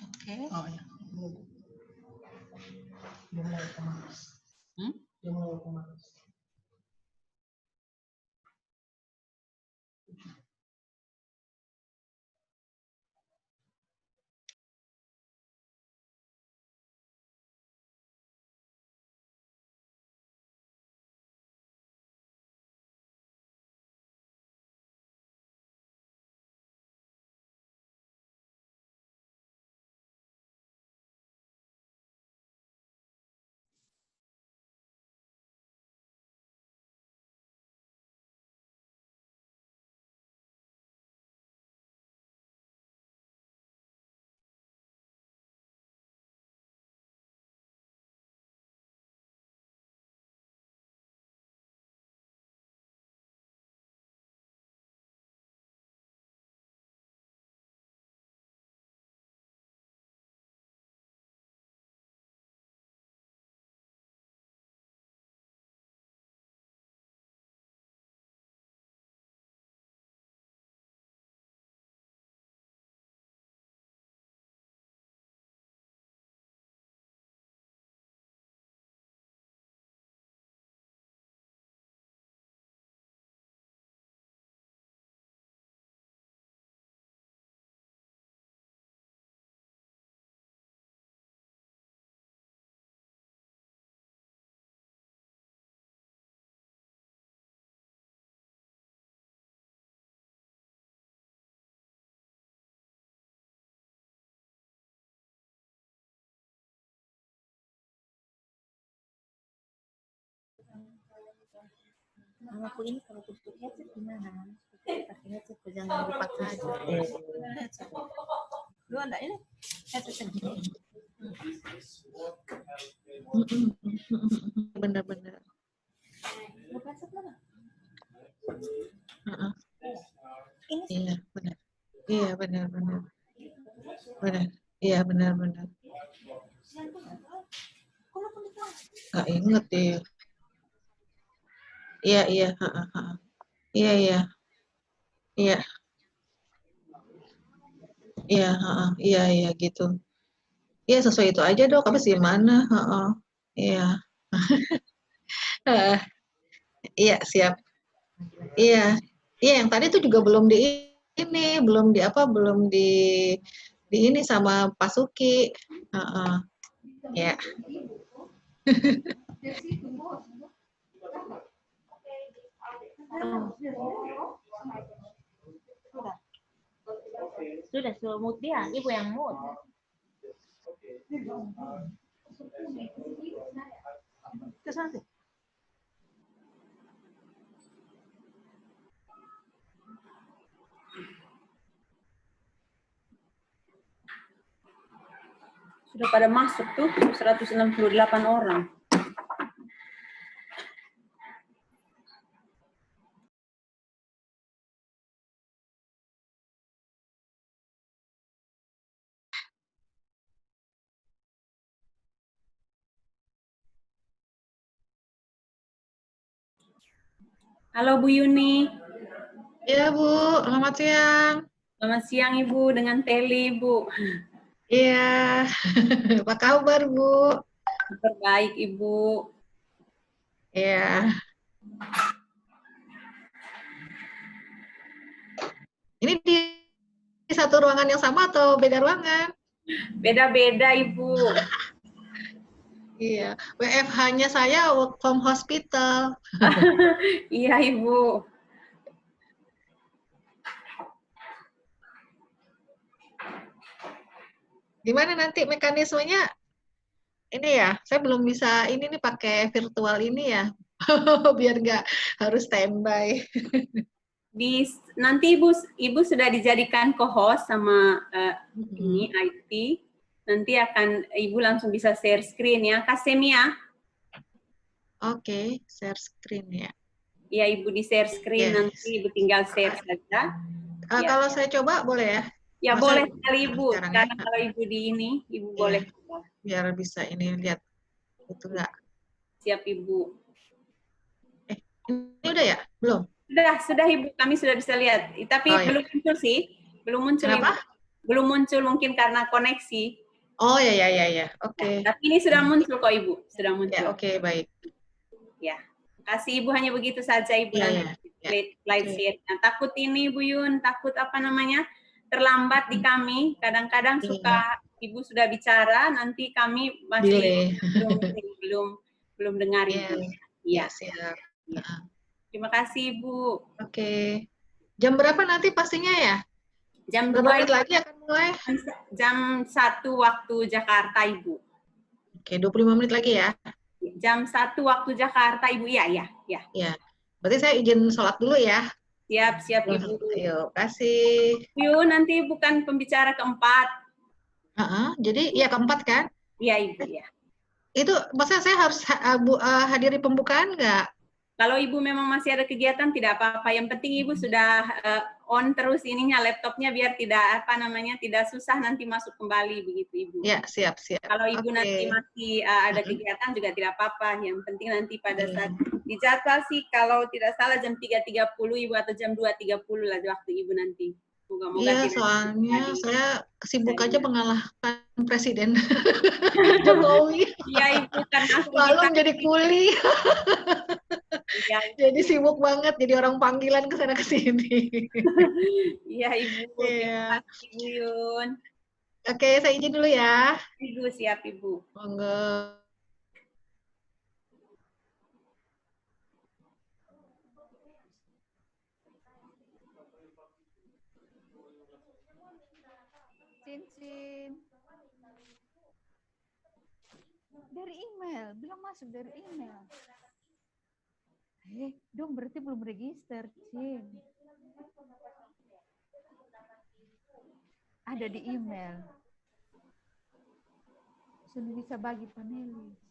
Oke. Oh ya. Mulai pemanas. Mulai pemanas. Kalau aku ini kalau tutup headset gimana? Pakai headset jangan dipakai aja. Headset. Lu ada ini headset gini. Benar-benar. Lu headset mana? Ini iya benar. Iya benar-benar. Benar. Iya benar-benar. Nggak inget deh. Iya iya. Iya iya. Iya. Iya, iya, iya gitu. Iya sesuai itu aja dok. Habis gimana? Iya. Iya siap. Iya, iya yang tadi tuh juga belum di ini, belum di apa, belum di ini sama Pasuki. Ya. Sudah mood dia, ibu yang mood. Kesana sih. Sudah pada masuk tuh 168 orang. Halo Bu Yuni. Iya Bu, selamat siang. Selamat siang Ibu, dengan Teli Bu. Iya, apa kabar Bu? Baik Ibu. Iya. Ini di satu ruangan yang sama atau beda ruangan? Beda-beda Ibu. Iya, WFH-nya saya work from hospital. Iya Ibu. Gimana nanti mekanismenya? Ini ya, saya belum bisa ini nih pakai virtual ini ya, biar nggak harus standby. Nanti ibu sudah dijadikan co-host sama ini IT. Nanti ibu langsung bisa share screen ya. Kasemia. Oke, share screen ya. Ya, ibu di share screen, Yes. nanti ibu tinggal share saja. Ya. Kalau saya coba boleh ya? Ya boleh sekali ibu. Caranya. Karena kalau ibu di ini, ibu Iya, boleh. biar bisa ini lihat itu enggak. Siap ibu. Ini udah ya? Belum? Sudah ibu, kami sudah bisa lihat. Tapi Oh, ya. belum muncul sih. Belum muncul Kenapa? ibu. Belum muncul mungkin karena koneksi. Oh ya. Oke. Tapi ini sudah muncul kok ibu. Sudah muncul. Ya, oke, baik. Ya. Kasih ibu hanya begitu saja ibu nanti. Slide share. Nah, takut ini Bu Yun, takut apa namanya? Terlambat di kami. Kadang-kadang suka ibu sudah bicara, nanti kami masih belum dengar ibu. Iya, siap. Ya. Terima kasih Ibu. Oke. Jam berapa nanti pastinya ya? Jam Berapa 2 menit lagi akan mulai? Jam 1 waktu Jakarta Ibu. Oke, 25 menit lagi ya. Jam 1 waktu Jakarta Ibu. Ya. Berarti saya izin sholat dulu ya. Siap Ibu. Ayo, kasih. Ibu nanti bukan pembicara keempat. Jadi ya keempat kan? Iya Ibu ya. Itu maksudnya saya harus hadiri pembukaan nggak? Kalau Ibu memang masih ada kegiatan tidak apa-apa. Yang penting Ibu sudah on terus ininya laptopnya biar tidak tidak susah nanti masuk kembali begitu Ibu. Ya, siap. Kalau Ibu nanti masih ada kegiatan juga tidak apa-apa. Yang penting nanti pada saat di jadwal sih kalau tidak salah jam 3.30 Ibu atau jam 2.30 lah waktu Ibu nanti. Moga-moga Iya, soalnya saya sibuk aja mengalahkan Presiden Jokowi. Iya Ibu, karena malam jadi kuli. Iya, jadi sibuk banget, jadi orang panggilan ke sana ke sini. Iya Ibu, terima kasih Ibu Yun. Oke, saya izin dulu ya. Ibu siap Ibu. Monggo. Cincin. Dari email, bilang masuk dari email. Dong berarti belum register, Cin. Ada di email. Sudah bisa bagi panelis.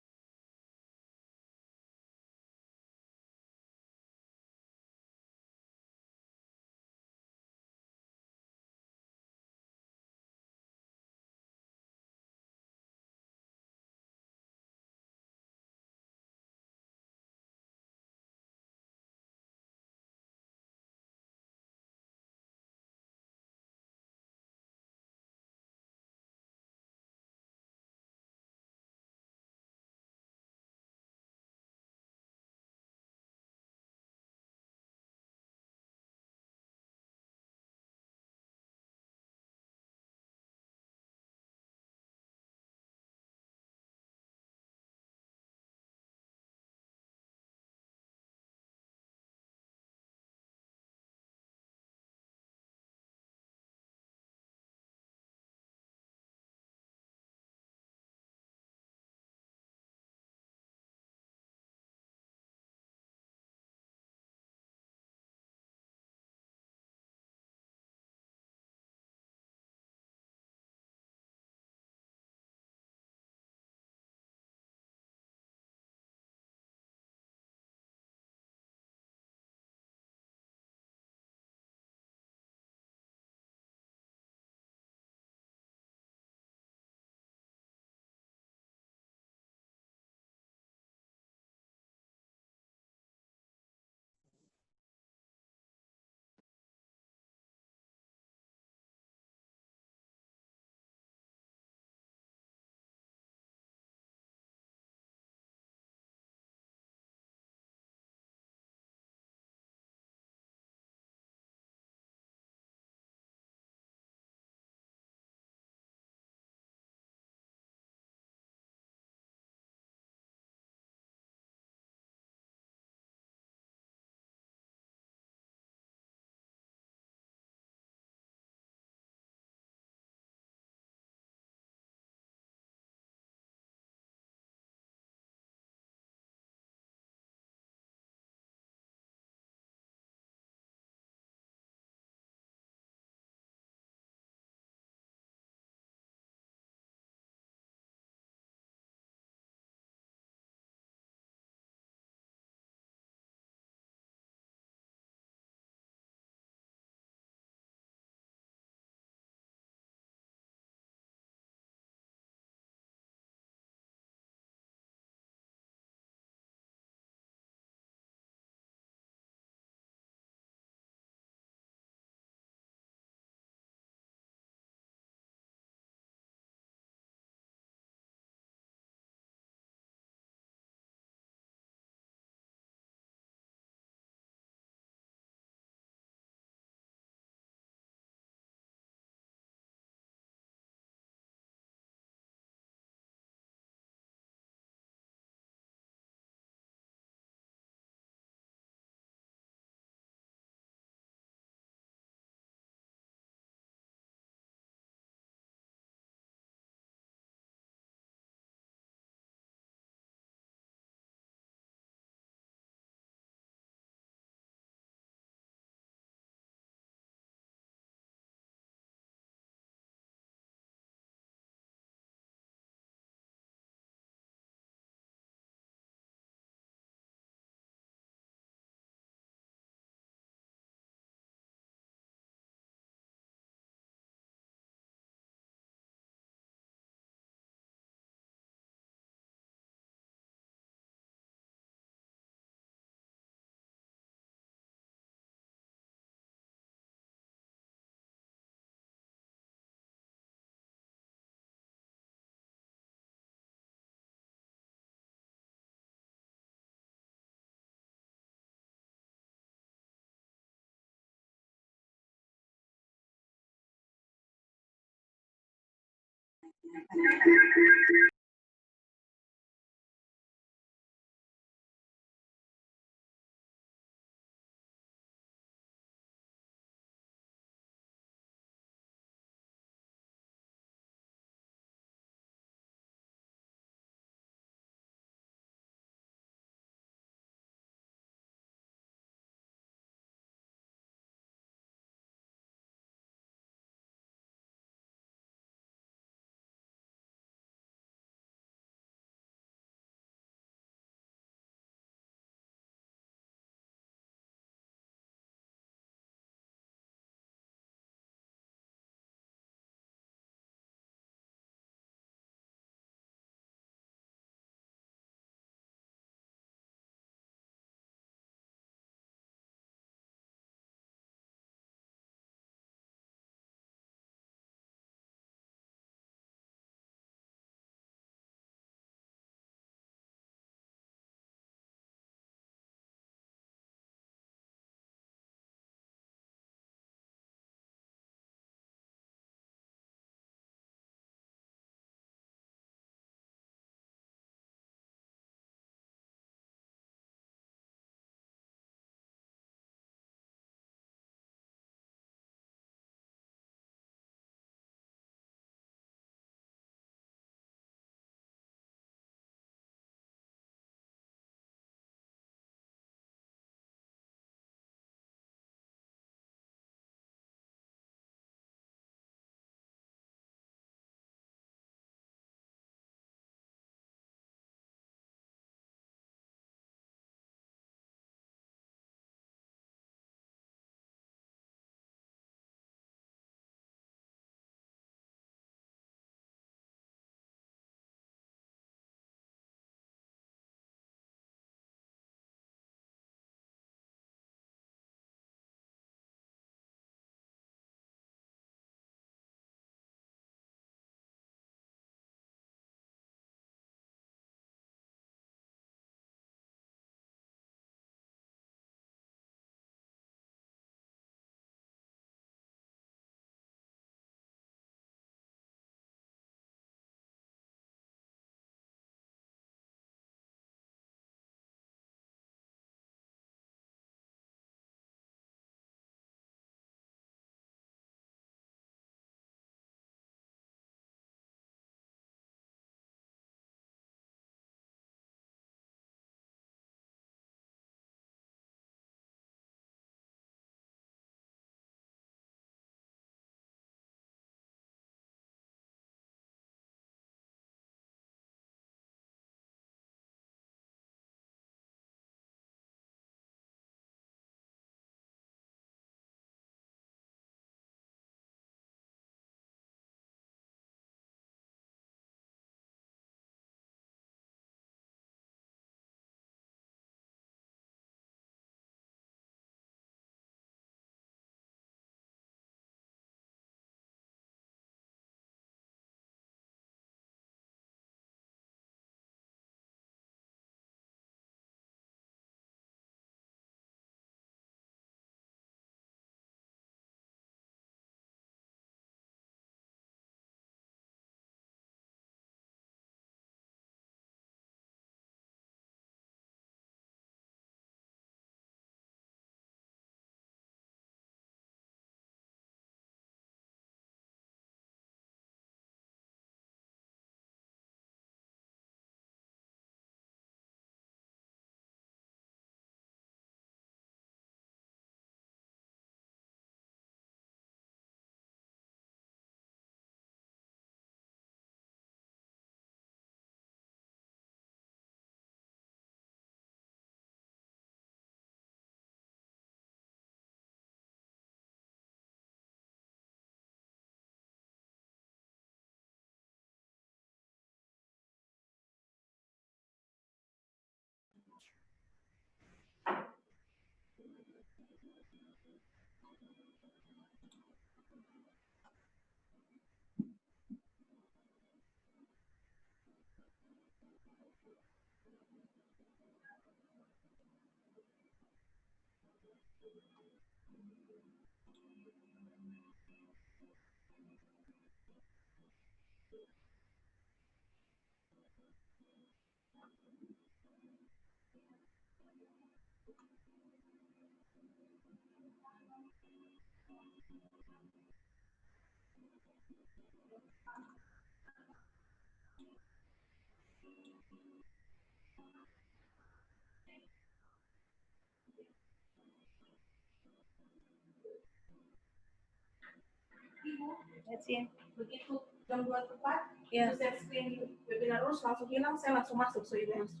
Begitu jam 2 tepat, ya. Saya screen webinar langsung hilang, saya langsung masuk. So ibu masuk.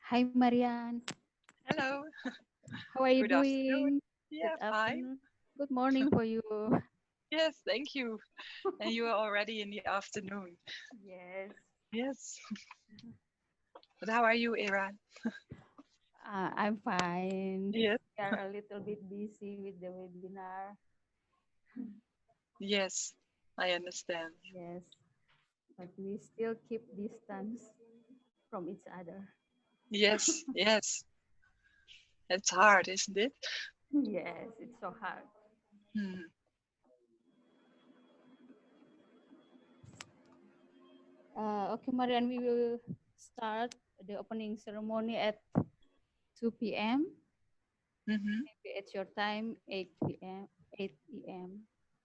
Hi, Marian. Hello. How are you Good afternoon. doing? Yeah, Good fine. afternoon. Good morning for you. Yes, thank you. And you are already in the afternoon. Yes. Yes. But how are you, Iran? I'm fine. Yes. We are a little bit busy with the webinar. Yes, I understand. Yes. But we still keep distance from each other. Yes, yes. It's hard, isn't it? Yes, it's so hard. Hmm. Okay, Marian, we will start the opening ceremony at 2 p.m. Mm-hmm. Maybe at your time, 8 p.m., 8 p.m.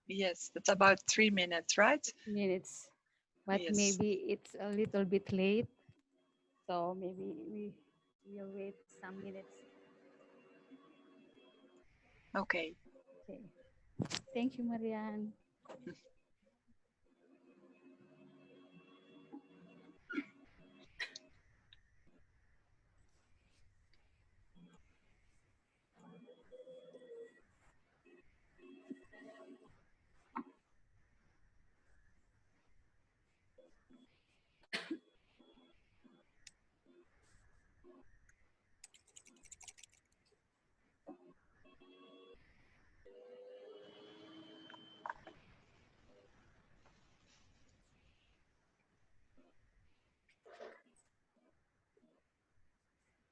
Yes, it's about 3 minutes, right? minutes, but Yes. maybe it's a little bit late. So maybe we will wait some minutes. Okay. Okay. Thank you, Marian.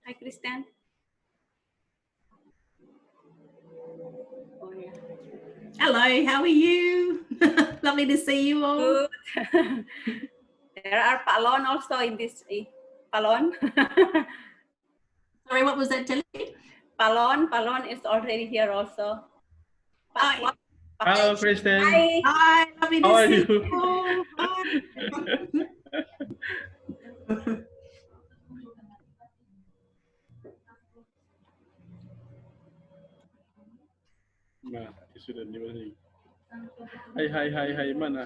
Hi, Kristen. Oh, yeah. Hello, how are you? Lovely to see you all. Good. There are Palon also in this. Palon. Sorry, what was that, Tilly? Palon is already here also. Hi. Hello, Kristen. Hi. Hi, lovely to How are see you? you all. Hi. Nah, sudah di mana? Hai, mana?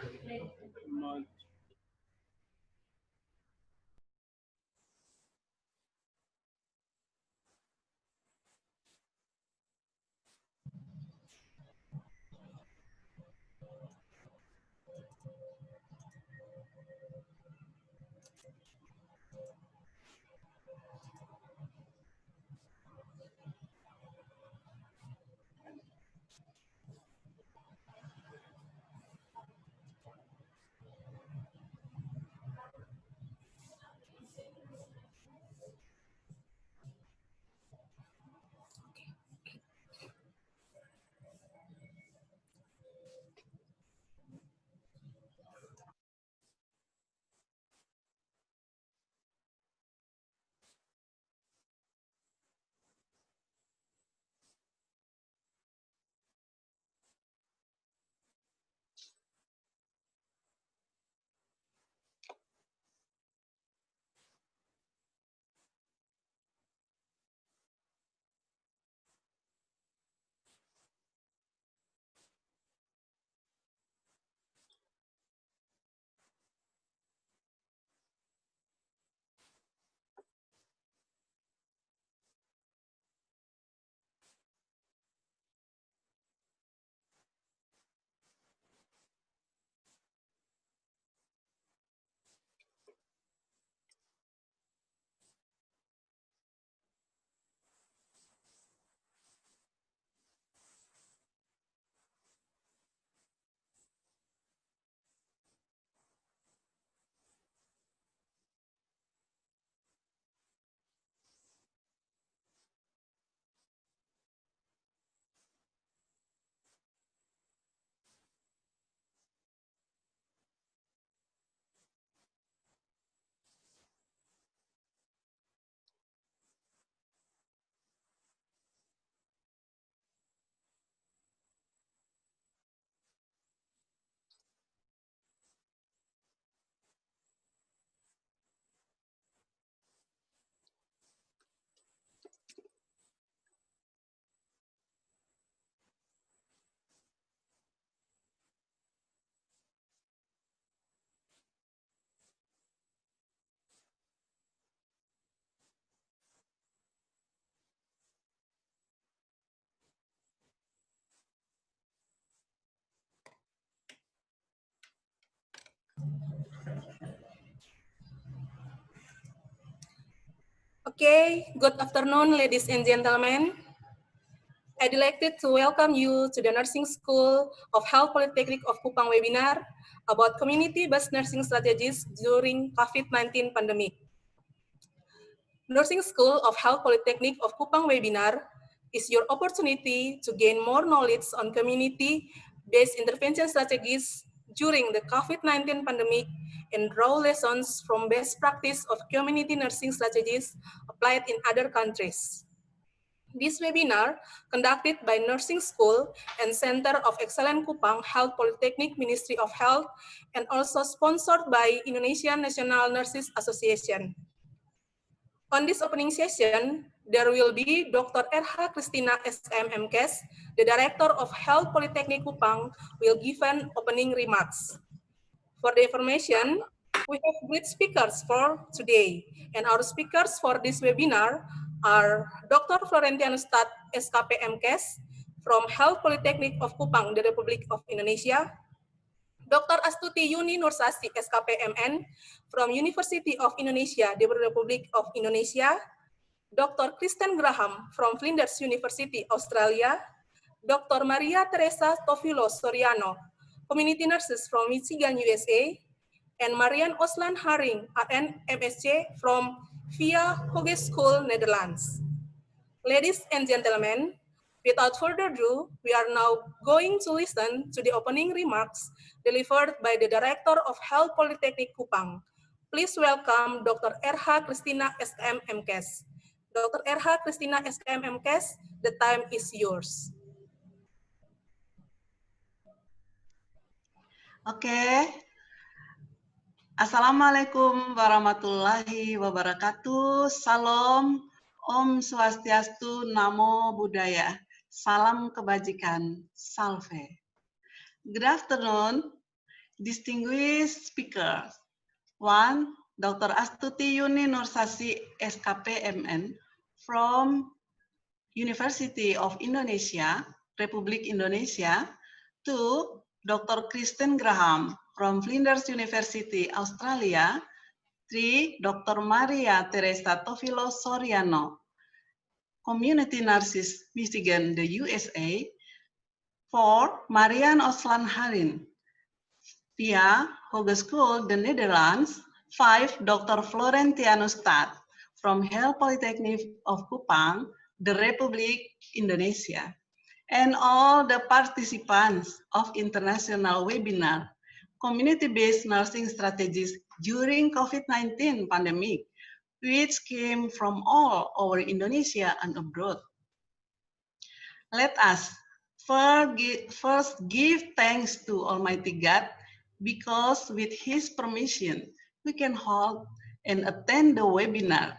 Okay, good afternoon, ladies and gentlemen. I'm delighted to welcome you to the Nursing School of Health Polytechnic of Kupang webinar about community-based nursing strategies during COVID-19 pandemic. Nursing School of Health Polytechnic of Kupang webinar is your opportunity to gain more knowledge on community-based intervention strategies during the COVID-19 pandemic and draw lessons from best practice of community nursing strategies applied in other countries. This webinar, conducted by Nursing School and Center of Excellence Kupang Health Polytechnic Ministry of Health, and also sponsored by Indonesian National Nurses Association. On this opening session, there will be Dr. R.H. Christina S.M. M.Kes, the Director of Health Polytechnic Kupang, will give an opening remarks. For the information, we have great speakers for today, and our speakers for this webinar are Dr. Florentianus S.Kp. M.Kes from Health Polytechnic of Kupang, the Republic of Indonesia, Dr. Astuti Yuni Nursasi S.Kp. M.N. from University of Indonesia, the Republic of Indonesia, Dr. Kristen Grahamm from Flinders University, Australia, Dr. Maria Teresa Tovillo Soriano, community nurses from Michigan, USA, and Marian Oostland Harink, RN MSc from VIAA Hogeschool-The, Netherlands. Ladies and gentlemen, without further ado, we are now going to listen to the opening remarks delivered by the Director of Health Polytechnic Kupang. Please welcome Dr. R.H. Christina S.M. M.Kes. Dr. R.H. Christina S.M. M.Kes, the time is yours. Oke. Assalamualaikum warahmatullahi wabarakatuh. Salam, Om Swastiastu, Namo Buddhaya. Salam kebajikan. Salve. Good afternoon, distinguished speakers. 1. Dr. Astuti Yuni Nursasi S.Kp. M.N. from University of Indonesia, Republik Indonesia. 2. Dr. Kristen Grahamm from Flinders University, Australia. 3. Dr. Maria Teresa Tovillo Soriano, Community Nurses, Michigan, the USA. 4. Marian Oostland Harink, via Hogeschool-The, Netherlands. 5. Dr. Florentianus from Health Polytechnic of Kupang, the Republic Indonesia. And all the participants of international webinar, community-based nursing strategies during COVID-19 pandemic, which came from all over Indonesia and abroad. Let us first give thanks to Almighty God, because with His permission, we can hold and attend the webinar.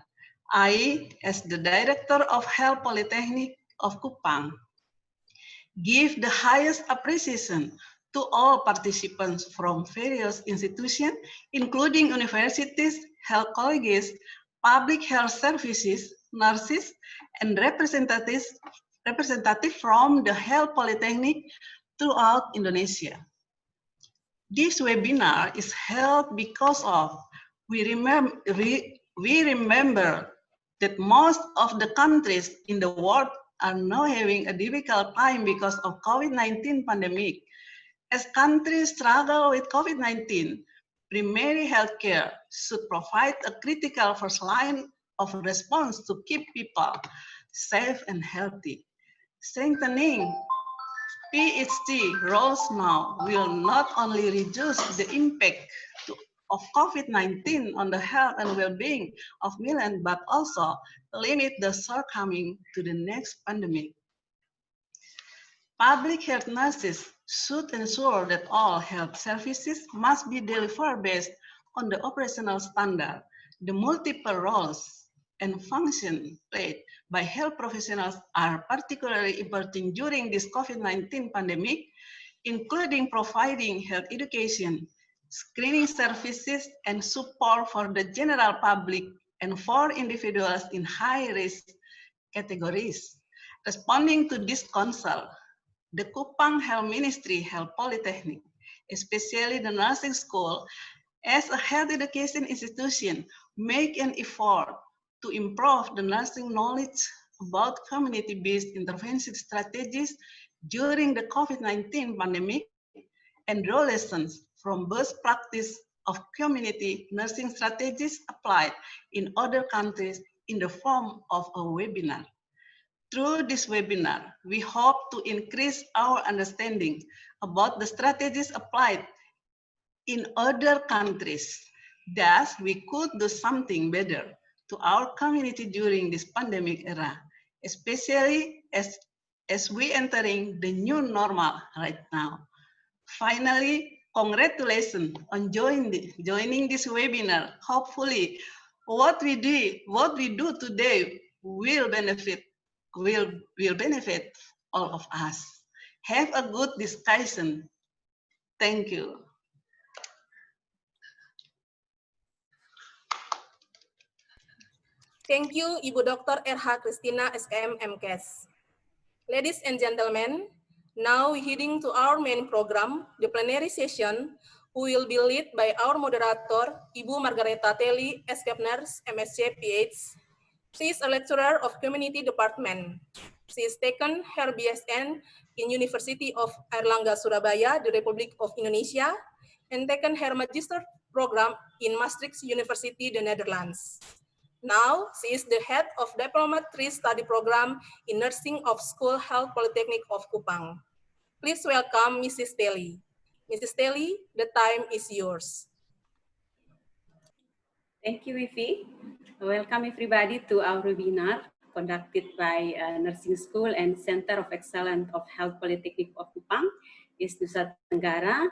I, as the Director of Health Polytechnic of Kupang, give the highest appreciation to all participants from various institutions, including universities, health colleges, public health services, nurses, and representatives from the Health Polytechnic throughout Indonesia. This webinar is held because of we remember that most of the countries in the world are now having a difficult time because of COVID-19 pandemic. As countries struggle with COVID-19, primary healthcare should provide a critical first line of response to keep people safe and healthy. Strengthening PHT roles now will not only reduce the impact of COVID-19 on the health and well-being of millions, but also limit the shortcoming to the next pandemic. Public health nurses should ensure that all health services must be delivered based on the operational standard. The multiple roles and functions played by health professionals are particularly important during this COVID-19 pandemic, including providing health education, screening services, and support for the general public and for individuals in high-risk categories. Responding to this concern, the Kupang Health Ministry Health Polytechnic, especially the nursing school As a health education institution, make an effort to improve the nursing knowledge about community-based intervention strategies during the COVID-19 pandemic and draw lessons from best practice of community nursing strategies applied in other countries in the form of a webinar. Through this webinar, we hope to increase our understanding about the strategies applied in other countries. Thus, we could do something better to our community during this pandemic era, especially as we entering the new normal right now. Finally, congratulations on joining this webinar. Hopefully, what we do today will benefit all of us. Have a good discussion. Thank you. Thank you, Ibu Dr. RH Christina, SKM M.Kes. Ladies and gentlemen, now heading to our main program, the plenary session, who will be led by our moderator, Ibu Margareta Telly, S.Kp Nurse, MSc, PH. She is a lecturer of Community Department. She has taken her BSN in University of Airlangga, Surabaya, the Republic of Indonesia, and taken her Magister program in Maastricht University, the Netherlands. Now, she is the head of Diploma 3 study program in nursing of Hogeschool-The Polytechnic of Kupang. Please welcome Mrs. Telly. Mrs. Telly, the time is yours. Thank you, Wifi. Welcome everybody to our webinar conducted by Nursing School and Center of Excellence of Health Polytechnic of Kupang, East Nusa Tenggara.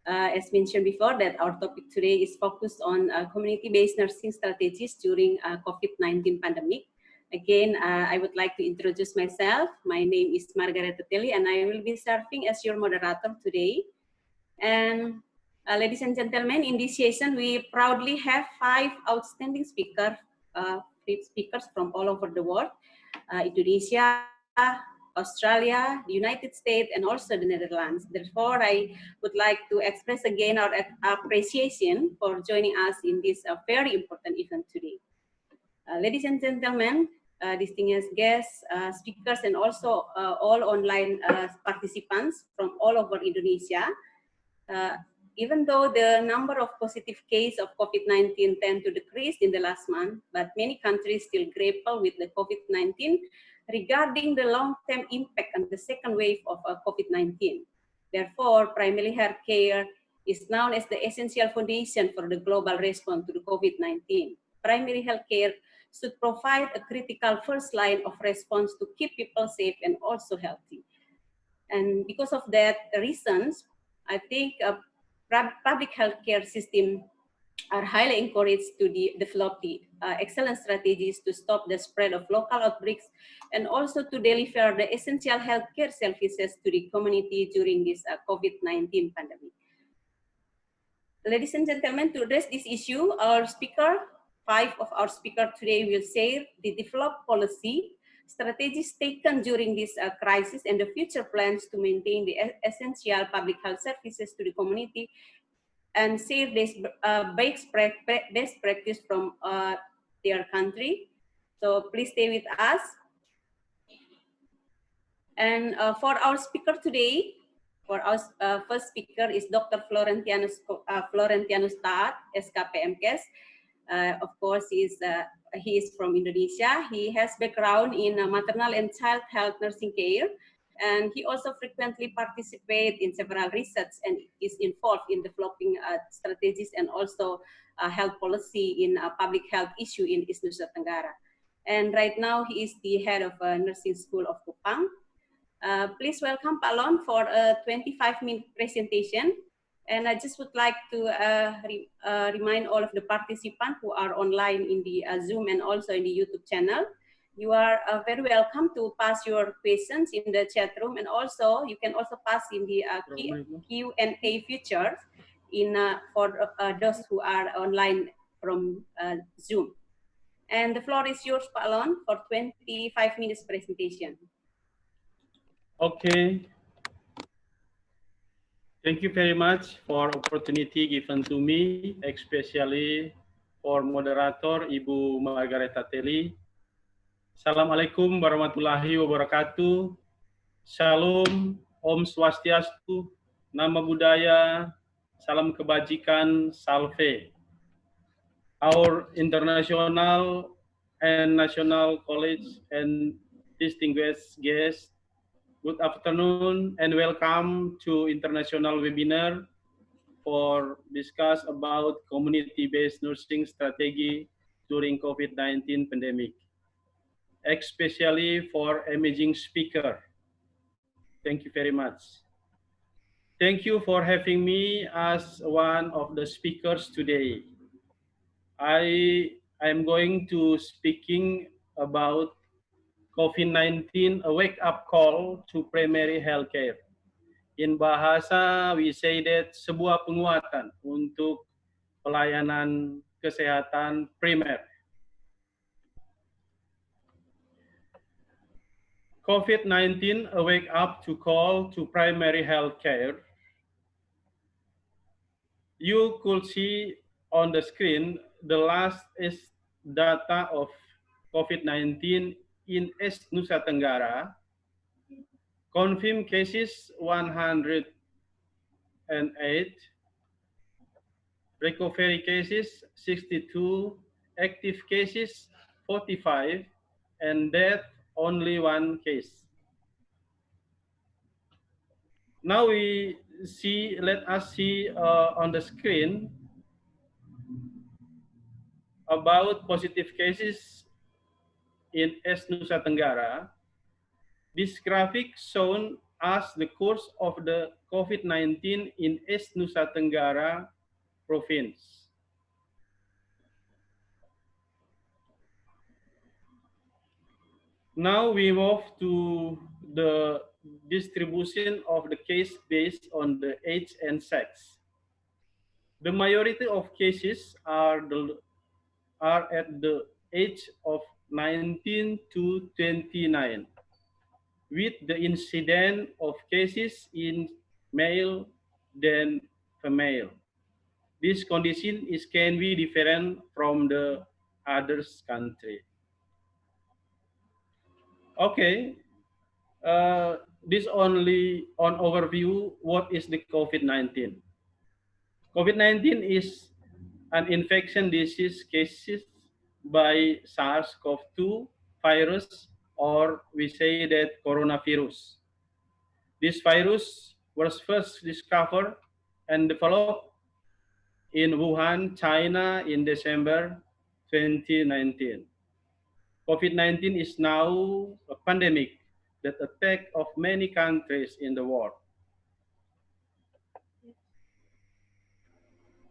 As mentioned before, that our topic today is focused on community-based nursing strategies during COVID-19 pandemic. Again, I would like to introduce myself. My name is Margareta Telly, and I will be serving as your moderator today. And ladies and gentlemen, in this session, we proudly have 5 outstanding speakers from all over the world, Indonesia, Australia, the United States, and also the Netherlands. Therefore, I would like to express again our appreciation for joining us in this very important event today. Ladies and gentlemen, distinguished guests, speakers, and also all online participants from all over Indonesia, even though the number of positive cases of COVID-19 tend to decrease in the last month, but many countries still grapple with the COVID-19 regarding the long-term impact on the second wave of COVID-19. Therefore, primary health care is known as the essential foundation for the global response to the COVID-19. Primary health care should provide a critical first line of response to keep people safe and also healthy. And because of that reasons, I think public healthcare system are highly encouraged to develop the excellent strategies to stop the spread of local outbreaks and also to deliver the essential healthcare services to the community during this COVID-19 pandemic. Ladies and gentlemen, to address this issue, our speaker, 5 of our speakers today will share the developed policy, strategies taken during this crisis, and the future plans to maintain the essential public health services to the community, and share this best practice from their country. So please stay with us. And for our speaker today, for our first speaker is Dr. Florentianus S.Kp. M.Kes. Of course, he is from Indonesia. He has background in maternal and child health nursing care, and he also frequently participates in several research and is involved in developing strategies and also health policy in public health issue in East Nusa Tenggara. And right now, he is the head of Nursing School of Kupang. Please welcome Pak Lon for a 25-minute presentation. And I just would like to remind all of the participants who are online in the Zoom and also in the YouTube channel, you are very welcome to pass your questions in the chat room, and also you can also pass in the Q&A feature for those who are online from Zoom. And the floor is yours, Pak Lon, for 25 minutes presentation. Okay. Thank you very much for opportunity given to me, especially for moderator Ibu Margareta Teli. Assalamualaikum warahmatullahi wabarakatuh. Shalom, Om Swastiastu, Nama Budaya, Salam Kebajikan, Salve. Our international and national college and distinguished guests, good afternoon and welcome to international webinar for discuss about community-based nursing strategy during COVID-19 pandemic, especially for amazing speaker. Thank you very much. Thank you for having me as one of the speakers today. I am going to speaking about COVID-19, a wake-up call to primary healthcare. In bahasa, we say that sebuah penguatan untuk pelayanan kesehatan primer. COVID-19, a wake-up to call to primary healthcare. You could see on the screen the last is data of COVID-19 in East Nusa Tenggara. Confirmed cases 108, recovery cases 62, active cases 45, and death only 1 case. Now let us see on the screen about positive cases in East Nusa Tenggara. This graphic shown us the course of the COVID-19 in East Nusa Tenggara province. Now we move to the distribution of the case based on the age and sex. The majority of cases are at the age of 19 to 29, with the incidence of cases in male than female. This condition can be different from the others country. Okay, this only on overview. What is the COVID-19? COVID-19 is an infection disease cases by SARS-CoV-2 virus, or we say that coronavirus. This virus was first discovered and developed in Wuhan, China in December 2019. COVID-19 is now a pandemic that attacked of many countries in the world.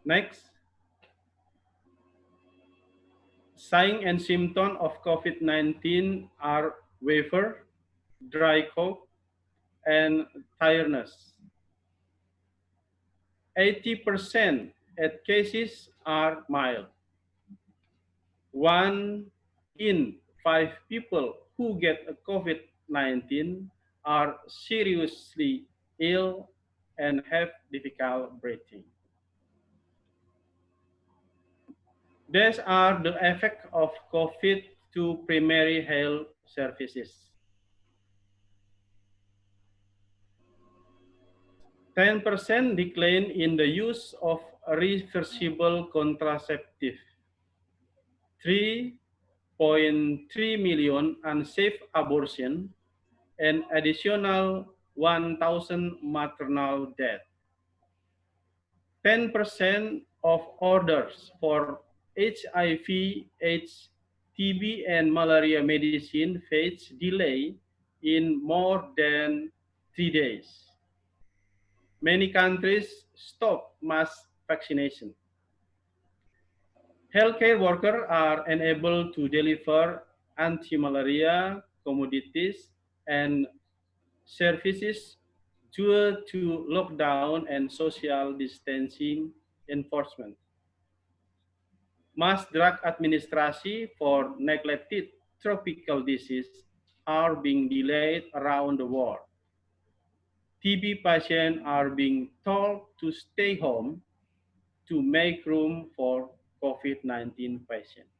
Next. Signs and symptoms of COVID-19 are fever, dry cough, and tiredness. 80% of cases are mild. 1 in 5 people who get a COVID-19 are seriously ill and have difficult breathing. These are the effects of COVID to primary health services. 10% decline in the use of reversible contraceptive. 3.3 million unsafe abortion and additional 1,000 maternal deaths. 10% of orders for HIV, AIDS, TB, and malaria medicine face delay in more than 3 days. Many countries stop mass vaccination. Healthcare workers are unable to deliver anti-malaria commodities and services due to lockdown and social distancing enforcement. Mass drug administration for neglected tropical diseases are being delayed around the world. TB patients are being told to stay home to make room for COVID-19 patients.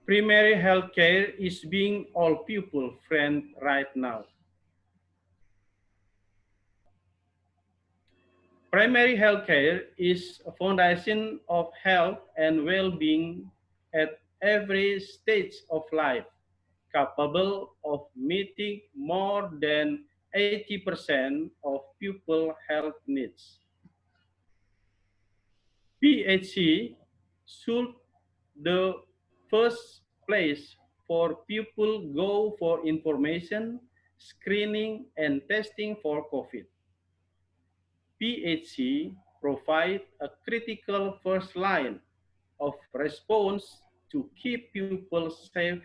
Primary health care is being all people friend right now. Primary health care is a foundation of health and well-being at every stage of life, capable of meeting more than 80% of people health needs. PHC should the first place for people go for information, screening, and testing for COVID. PHC provide a critical first line of response to keep people safe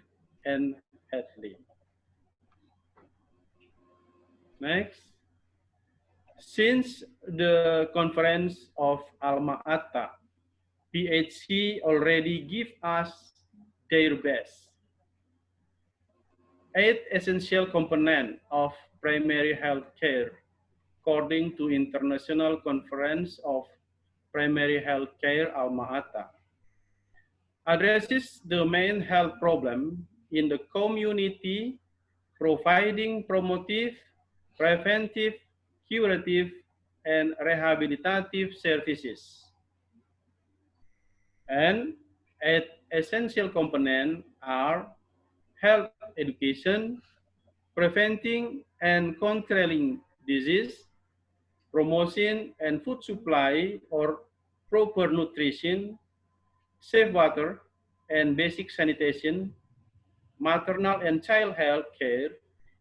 and healthy. Next. Since the conference of Alma Ata, PHC already give us their best. 8 essential components of primary health care, according to International Conference of Primary Health Care Alma Ata, addresses the main health problem in the community, providing promotive, preventive, curative, and rehabilitative services. And 8 essential components are health education, preventing and controlling disease, promotion and food supply or proper nutrition, safe water and basic sanitation, maternal and child health care,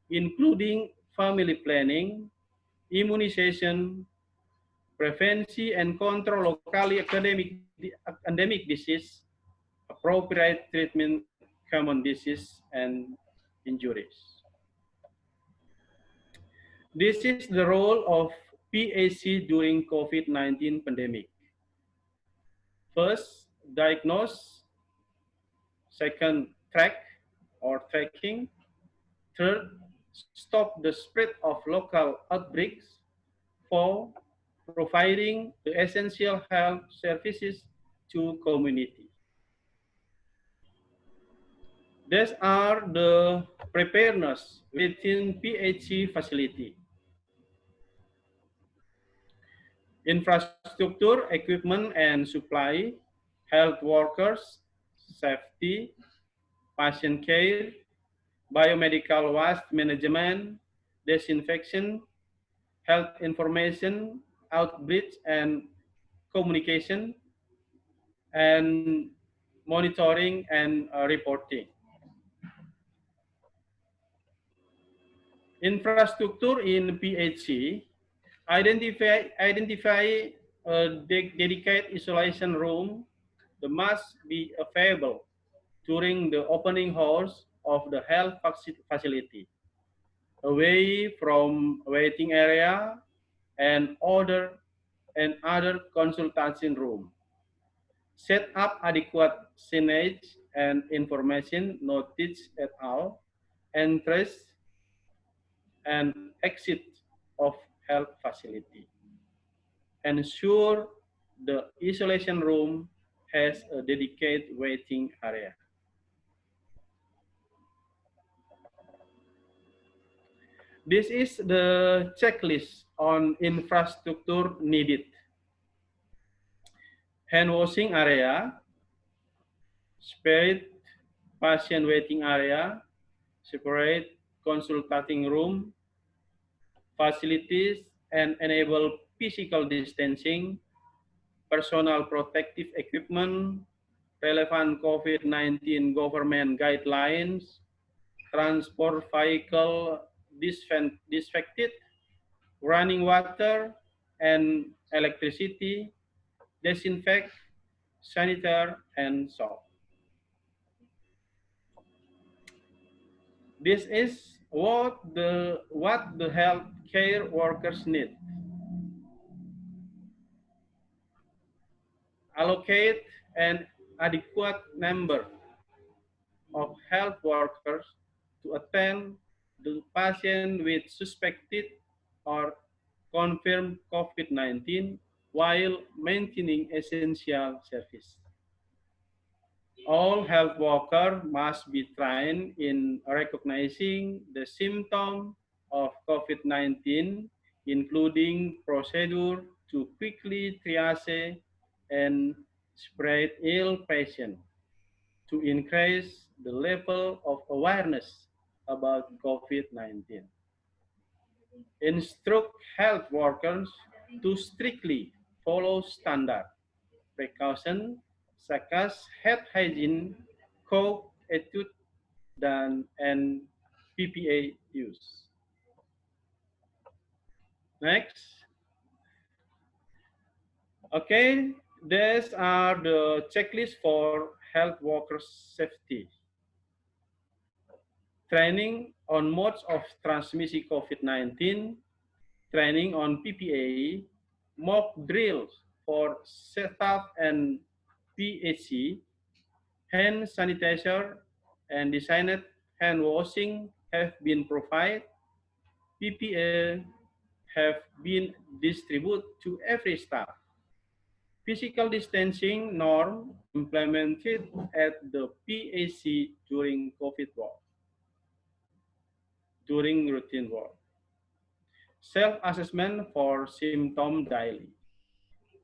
including family planning, immunization, prevention and control locally endemic disease, appropriate treatment, common disease, and injuries. This is the role of PHC during COVID-19 pandemic. First, diagnose. Second, track or tracking. Third, stop the spread of local outbreaks. 4, providing the essential health services to community. These are the preparedness within PHC facility. Infrastructure, equipment, and supply, health workers, safety, patient care, biomedical waste management, disinfection, health information, outreach and communication, and monitoring and reporting. Infrastructure in PHC, identify a dedicated isolation room that must be available during the opening hours of the health facility, away from waiting area and other consultation room. Set up adequate signage and information notice at all entrance and exit of health facility. Ensure the isolation room has a dedicated waiting area. This is the checklist on infrastructure needed. Hand washing area, separate patient waiting area, separate consulting room, facilities and enable physical distancing, personal protective equipment, relevant COVID-19 government guidelines, transport vehicle disinfected, running water and electricity, disinfect, sanitize, and soap. This is what the health care workers need. Allocate an adequate number of health workers to attend the patient with suspected or confirmed COVID-19 while maintaining essential service. All health workers must be trained in recognizing the symptoms of COVID-19, including procedure to quickly triage and spread ill patients to increase the level of awareness about COVID-19. Instruct health workers to strictly follow standard precaution such as hand hygiene, cough, attitude, and PPA use. Next. Okay, these are the checklists for health workers safety. Training on modes of transmission COVID-19, training on PPA, mock drills for staff and PHC, hand sanitizer and designated hand washing have been provided. PPA have been distributed to every staff. Physical distancing norm implemented at the PAC during COVID work, during routine work. Self-assessment for symptom daily.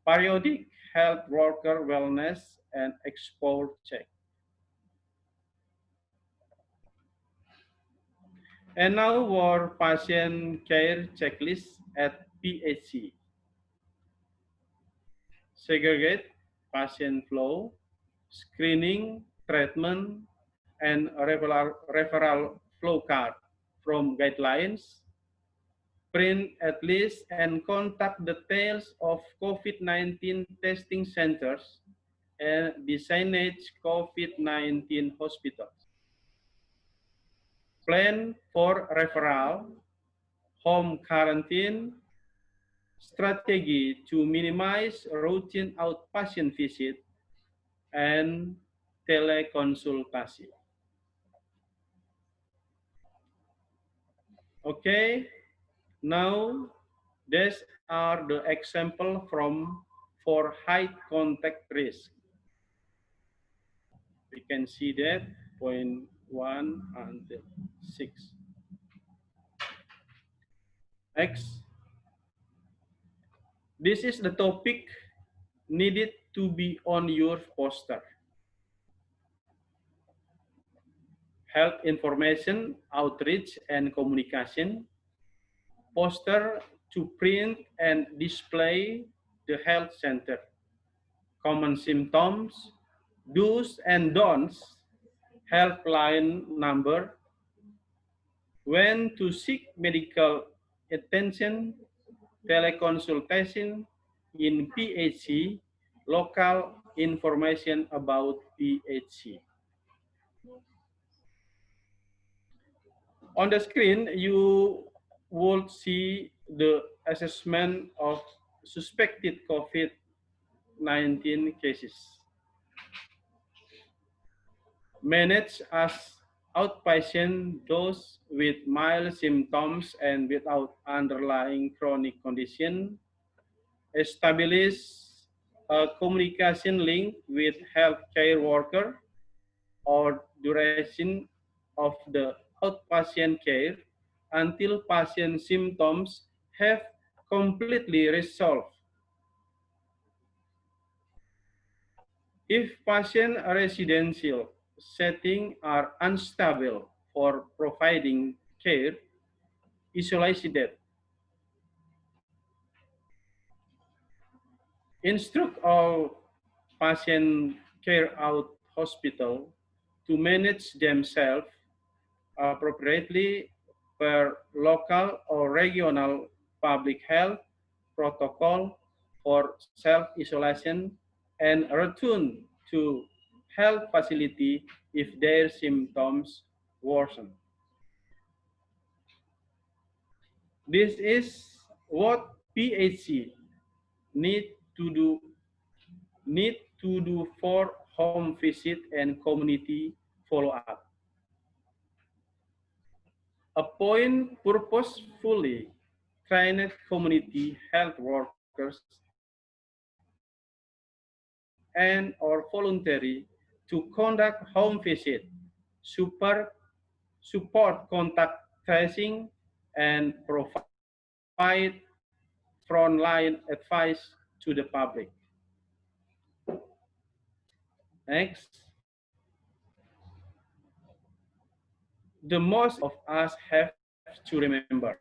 Periodic health worker wellness and exposure check. And now for patient care checklist at PHC. Segregate patient flow, screening, treatment, and referral flow card from guidelines. Print at least and contact details of COVID-19 testing centers and designate COVID-19 hospitals. Plan for referral, home quarantine, strategy to minimize routine outpatient visit, and teleconsultasi. Okay, now these are the example for high contact risk. We can see that point 1 until 6. Next. This is the topic needed to be on your poster. Health information, outreach, and communication. Poster to print and display the health center. Common symptoms, do's and don'ts, helpline number, when to seek medical attention, teleconsultation in PHC, local information about PHC. On the screen, you will see the assessment of suspected COVID-19 cases. Manage as outpatient those with mild symptoms and without underlying chronic condition. Establish a communication link with healthcare worker or duration of the outpatient care until patient symptoms have completely resolved. If patient residential settings are unstable for providing care, isolate them. Instruct all patient care out hospital to manage themselves appropriately per local or regional public health protocol for self-isolation and return to health facility if their symptoms worsen. This is what PHC need to do for home visit and community follow-up. appoint purposefully trained community health workers and or voluntary to conduct home visit, support contact tracing, and provide frontline advice to the public. Next, the most of us have to remember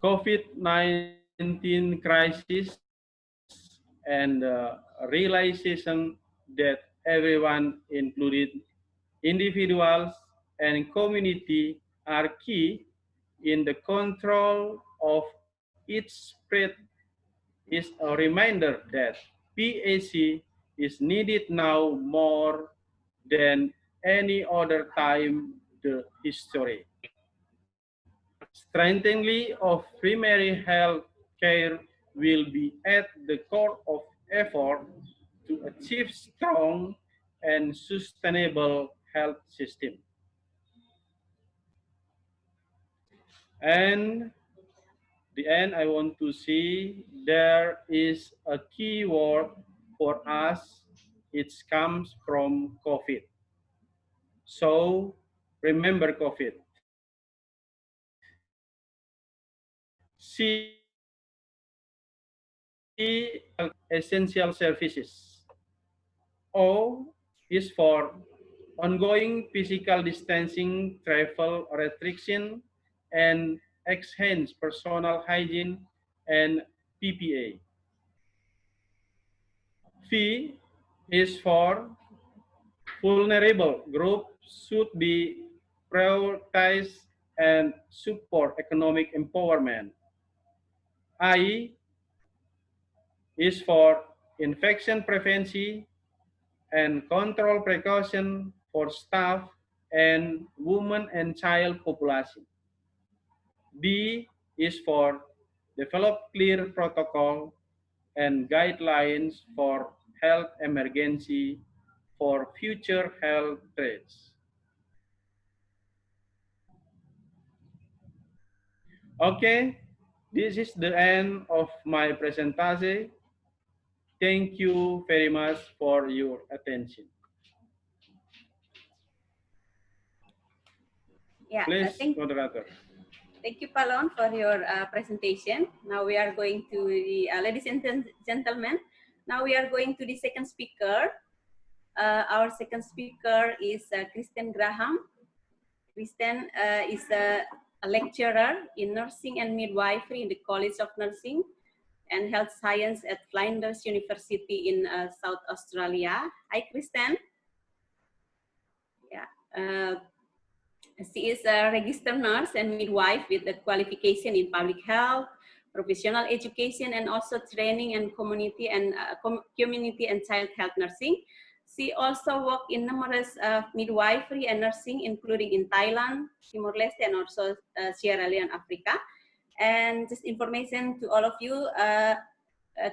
COVID-19 crisis and the realization that everyone, included individuals and community, are key in the control of its spread is a reminder that PAC is needed now more than any other time in history. Strengthening of primary health care will be at the core of effort to achieve strong and sustainable health system. And the end, I want to see there is a key word for us. It comes from COVID. So remember COVID. C, essential services. O is for ongoing physical distancing, travel restriction, and enhanced personal hygiene and PPA. V is for vulnerable groups should be prioritized and support economic empowerment. I is for infection prevention and control precaution for staff and women and child population. B is for develop clear protocol and guidelines for health emergency for future health threats. Okay, this is the end of my presentation. Thank you very much for your attention. Yeah, Please, moderator. Thank you, Palon, for your presentation. Now we are going to the, ladies and gentlemen, now we are going to the second speaker. Our second speaker is Kristen Grahamm. Kristen is a lecturer in nursing and midwifery in the College of Nursing and Health Science at Flinders University in South Australia. Hi, Kristen. Yeah. She is a registered nurse and midwife with a qualification in public health, professional education, and also training and community and child health nursing. She also worked in numerous midwifery and nursing, including in Thailand, Timor-Leste, and also Sierra Leone, Africa. And just information to all of you,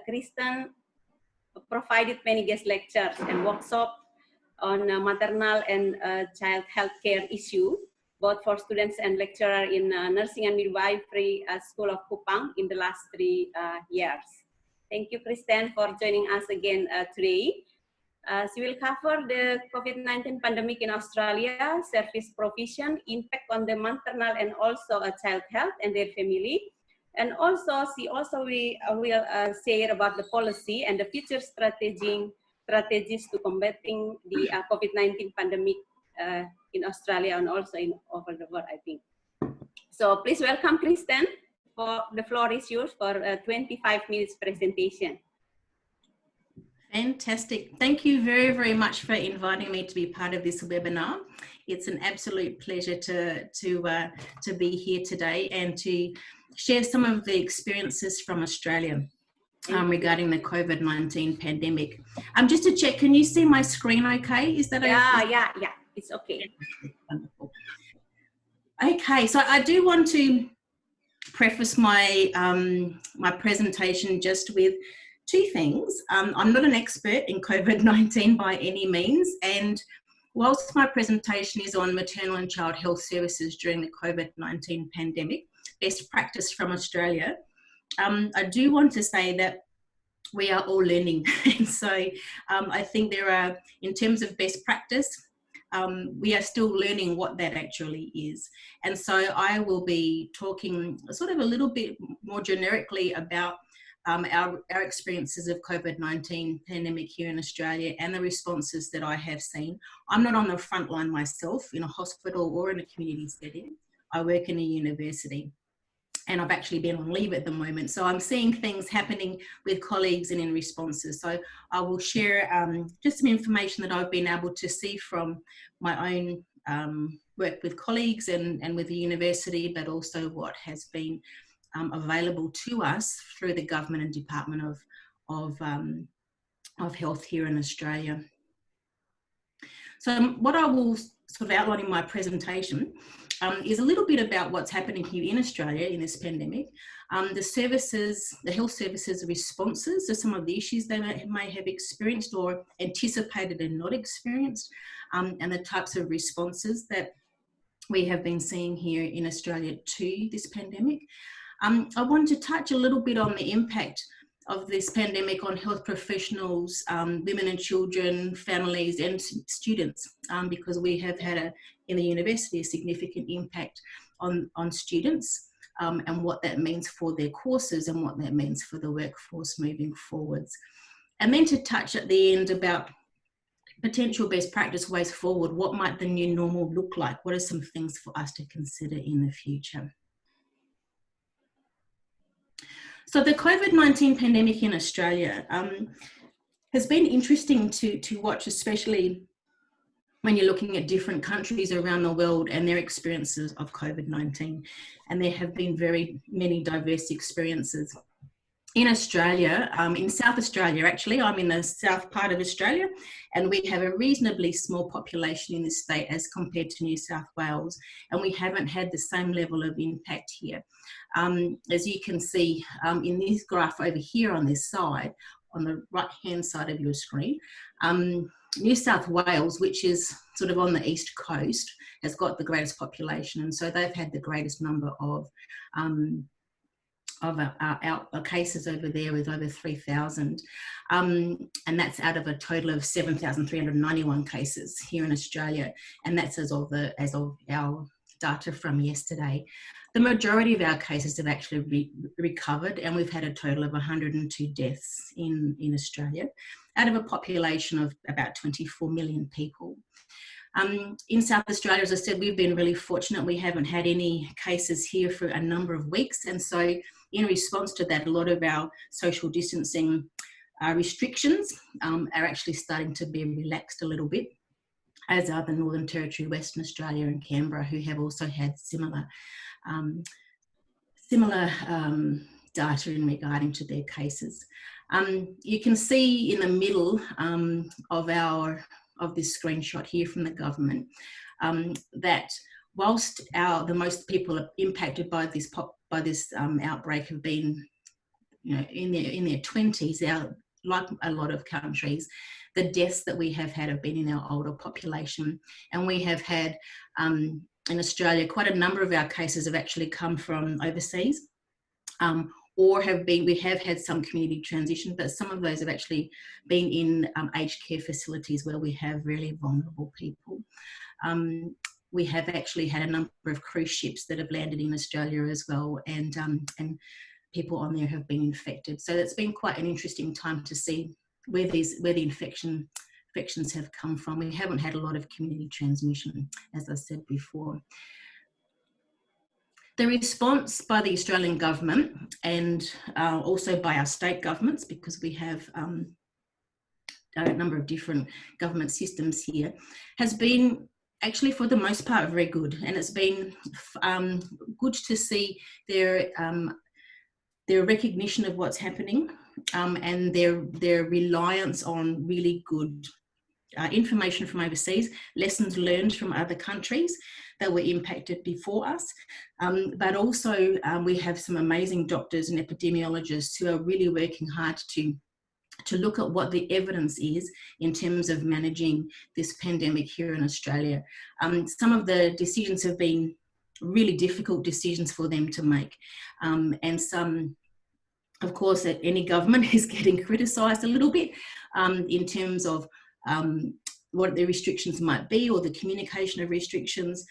Kristen provided many guest lectures and workshops on maternal and child health care issue, both for students and lecturers in nursing and midwifery School of Kupang in the last 3 years. Thank you, Kristen, for joining us again today. She will cover the COVID-19 pandemic in Australia, service provision, impact on the maternal and also child health and their family. And also, she also will share about the policy and the future strategies to combating the COVID-19 pandemic in Australia and also in over the world, I think. So please welcome Kristen. For the floor is yours for a 25 minutes presentation. Fantastic. Thank you very, very much for inviting me to be part of this webinar. It's an absolute pleasure to be here today and to share some of the experiences from Australia regarding the COVID-19 pandemic. Just to check, can you see my screen okay? Is that okay? Yeah, it's okay. Wonderful. Okay, so I do want to preface my, my presentation just with 2 things. I'm not an expert in COVID-19 by any means, and whilst my presentation is on maternal and child health services during the COVID-19 pandemic, best practice from Australia, I do want to say that we are all learning. And so I think there are, in terms of best practice, we are still learning what that actually is. And so I will be talking sort of a little bit more generically about our experiences of COVID-19 pandemic here in Australia and the responses that I have seen. I'm not on the front line myself in a hospital or in a community setting. I work in a university. And I've actually been on leave at the moment. So I'm seeing things happening with colleagues and in responses. So I will share just some information that I've been able to see from my own work with colleagues and with the university, but also what has been available to us through the government and Department of Health here in Australia. So what I will sort of outline in my presentation is a little bit about what's happening here in Australia in this pandemic, the health services responses to some of the issues they may have experienced or anticipated and not experienced, and the types of responses that we have been seeing here in Australia to this pandemic. I want to touch a little bit on the impact of this pandemic on health professionals, women and children, families and students, because we have had in the university a significant impact on students and what that means for their courses and what that means for the workforce moving forwards. And then to touch at the end about potential best practice ways forward. What might the new normal look like? What are some things for us to consider in the future? So the COVID-19 pandemic in Australia has been interesting to watch, especially when you're looking at different countries around the world and their experiences of COVID-19. And there have been very many diverse experiences. In Australia, in South Australia, actually, I'm in the south part of Australia, and we have a reasonably small population in this state as compared to New South Wales, and we haven't had the same level of impact here. As you can see in this graph over here on this side, on the right-hand side of your screen, New South Wales, which is sort of on the east coast, has got the greatest population, and so they've had the greatest number of cases over there, with over 3,000, and that's out of a total of 7,391 cases here in Australia, and that's as of our data from yesterday. The majority of our cases have actually recovered, and we've had a total of 102 deaths in Australia, out of a population of about 24 million people. In South Australia, as I said, we've been really fortunate. We haven't had any cases here for a number of weeks, and so in response to that, a lot of our social distancing restrictions are actually starting to be relaxed a little bit, as are the Northern Territory, Western Australia and Canberra, who have also had similar data in regarding to their cases. You can see in the middle of this screenshot here from the government that whilst the most people impacted by this outbreak have been, in their 20s, like a lot of countries, the deaths that we have had been in our older population, and we have had in Australia quite a number of our cases have actually come from overseas, or we have had some community transition, but some of those have actually been in aged care facilities where we have really vulnerable people. We have actually had a number of cruise ships that have landed in Australia as well, and people on there have been infected. So it's been quite an interesting time to see where the infections have come from. We haven't had a lot of community transmission, as I said before. The response by the Australian government and also by our state governments, because we have a number of different government systems here, has been actually for the most part very good, and it's been good to see their recognition of what's happening and their reliance on really good information from overseas, lessons learned from other countries that were impacted before us, but also we have some amazing doctors and epidemiologists who are really working hard to to look at what the evidence is in terms of managing this pandemic here in Australia. Some of the decisions have been really difficult decisions for them to make, and some, of course, that any government is getting criticised a little bit in terms of what the restrictions might be or the communication of restrictions,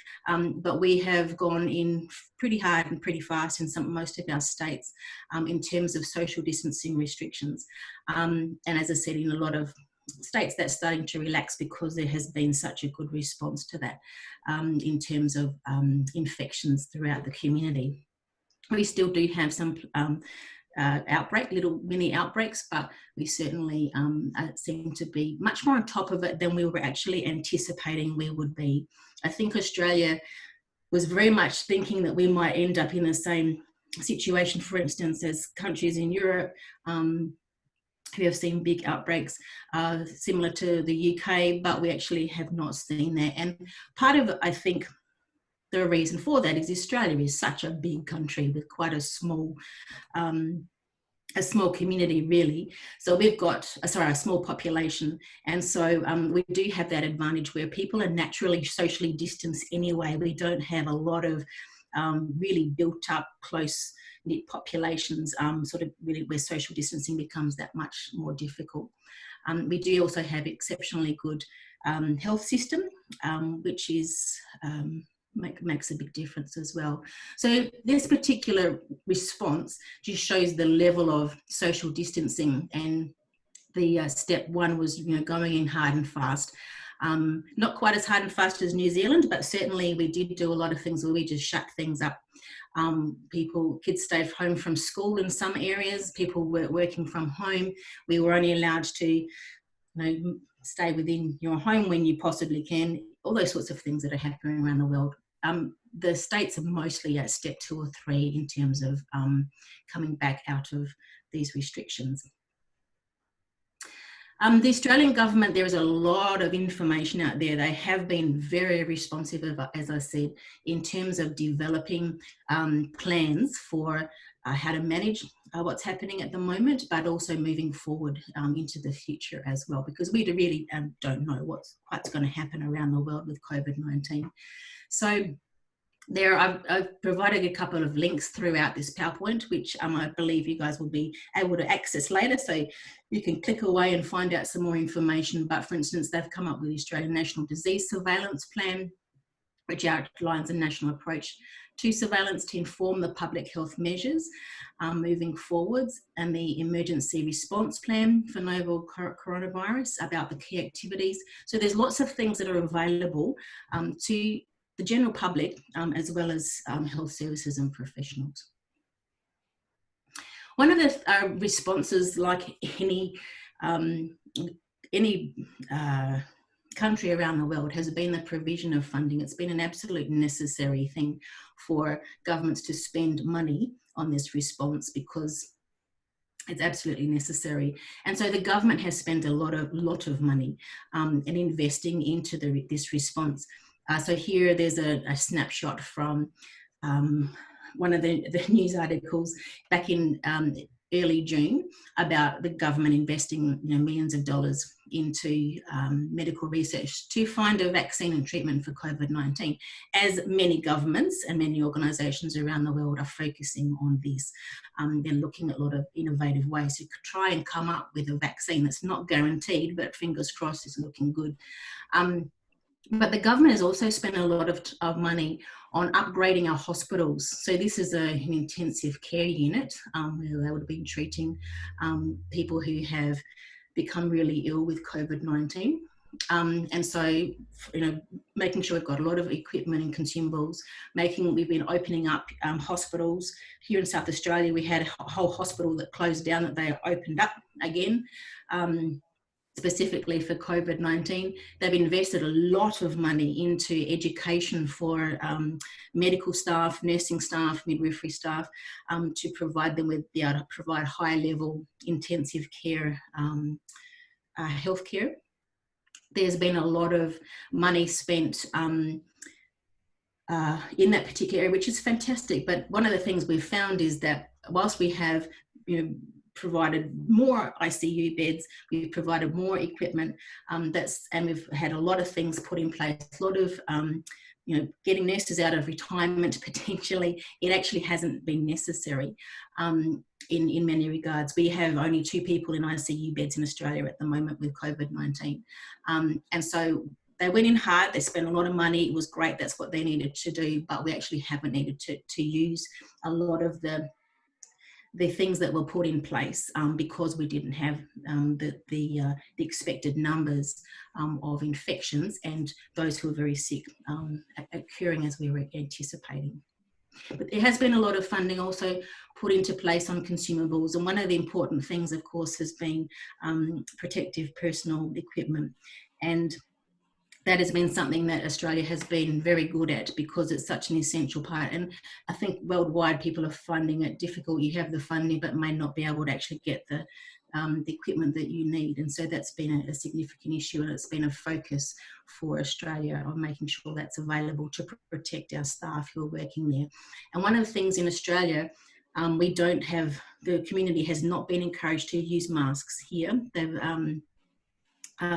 but we have gone in pretty hard and pretty fast in most of our states in terms of social distancing restrictions. And as I said, in a lot of states that's starting to relax because there has been such a good response to that in terms of infections throughout the community. We still do have some little mini outbreaks, but we certainly seem to be much more on top of it than we were actually anticipating we would be. I think Australia was very much thinking that we might end up in the same situation, for instance, as countries in Europe who have seen big outbreaks similar to the UK, but we actually have not seen that. And part of it, I think, the reason for that is Australia is such a big country with quite a small community, really. So we've got, a small population. And so we do have that advantage where people are naturally socially distanced anyway. We don't have a lot of really built up, close knit populations, sort of really where social distancing becomes that much more difficult. We do also have exceptionally good health system, which is makes a big difference as well. So this particular response just shows the level of social distancing, and the step one was, going in hard and fast. Not quite as hard and fast as New Zealand, but certainly we did do a lot of things where we just shut things up. Kids stayed home from school in some areas, people were working from home. We were only allowed to stay within your home when you possibly can, all those sorts of things that are happening around the world. The states are mostly at step 2 or 3 in terms of coming back out of these restrictions. The Australian government, there is a lot of information out there. They have been very responsive, as I said, in terms of developing plans for how to manage what's happening at the moment, but also moving forward into the future as well, because we really don't know what's going to happen around the world with COVID-19. So I've provided a couple of links throughout this PowerPoint, which I believe you guys will be able to access later, so you can click away and find out some more information. But for instance, they've come up with the Australian National Disease Surveillance Plan, which outlines a national approach to surveillance to inform the public health measures moving forwards, and the Emergency Response Plan for novel coronavirus about the key activities. So there's lots of things that are available to the general public, as well as health services and professionals. One of the responses, like any country around the world, has been the provision of funding. It's been an absolute necessary thing for governments to spend money on this response because it's absolutely necessary. And so the government has spent a lot of money in investing into this response. So here there's a snapshot from one of the news articles back in early June about the government investing millions of dollars into medical research to find a vaccine and treatment for COVID-19, as many governments and many organisations around the world are focusing on this. They're looking at a lot of innovative ways to try and come up with a vaccine that's not guaranteed, but fingers crossed is looking good. But the government has also spent a lot of money on upgrading our hospitals. So this is an intensive care unit where they would have been treating people who have become really ill with COVID-19. And so, making sure we've got a lot of equipment and consumables, we've been opening up hospitals. Here in South Australia, we had a whole hospital that closed down that they opened up again. Specifically for COVID-19. They've invested a lot of money into education for medical staff, nursing staff, midwifery staff, to provide them with, be able to provide high level intensive care healthcare. There's been a lot of money spent in that particular area, which is fantastic. But one of the things we've found is that whilst we have, provided more ICU beds, we've provided more equipment, and we've had a lot of things put in place, a lot of getting nurses out of retirement potentially. It actually hasn't been necessary in many regards. We have only 2 people in ICU beds in Australia at the moment with COVID-19. And so they went in hard, they spent a lot of money, it was great, that's what they needed to do, but we actually haven't needed to use a lot of the things that were put in place because we didn't have the expected numbers of infections and those who were very sick occurring as we were anticipating. But there has been a lot of funding also put into place on consumables, and one of the important things, of course, has been protective personal equipment, and that has been something that Australia has been very good at because it's such an essential part. And I think worldwide people are finding it difficult. You have the funding but may not be able to actually get the equipment that you need. And so that's been a significant issue, and it's been a focus for Australia on making sure that's available to protect our staff who are working there. And one of the things in Australia, we don't have, the community has not been encouraged to use masks here. They've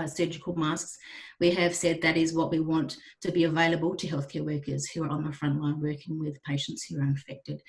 surgical masks. We have said that is what we want to be available to healthcare workers who are on the front line working with patients who are infected.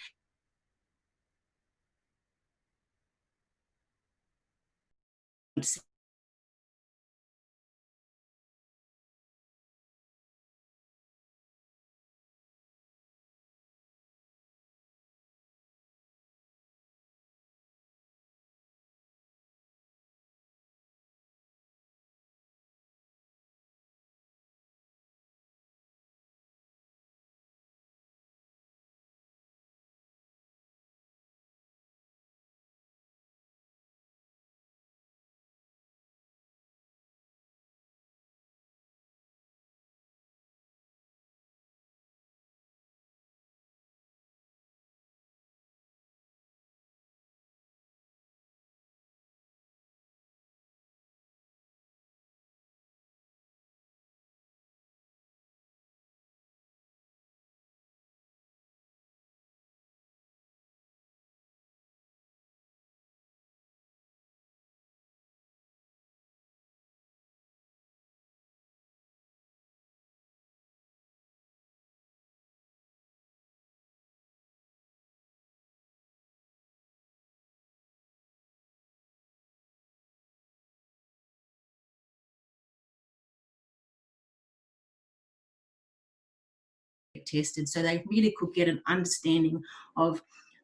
Tested, so they really could get an understanding of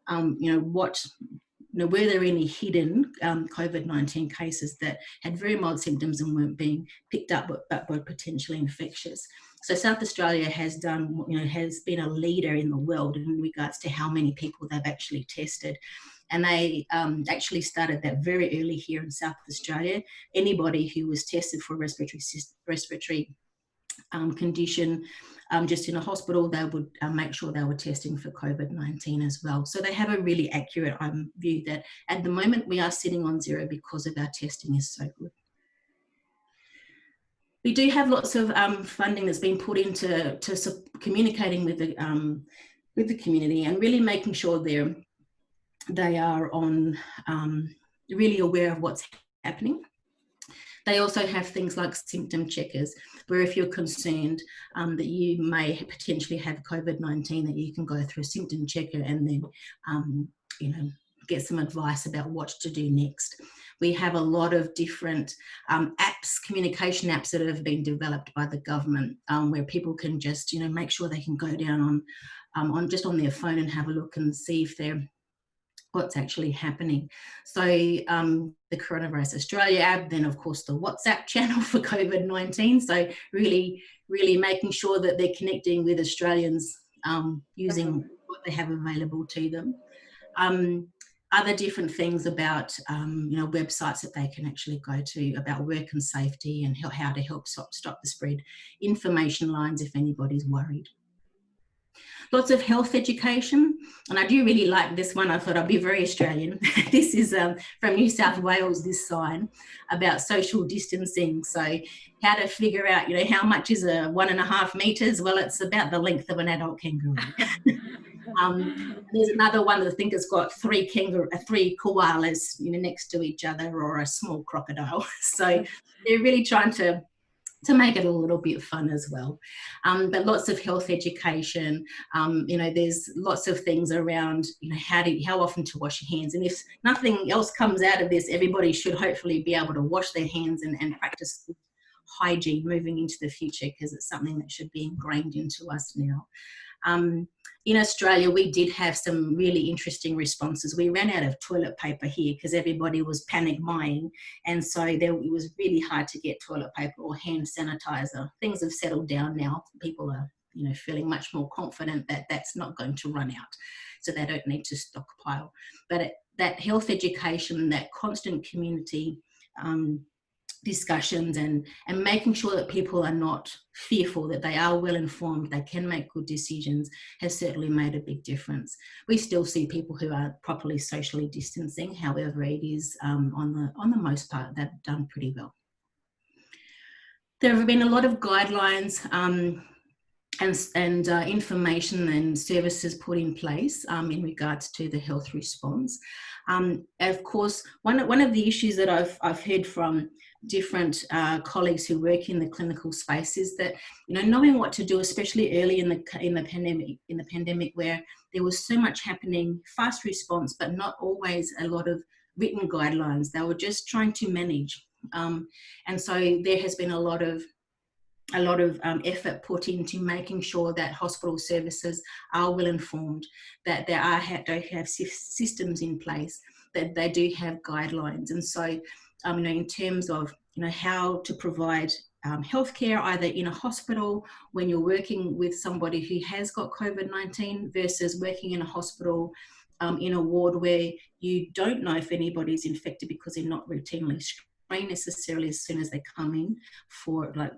were there any hidden COVID-19 cases that had very mild symptoms and weren't being picked up but were potentially infectious. So South Australia has done, has been a leader in the world in regards to how many people they've actually tested. And they actually started that very early here in South Australia. Anybody who was tested for a respiratory condition just in a hospital, they would make sure they were testing for COVID-19 as well. So they have a really accurate view that at the moment we are sitting on 0 because of our testing is so good. We do have lots of funding that's been put into communicating with the community and really making sure they are on really aware of what's happening. They also have things like symptom checkers, where if you're concerned that you may potentially have COVID-19, that you can go through a symptom checker and then, get some advice about what to do next. We have a lot of different apps, communication apps that have been developed by the government, where people can just, make sure they can go down on their phone and have a look and see if what's actually happening. So the Coronavirus Australia app, then of course the WhatsApp channel for COVID-19. So really, really making sure that they're connecting with Australians using what they have available to them. Other different things about, websites that they can actually go to about work and safety and how to help stop the spread. Information lines if anybody's worried. Lots of health education, and I do really like this one. I thought I'd be very Australian. This is from New South Wales, this sign about social distancing. So how to figure out, how much is 1.5 meters? Well, it's about the length of an adult kangaroo. There's another one that I think has got three koalas, you know, next to each other, or a small crocodile. So they're really trying to make it a little bit fun as well. But lots of health education, you know, there's lots of things around, you know, how often to wash your hands. And if nothing else comes out of this, everybody should hopefully be able to wash their hands and practice hygiene moving into the future, because it's something that should be ingrained into us now. In Australia, we did have some really interesting responses. We ran out of toilet paper here because everybody was panic buying, and so it was really hard to get toilet paper or hand sanitizer. Things have settled down now. People are, you know, feeling much more confident that that's not going to run out, so they don't need to stockpile. But that health education, that constant community discussions and making sure that people are not fearful, that they are well informed, they can make good decisions, has certainly made a big difference. We still see people who are properly socially distancing. However, it is on the most part, they've done pretty well. There have been a lot of guidelines and information and services put in place in regards to the health response. Of course, one of the issues that I've heard from different colleagues who work in the clinical space is that, you know, knowing what to do, especially early in the pandemic, where there was so much happening, fast response, but not always a lot of written guidelines. They were just trying to manage, and so there has been a lot of effort put into making sure that hospital services are well informed, that they have systems in place, that they do have guidelines. And so, you know, in terms of, you know, how to provide healthcare either in a hospital when you're working with somebody who has got COVID-19 versus working in a hospital in a ward where you don't know if anybody's infected because they're not routinely screened necessarily as soon as they come in for like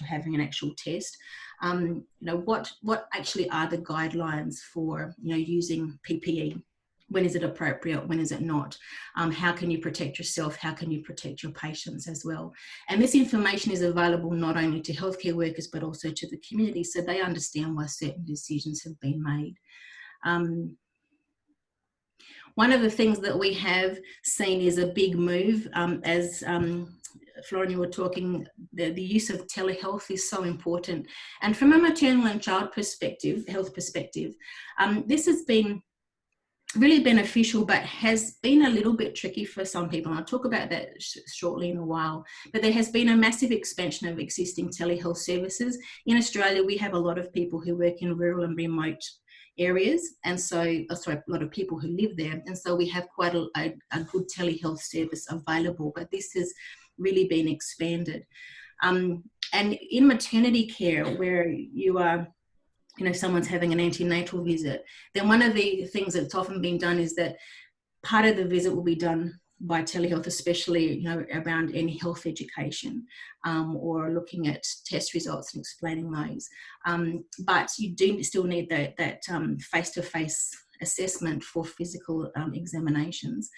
having an actual test. You know, what actually are the guidelines for, you know, using PPE? When is it appropriate? When is it not? How can you protect yourself? How can you protect your patients as well? And this information is available not only to healthcare workers, but also to the community, so they understand why certain decisions have been made. One of the things that we have seen is a big move, as Florian, you were talking, the use of telehealth is so important. And from a maternal and child perspective, health perspective, this has been really beneficial, but has been a little bit tricky for some people. And I'll talk about that shortly in a while. But there has been a massive expansion of existing telehealth services. In Australia, we have a lot of people who work in rural and remote areas, and so, a lot of people who live there. And so we have quite a good telehealth service available, but this has really been expanded. And in maternity care, where you are, you know, someone's having an antenatal visit, then one of the things that's often been done is that part of the visit will be done by telehealth, especially, you know, around any health education or looking at test results and explaining those. But you do still need that face-to-face assessment for physical examinations.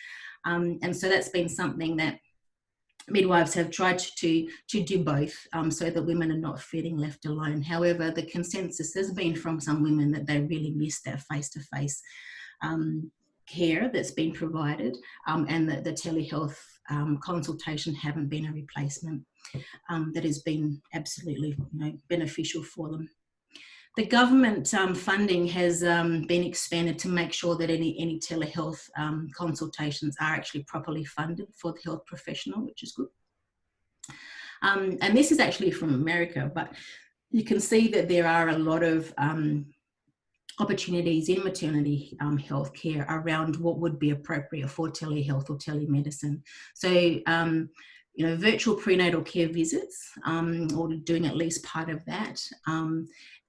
And so that's been something that midwives have tried to do both, so that women are not feeling left alone. However, the consensus has been from some women that they really miss that face-to-face care that's been provided, and that the telehealth consultation haven't been a replacement that has been absolutely, you know, beneficial for them. The government funding has been expanded to make sure that any telehealth consultations are actually properly funded for the health professional, which is good. And this is actually from America, but you can see that there are a lot of opportunities in maternity health care around what would be appropriate for telehealth or telemedicine. So, you know, virtual prenatal care visits, or doing at least part of that.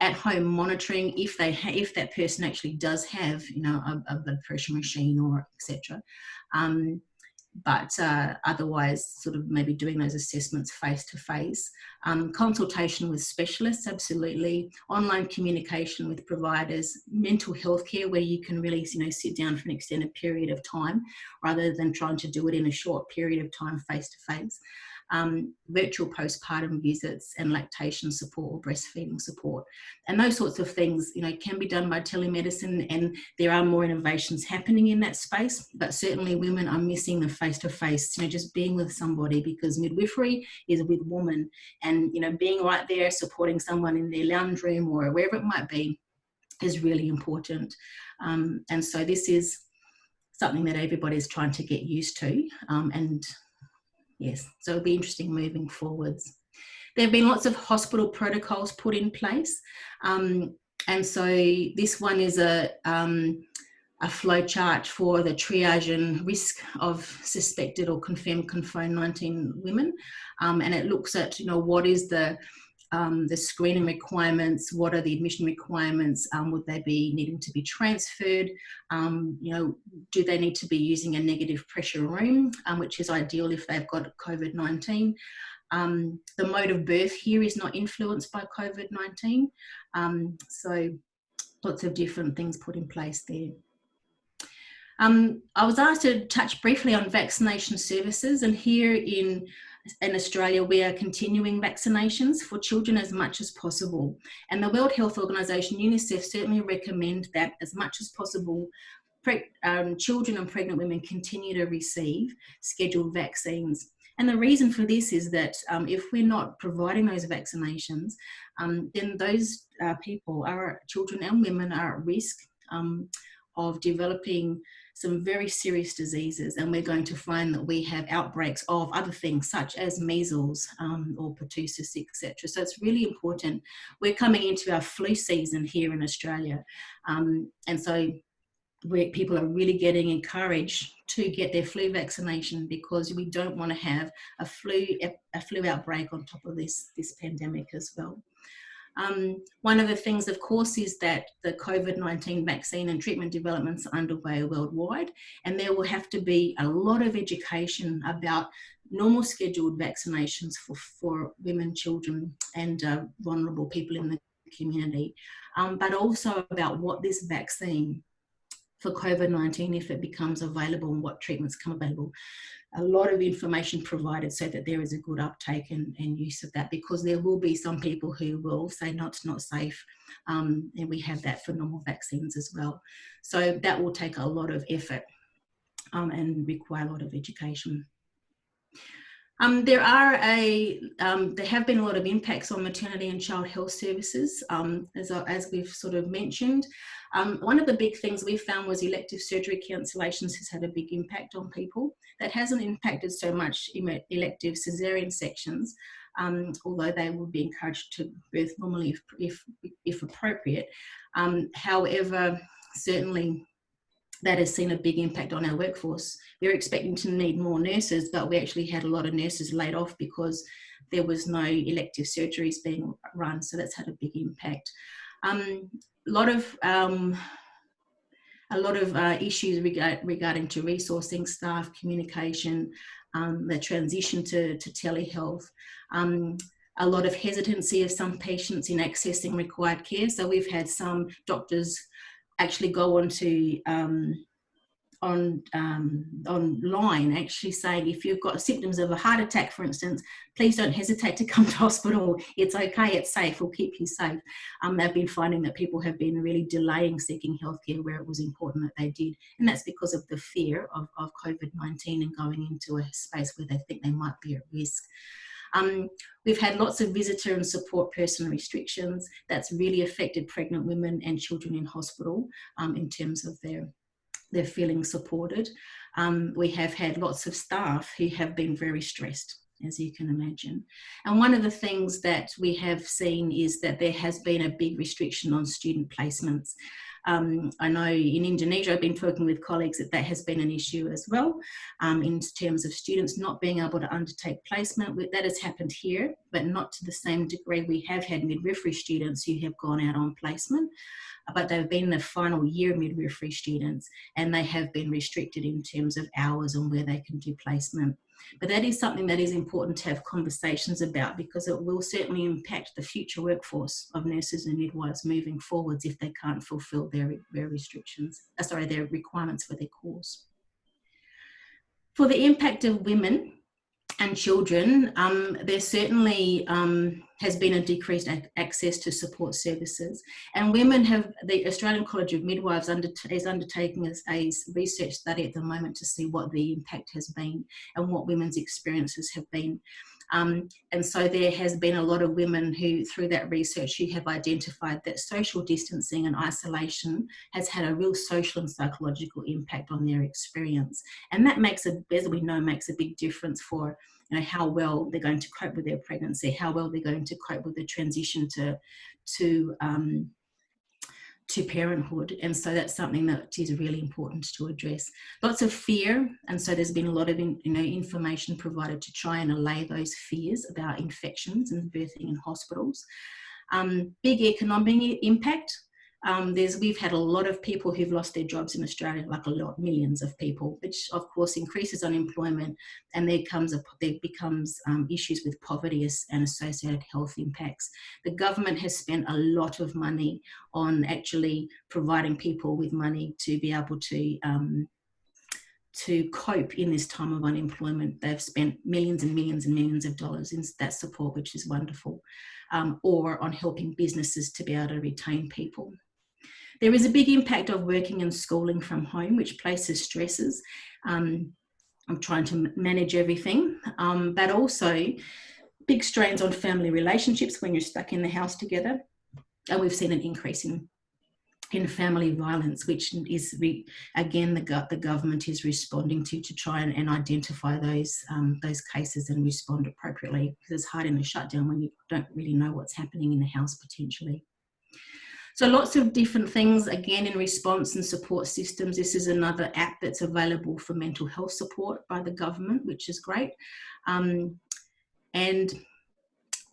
At home monitoring, if that person actually does have, you know, a blood pressure machine or etc. But otherwise, sort of maybe doing those assessments face to face. Consultation with specialists, absolutely. Online communication with providers, mental health care, where you can really, you know, sit down for an extended period of time rather than trying to do it in a short period of time face to face. virtual postpartum visits and lactation support or breastfeeding support. And those sorts of things, you know, can be done by telemedicine, and there are more innovations happening in that space, but certainly women are missing the face-to-face, you know, just being with somebody, because midwifery is with women, and, you know, being right there supporting someone in their lounge room or wherever it might be is really important. And so this is something that everybody's trying to get used to, and yes, so it'll be interesting moving forwards. There have been lots of hospital protocols put in place, and so this one is a flow chart for the triage and risk of suspected or confirmed COVID-19 women, and it looks at, you know, what is the screening requirements, what are the admission requirements, would they be needing to be transferred, you know, do they need to be using a negative pressure room, which is ideal if they've got COVID-19. The mode of birth here is not influenced by COVID-19, so lots of different things put in place there. I was asked to touch briefly on vaccination services, and here in Australia, we are continuing vaccinations for children as much as possible. And the World Health Organization, UNICEF, certainly recommend that as much as possible, children and pregnant women continue to receive scheduled vaccines. And the reason for this is that if we're not providing those vaccinations, then those people, our children and women, are at risk of developing some very serious diseases, and we're going to find that we have outbreaks of other things such as measles or pertussis, etc. So it's really important. We're coming into our flu season here in Australia, and so people are really getting encouraged to get their flu vaccination, because we don't want to have a flu outbreak on top of this pandemic as well. One of the things, of course, is that the COVID-19 vaccine and treatment developments are underway worldwide, and there will have to be a lot of education about normal scheduled vaccinations for women, children, and vulnerable people in the community, but also about what this vaccine for COVID-19, if it becomes available, and what treatments come available. A lot of information provided so that there is a good uptake and use of that, because there will be some people who will say no, it's not safe, and we have that for normal vaccines as well. So that will take a lot of effort and require a lot of education. There have been a lot of impacts on maternity and child health services, as we've sort of mentioned. One of the big things we found was elective surgery cancellations has had a big impact on people. That hasn't impacted so much elective cesarean sections, although they would be encouraged to birth normally if appropriate. However, certainly that has seen a big impact on our workforce. We were expecting to need more nurses, but we actually had a lot of nurses laid off because there was no elective surgeries being run, so that's had a big impact. A lot of issues regarding to resourcing staff, communication, the transition to telehealth, a lot of hesitancy of some patients in accessing required care. So we've had some doctors actually go onto online, actually saying, if you've got symptoms of a heart attack, for instance, please don't hesitate to come to hospital. It's okay, it's safe, we'll keep you safe. They've been finding that people have been really delaying seeking healthcare where it was important that they did. And that's because of the fear of COVID-19 and going into a space where they think they might be at risk. We've had lots of visitor and support person restrictions. That's really affected pregnant women and children in hospital in terms of their feeling supported. We have had lots of staff who have been very stressed, as you can imagine. And one of the things that we have seen is that there has been a big restriction on student placements. I know in Indonesia, I've been talking with colleagues that has been an issue as well, in terms of students not being able to undertake placement. That has happened here, but not to the same degree. We have had midwifery students who have gone out on placement, but they've been the final year midwifery students, and they have been restricted in terms of hours and where they can do placement. But that is something that is important to have conversations about, because it will certainly impact the future workforce of nurses and midwives moving forwards if they can't fulfill their restrictions, their requirements for their course. For the impact of women, and children, there certainly has been a decreased access to support services. And women have, the Australian College of Midwives is undertaking a research study at the moment to see what the impact has been and what women's experiences have been. And so there has been a lot of women who, through that research, who have identified that social distancing and isolation has had a real social and psychological impact on their experience. And that makes, as we know, makes a big difference for, you know, how well they're going to cope with their pregnancy, how well they're going to cope with the transition to parenthood. And so that's something that is really important to address. Lots of fear, and so there's been a lot of information provided to try and allay those fears about infections and birthing in hospitals. Big economic impact. We've had a lot of people who've lost their jobs in Australia, like a lot, millions of people, which of course increases unemployment, and there becomes issues with poverty and associated health impacts. The government has spent a lot of money on actually providing people with money to be able to cope in this time of unemployment. They've spent millions and millions and millions of dollars in that support, which is wonderful, or on helping businesses to be able to retain people. There is a big impact of working and schooling from home, which places stresses. I'm trying to manage everything, but also big strains on family relationships when you're stuck in the house together. And we've seen an increase in family violence, which is, again, the government is responding to try and identify those cases and respond appropriately, because it's hard in a shutdown when you don't really know what's happening in the house potentially. So lots of different things, again, in response and support systems. This is another app that's available for mental health support by the government, which is great. And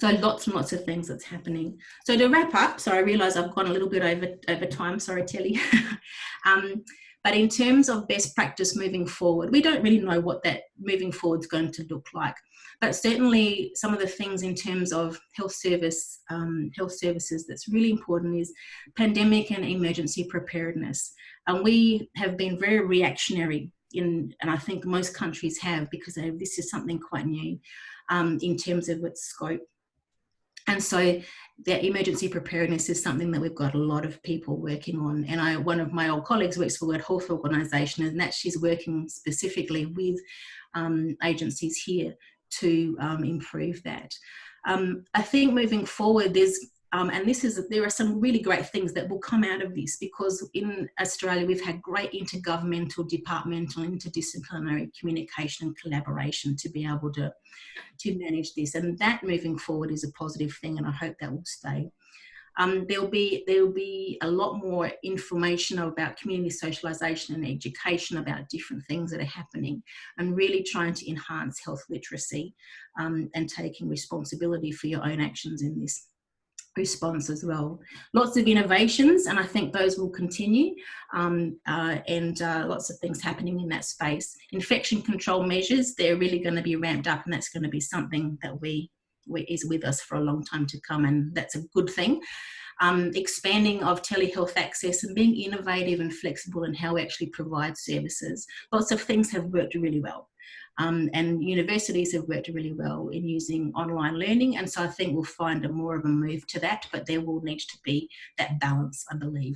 so lots and lots of things that's happening. So to wrap up, so I realise I've gone a little bit over time, sorry, Telly. But in terms of best practice moving forward, we don't really know what that moving forward is going to look like. But certainly some of the things in terms of health services that's really important is pandemic and emergency preparedness. And we have been very reactionary and I think most countries have, because this is something quite new in terms of its scope. And so the emergency preparedness is something that we've got a lot of people working on. And one of my old colleagues works for World Health Organization, and that she's working specifically with agencies here to improve that. I think moving forward, there are some really great things that will come out of this, because in Australia we've had great intergovernmental, departmental, interdisciplinary communication and collaboration to be able to manage this, and that moving forward is a positive thing, and I hope that will stay. There'll be a lot more information about community socialisation and education about different things that are happening, and really trying to enhance health literacy and taking responsibility for your own actions in this response as well. Lots of innovations, and I think those will continue, and lots of things happening in that space. Infection control measures, they're really going to be ramped up, and that's going to be something that is with us for a long time to come, and that's a good thing. Expanding of telehealth access and being innovative and flexible in how we actually provide services. Lots of things have worked really well. And universities have worked really well in using online learning, and so I think we'll find more of a move to that, but there will need to be that balance, I believe.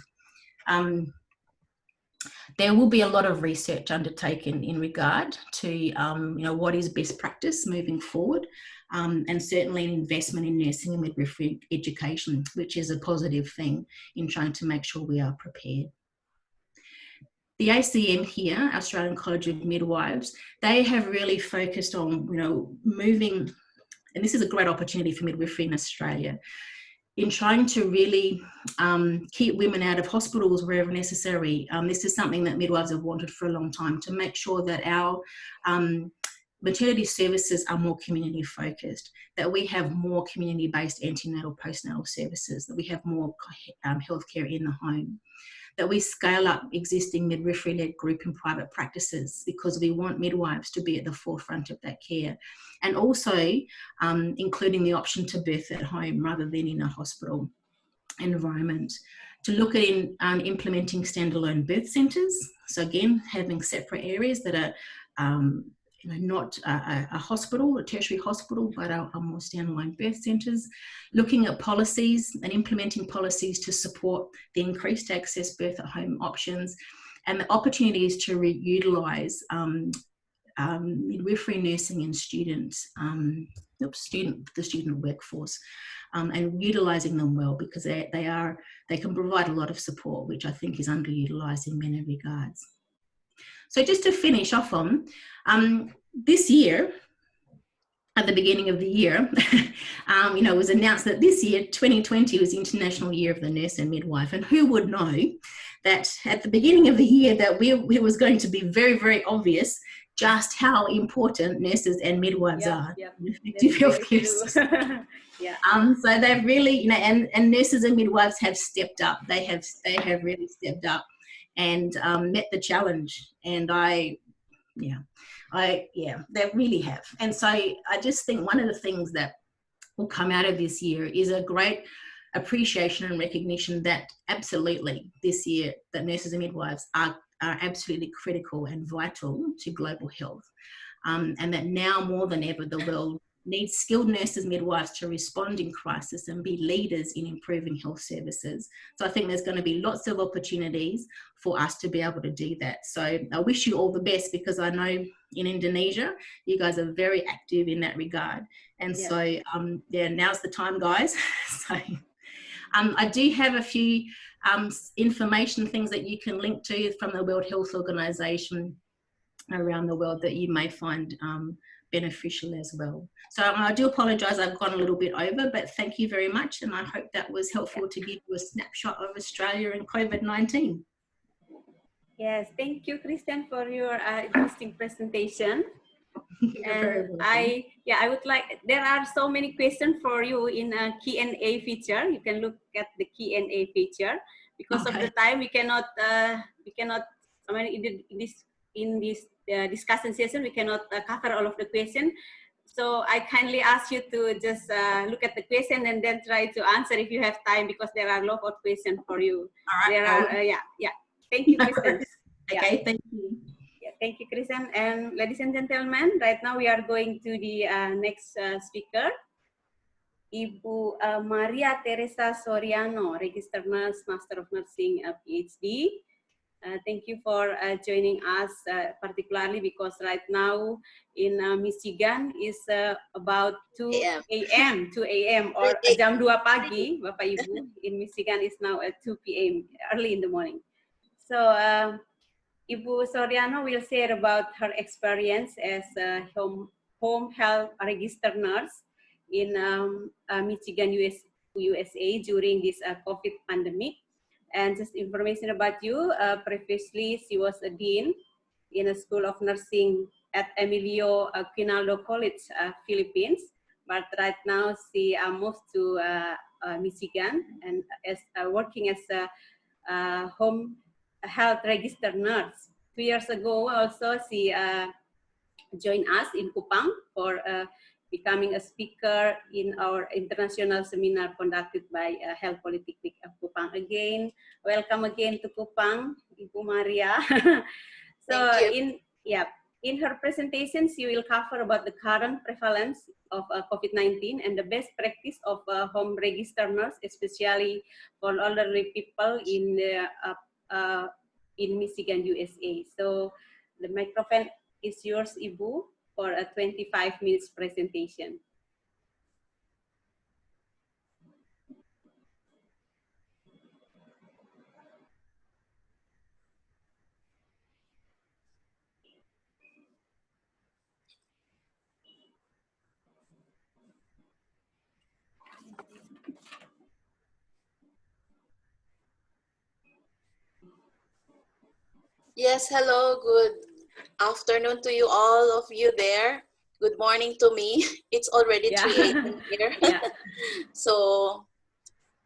There will be a lot of research undertaken in regard to what is best practice moving forward, and certainly an investment in nursing and midwifery education, which is a positive thing in trying to make sure we are prepared. The ACM here, Australian College of Midwives, they have really focused on, moving, and this is a great opportunity for midwifery in Australia, in trying to really keep women out of hospitals wherever necessary. This is something that midwives have wanted for a long time, to make sure that our maternity services are more community focused, that we have more community-based antenatal, postnatal services, that we have more healthcare in the home, that we scale up existing midwifery-led group and private practices, because we want midwives to be at the forefront of that care. And also including the option to birth at home rather than in a hospital environment. To look at implementing standalone birth centres. So again, having separate areas that are not a hospital, a tertiary hospital, but our more standalone birth centres, looking at policies and implementing policies to support the increased access birth at home options and the opportunities to utilise midwifery, nursing and the student workforce, and utilising them well, because they can provide a lot of support, which I think is underutilised in many regards. So just to finish off on, this year, at the beginning of the year, it was announced that this year, 2020, was International Year of the Nurse and Midwife. And who would know that at the beginning of the year that it was going to be very, very obvious just how important nurses and midwives are in effective healthcare system. So they've really, and nurses and midwives have stepped up. They have really stepped up and met the challenge. And they really have. And so I just think one of the things that will come out of this year is a great appreciation and recognition that absolutely this year that nurses and midwives are absolutely critical and vital to global health, and that now more than ever the world needs skilled nurses, midwives to respond in crisis and be leaders in improving health services. So I think there's going to be lots of opportunities for us to be able to do that. So I wish you all the best, because I know in Indonesia, you guys are very active in that regard. And so, now's the time, guys. So I do have a few information things that you can link to from the World Health Organization around the world that you may find beneficial as well. So I do apologize, I've gone a little bit over, but thank you very much, and I hope that was helpful to give you a snapshot of Australia and COVID-19. Yes, thank you, Kristen, for your interesting presentation. And I would like, there are so many questions for you in a Q&A feature. You can look at the Q&A feature. Because of the time, we cannot, I mean, in this discussion session, we cannot cover all of the questions. So I kindly ask you to just look at the question and then try to answer if you have time, because there are a lot of questions for you. All right. Thank you, Kristen. Okay, thank you. Thank you, Kristen. And ladies and gentlemen, right now we are going to the next speaker, Ibu Maria Theresa Soriano, Registered Nurse, Master of Nursing, PhD. Thank you for joining us, particularly because right now in Michigan is about 2 a.m. or jam 2 pagi, Bapak Ibu. In Michigan is now at 2 p.m., early in the morning. So Ibu Soriano will share about her experience as a home health registered nurse in Michigan, USA during this COVID pandemic. And just information about you, previously she was a dean in a school of nursing at Emilio Aguinaldo College, Philippines. But right now she moved to Michigan and is working as a home health registered nurse. 2 years ago also she joined us in Kupang for becoming a speaker in our international seminar conducted by Health Polytechnic of Kupang. Again, welcome again to Kupang, Ibu Maria. So in her presentation, she will cover about the current prevalence of COVID-19 and the best practice of home registered nurse, especially for elderly people in Michigan, USA. So the microphone is yours, Ibu, for a 25 minutes presentation. Yes, hello, good afternoon to you, all of you there. Good morning to me. It's already 3 a.m. here. So,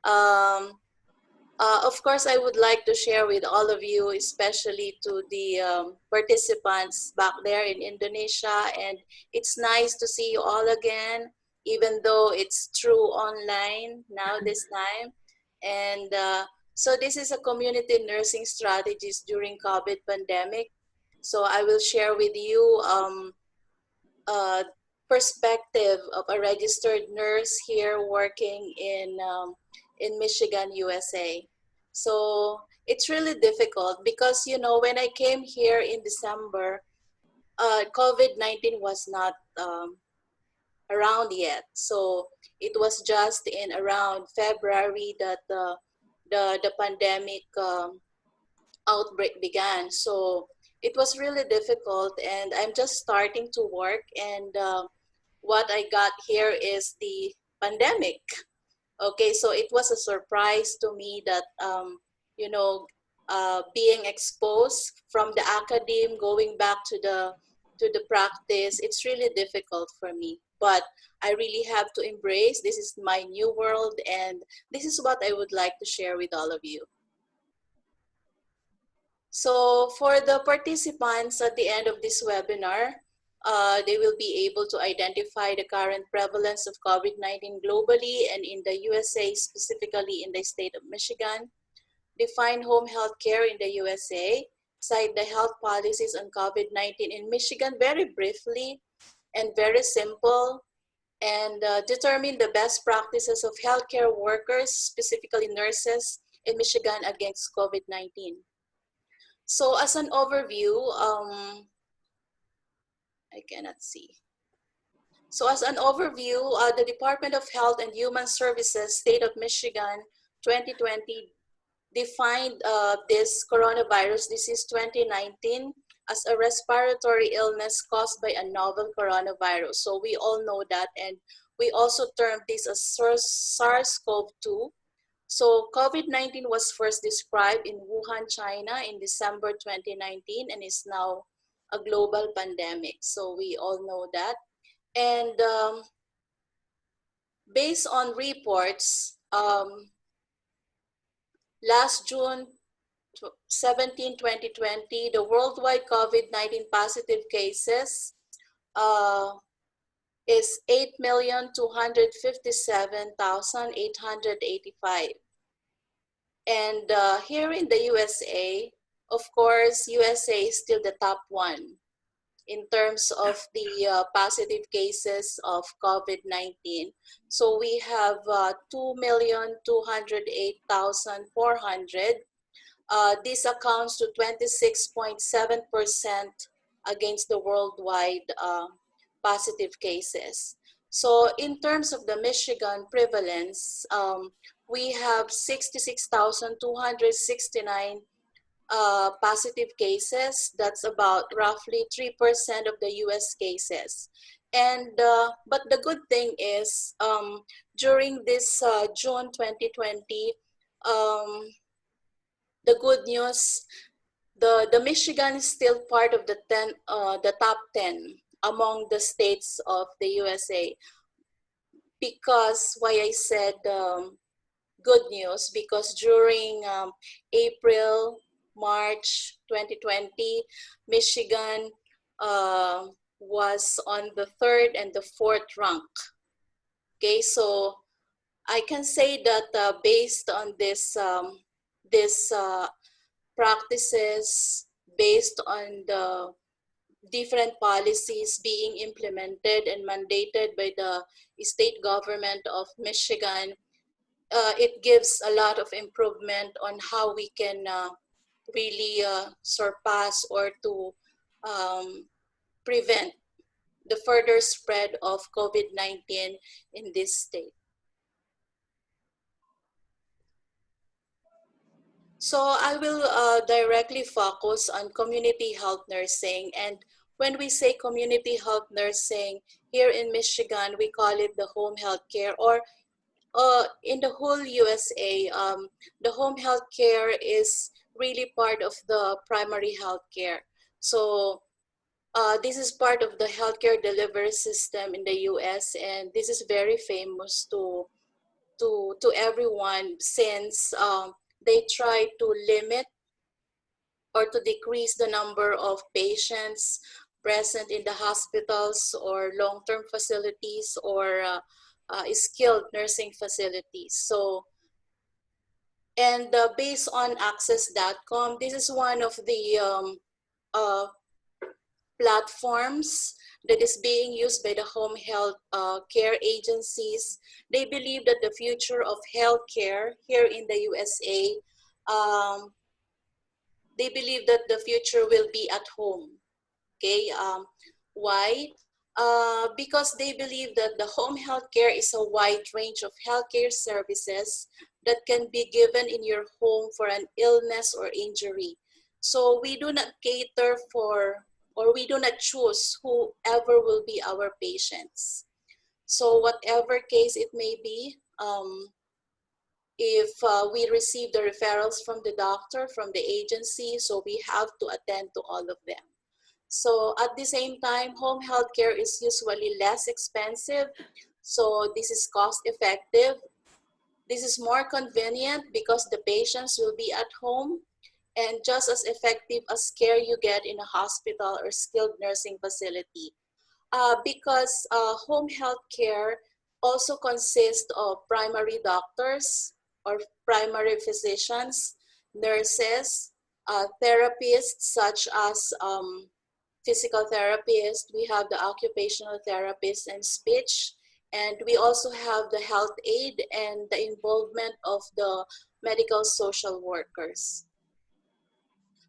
of course, I would like to share with all of you, especially to the participants back there in Indonesia. And it's nice to see you all again, even though it's through online now this time. And so this is a community nursing strategies during COVID pandemic. So I will share with you perspective of a registered nurse here working in Michigan, USA. So it's really difficult because, you know, when I came here in December, COVID-19 was not around yet. So it was just in around February that the pandemic outbreak began. So it was really difficult, and I'm just starting to work, and what I got here is the pandemic. Okay, so it was a surprise to me that, you know, being exposed from the academe, going back to the practice, it's really difficult for me. But I really have to embrace, this is my new world, and this is what I would like to share with all of you. So for the participants at the end of this webinar, they will be able to identify the current prevalence of COVID-19 globally and in the USA, specifically in the state of Michigan, define home health care in the USA, cite the health policies on COVID-19 in Michigan very briefly and very simple, and determine the best practices of healthcare workers, specifically nurses in Michigan against COVID-19. So as an overview, I cannot see. So as an overview, the Department of Health and Human Services, State of Michigan, 2020 defined this coronavirus disease 2019 as a respiratory illness caused by a novel coronavirus. So we all know that, and we also termed this as SARS-CoV-2. So COVID-19 was first described in Wuhan, China in December 2019 and is now a global pandemic. So we all know that. And based on reports, last June 17, 2020, the worldwide COVID-19 positive cases is 8,257,885. And here in the USA, of course, USA is still the top one in terms of the positive cases of COVID-19. So we have 2,208,400. This accounts to 26.7% against the worldwide positive cases. So in terms of the Michigan prevalence, we have 66,269 positive cases. That's about roughly 3% of the US cases. And but the good thing is during this June 2020, the good news, the Michigan is still part of the top 10 among the states of the USA. Because why I said good news, because during April, March 2020, Michigan was on the 3rd and the 4th rank. Okay, so I can say that based on this practices, based on the different policies being implemented and mandated by the state government of Michigan, it gives a lot of improvement on how we can really surpass or to prevent the further spread of COVID-19 in this state. So I will directly focus on community health nursing. And when we say community health nursing, here in Michigan, we call it the home health care, or in the whole USA, the home health care is really part of the primary health care. So this is part of the healthcare delivery system in the US, and this is very famous to everyone, since they try to limit or to decrease the number of patients present in the hospitals or long-term facilities or skilled nursing facilities. So, and based on access.com, this is one of the platforms that is being used by the home health care agencies. They believe that the future of healthcare here in the USA, they believe that the future will be at home. Okay, why? Because they believe that the home healthcare is a wide range of healthcare services that can be given in your home for an illness or injury. So we do not cater for, or we do not choose whoever will be our patients. So whatever case it may be, if we receive the referrals from the doctor, from the agency, so we have to attend to all of them. So at the same time, home health care is usually less expensive. So this is cost effective. This is more convenient because the patients will be at home and just as effective as care you get in a hospital or skilled nursing facility. Because home health care also consists of primary doctors or primary physicians, nurses, therapists such as physical therapist, we have the occupational therapist and speech, and we also have the health aid and the involvement of the medical social workers.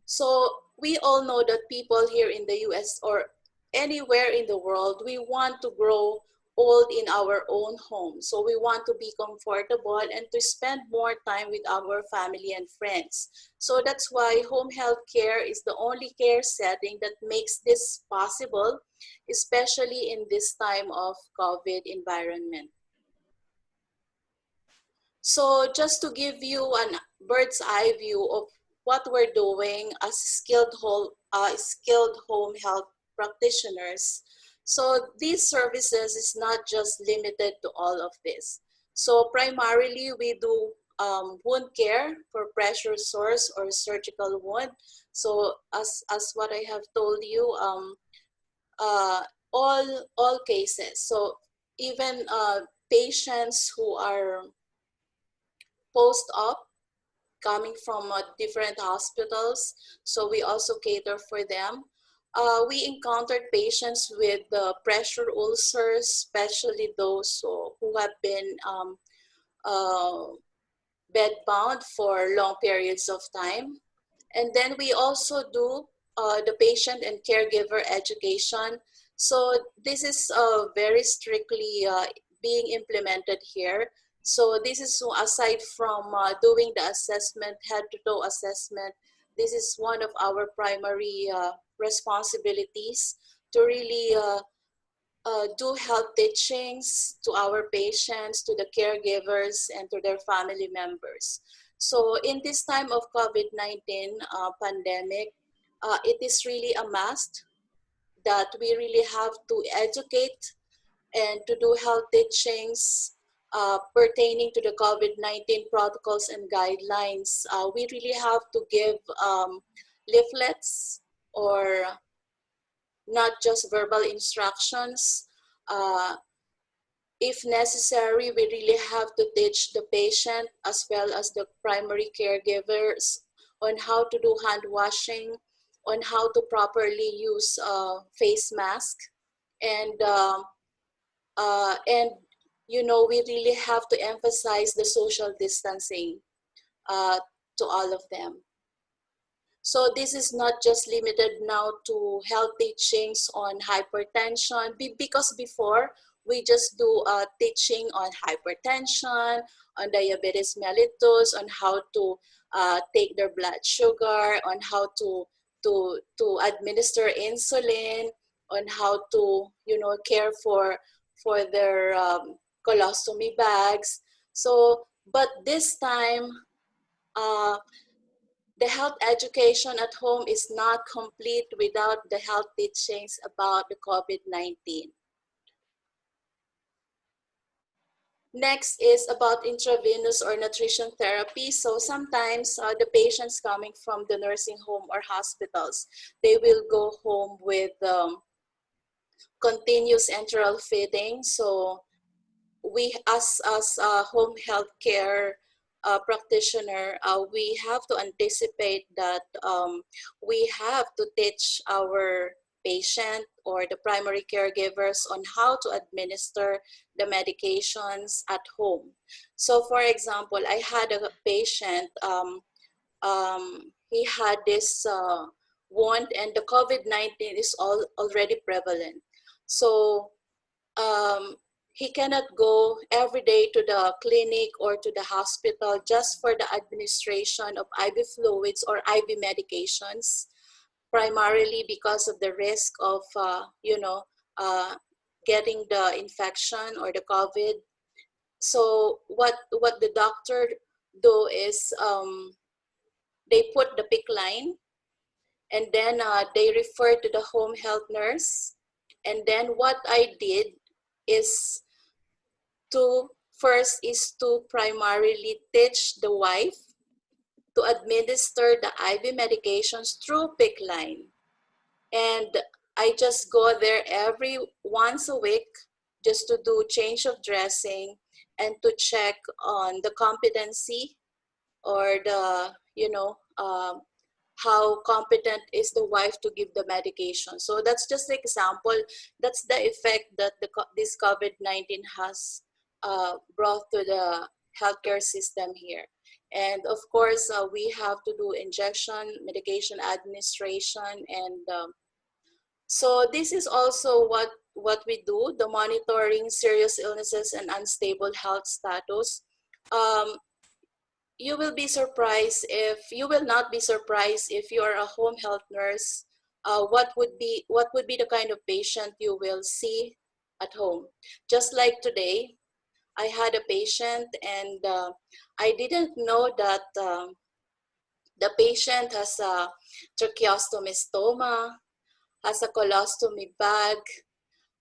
So we all know that people here in the US or anywhere in the world, we want to grow old in our own home. So we want to be comfortable and to spend more time with our family and friends. So that's why home health care is the only care setting that makes this possible, especially in this time of COVID environment. So just to give you a bird's eye view of what we're doing as skilled home health practitioners. So these services is not just limited to all of this. So primarily we do wound care for pressure sores or surgical wound. So as what I have told you, all cases. So even patients who are post-op coming from different hospitals, so we also cater for them. We encountered patients with pressure ulcers, especially those who have been bed-bound for long periods of time. And then we also do the patient and caregiver education. So this is very strictly being implemented here. So this is aside from doing the assessment, head-to-toe assessment, this is one of our primary responsibilities to really do health teachings to our patients, to the caregivers, and to their family members. So in this time of COVID-19 pandemic, it is really a must that we really have to educate and to do health teachings pertaining to the COVID-19 protocols and guidelines. We really have to give leaflets or not just verbal instructions. If necessary, we really have to teach the patient as well as the primary caregivers on how to do hand washing, on how to properly use face mask, and you know, we really have to emphasize the social distancing to all of them. So this is not just limited now to health teachings on hypertension, because before we just do teaching on hypertension, on diabetes mellitus, on how to take their blood sugar, on how to administer insulin, on how to, you know, care for their colostomy bags. So, but this time, the health education at home is not complete without the health teachings about the COVID-19. Next is about intravenous or nutrition therapy. So sometimes the patients coming from the nursing home or hospitals, they will go home with continuous enteral feeding. So we, as a home health care practitioner, we have to anticipate that we have to teach our patient or the primary caregivers on how to administer the medications at home. So for example, I had a patient, he had this wound, and the COVID-19 is already prevalent. So he cannot go every day to the clinic or to the hospital just for the administration of IV fluids or IV medications, primarily because of the risk of, getting the infection or the COVID. So what the doctor do is they put the PICC line, and then they refer to the home health nurse. And then what I did is to primarily teach the wife to administer the IV medications through PICC line. And I just go there every once a week just to do change of dressing and to check on the competency or the, how competent is the wife to give the medication. So that's just an example. That's the effect that this COVID-19 has brought to the healthcare system here. And of course, we have to do injection, medication administration, and so this is also what we do, the monitoring serious illnesses and unstable health status. You will be surprised you will not be surprised if you are a home health nurse, what would be the kind of patient you will see at home. Just like today, I had a patient, and I didn't know that the patient has a tracheostomy stoma, has a colostomy bag,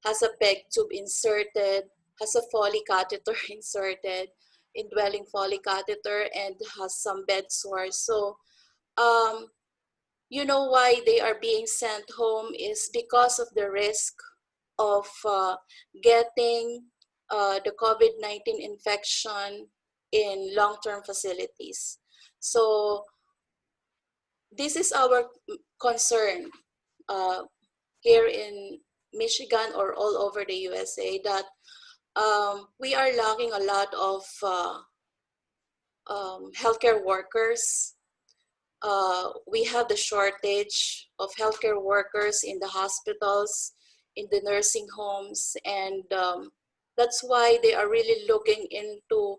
has a PEG tube inserted, has a Foley catheter inserted, indwelling Foley catheter, and has some bed sores. So, you know why they are being sent home is because of the risk of getting the COVID-19 infection in long-term facilities. So, this is our concern here in Michigan or all over the USA, that we are lacking a lot of healthcare workers. We have the shortage of healthcare workers in the hospitals, in the nursing homes, and that's why they are really looking into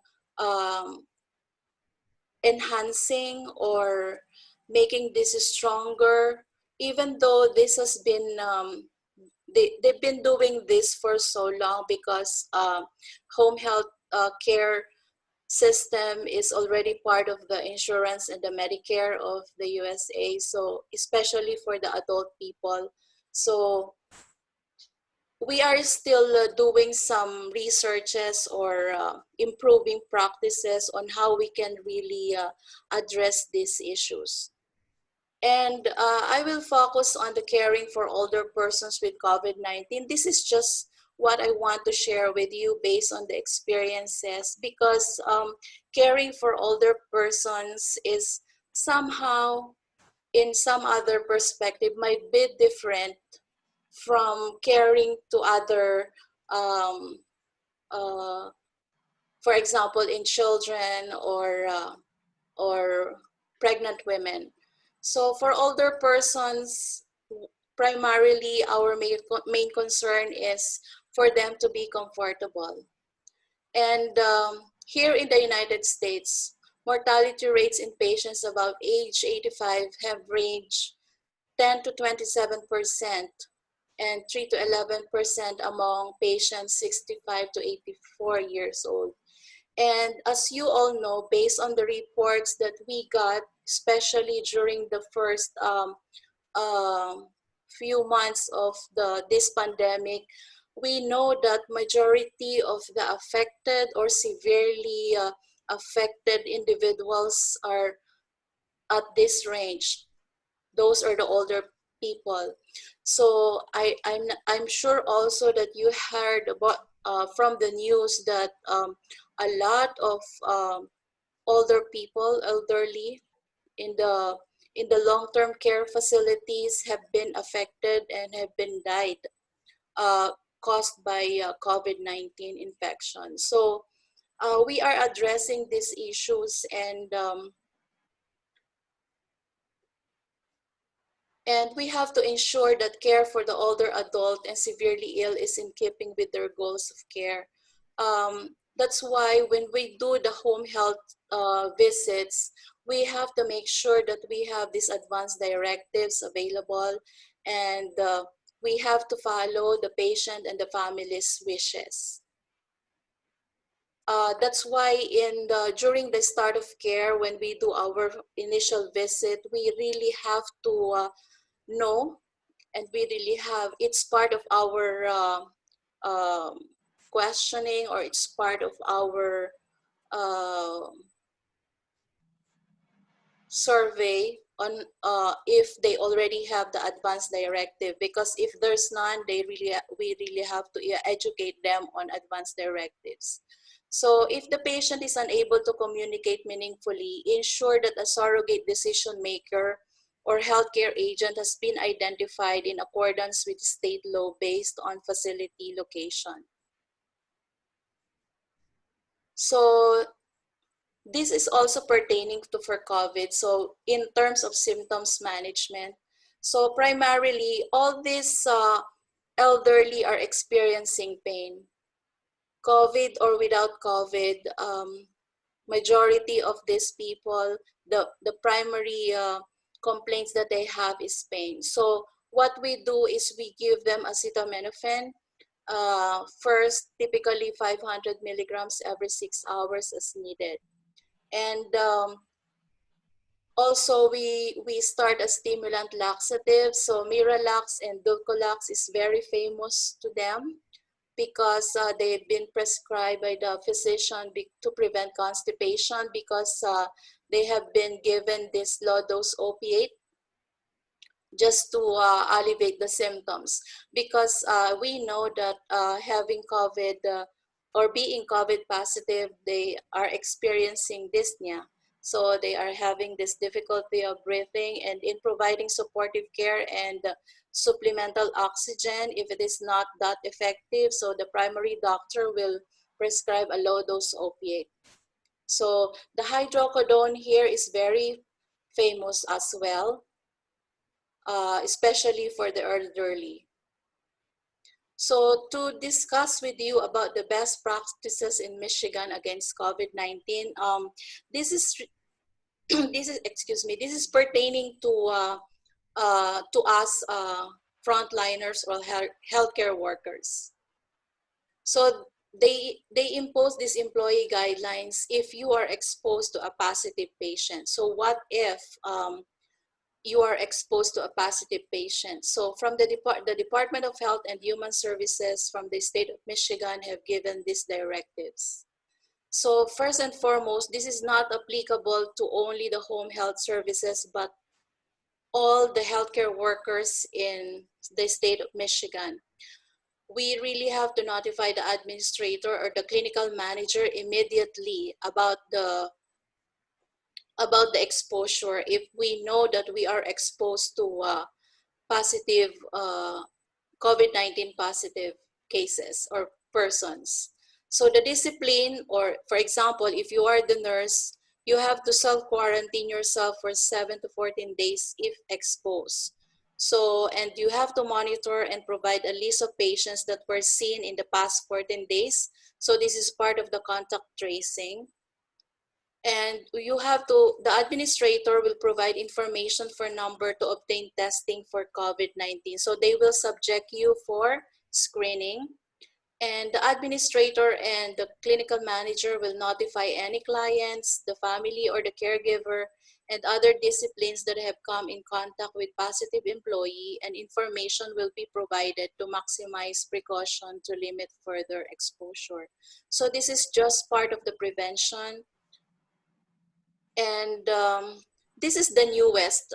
enhancing or making this stronger, even though this has been they've been doing this for so long, because home health care system is already part of the insurance and the Medicare of the USA, so especially for the adult people. So we are still doing some researches or improving practices on how we can really address these issues. And I will focus on the caring for older persons with COVID-19. This is just what I want to share with you based on the experiences, because caring for older persons is somehow, in some other perspective, might be different from caring to other, for example, in children or pregnant women. So for older persons, primarily our main concern is for them to be comfortable. And here in the United States, mortality rates in patients about age 85 have ranged 10 to 27%, and 3 to 11% among patients 65 to 84 years old. And as you all know, based on the reports that we got, especially during the first few months of this pandemic, we know that majority of the affected or severely affected individuals are at this range. Those are the older people. So I'm sure also that you heard about from the news that a lot of older people, elderly in the in the long-term care facilities have been affected and have been died caused by COVID-19 infection. So we are addressing these issues, and we have to ensure that care for the older adult and severely ill is in keeping with their goals of care. That's why when we do the home health visits, we have to make sure that we have these advanced directives available, and we have to follow the patient and the family's wishes. That's why during the start of care, when we do our initial visit, we really have to know, and we really have, it's part of our questioning, or it's part of our survey on if they already have the advanced directive, because if there's none, we really have to educate them on advanced directives. So if the patient is unable to communicate meaningfully, ensure that a surrogate decision maker or healthcare agent has been identified in accordance with state law based on facility location. So this is also pertaining to for COVID. So in terms of symptoms management, so primarily all these elderly are experiencing pain. COVID or without COVID, majority of these people, the primary complaints that they have is pain. So what we do is we give them acetaminophen, first typically 500 milligrams every 6 hours as needed. And also we start a stimulant laxative. So Miralax and Dulcolax is very famous to them, because they've been prescribed by the physician to prevent constipation, because they have been given this low-dose opiate just to alleviate the symptoms. Because we know that having COVID or being COVID positive, they are experiencing dyspnea. So they are having this difficulty of breathing, and in providing supportive care and supplemental oxygen, if it is not that effective, so the primary doctor will prescribe a low-dose opiate. So the hydrocodone here is very famous as well, especially for the elderly. So to discuss with you about the best practices in Michigan against COVID-19, this is this is pertaining to us frontliners or healthcare workers. So they impose these employee guidelines if you are exposed to a positive patient. So what if you are exposed to a positive patient? So from the Department of Health and Human Services from the state of Michigan have given these directives. So first and foremost, this is not applicable to only the home health services, but all the healthcare workers in the state of Michigan. We really have to notify the administrator or the clinical manager immediately about the exposure if we know that we are exposed to positive COVID-19 positive cases or persons. So the discipline, or for example, if you are the nurse, you have to self-quarantine yourself for 7 to 14 days if exposed. So, and you have to monitor and provide a list of patients that were seen in the past 14 days. So this is part of the contact tracing. And you have to, the administrator will provide information for number to obtain testing for COVID-19. So they will subject you for screening. And the administrator and the clinical manager will notify any clients, the family or the caregiver, and other disciplines that have come in contact with positive employee, and information will be provided to maximize precaution to limit further exposure. So this is just part of the prevention. And this is the newest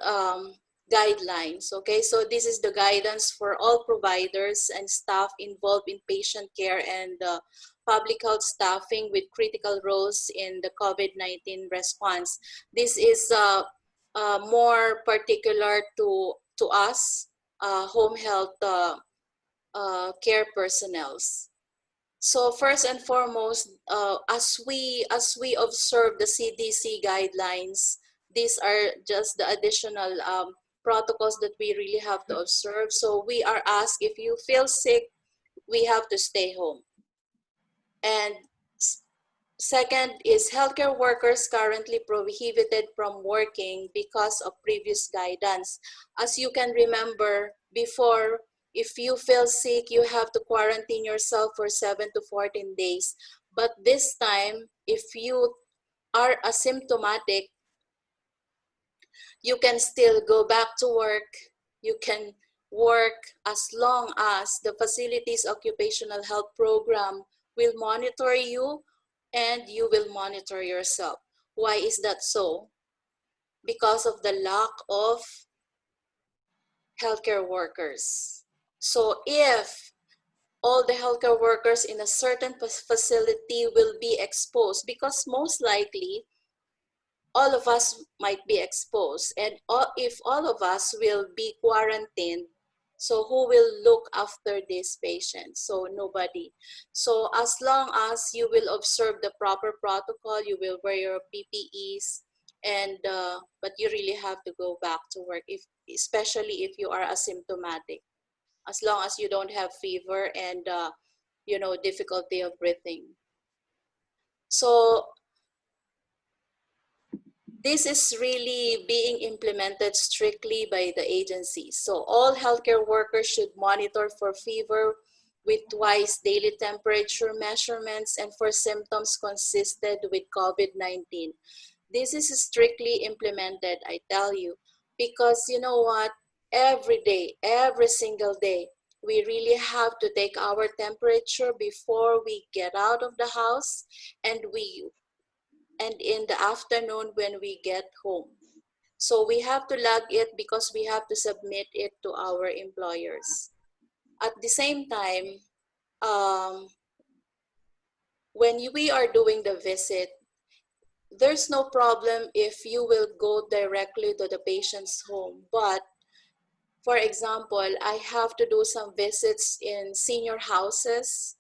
guidelines, okay? So this is the guidance for all providers and staff involved in patient care and public health staffing with critical roles in the COVID-19 response. This is more particular to us, home health care personnels. So first and foremost, as we observe the CDC guidelines, these are just the additional protocols that we really have to observe. So we are asked, if you feel sick, we have to stay home. And second is healthcare workers currently prohibited from working because of previous guidance. As you can remember, before, if you feel sick, you have to quarantine yourself for 7 to 14 days. But this time, if you are asymptomatic, you can still go back to work. You can work as long as the facility's occupational health program will monitor you and you will monitor yourself. Why is that so? Because of the lack of healthcare workers. So if all the healthcare workers in a certain facility will be exposed, because most likely all of us might be exposed, and if all of us will be quarantined, so who will look after these patients? So nobody. So as long as you will observe the proper protocol, you will wear your PPEs, and but you really have to go back to work, especially if you are asymptomatic, as long as you don't have fever and difficulty of breathing. So this is really being implemented strictly by the agencies. So all healthcare workers should monitor for fever with twice daily temperature measurements and for symptoms consistent with COVID-19. This is strictly implemented, I tell you, because you know what? Every day, every single day, we really have to take our temperature before we get out of the house, and in the afternoon when we get home. So we have to log it because we have to submit it to our employers. At the same time, when we are doing the visit, there's no problem if you will go directly to the patient's home. But for example, I have to do some visits in senior houses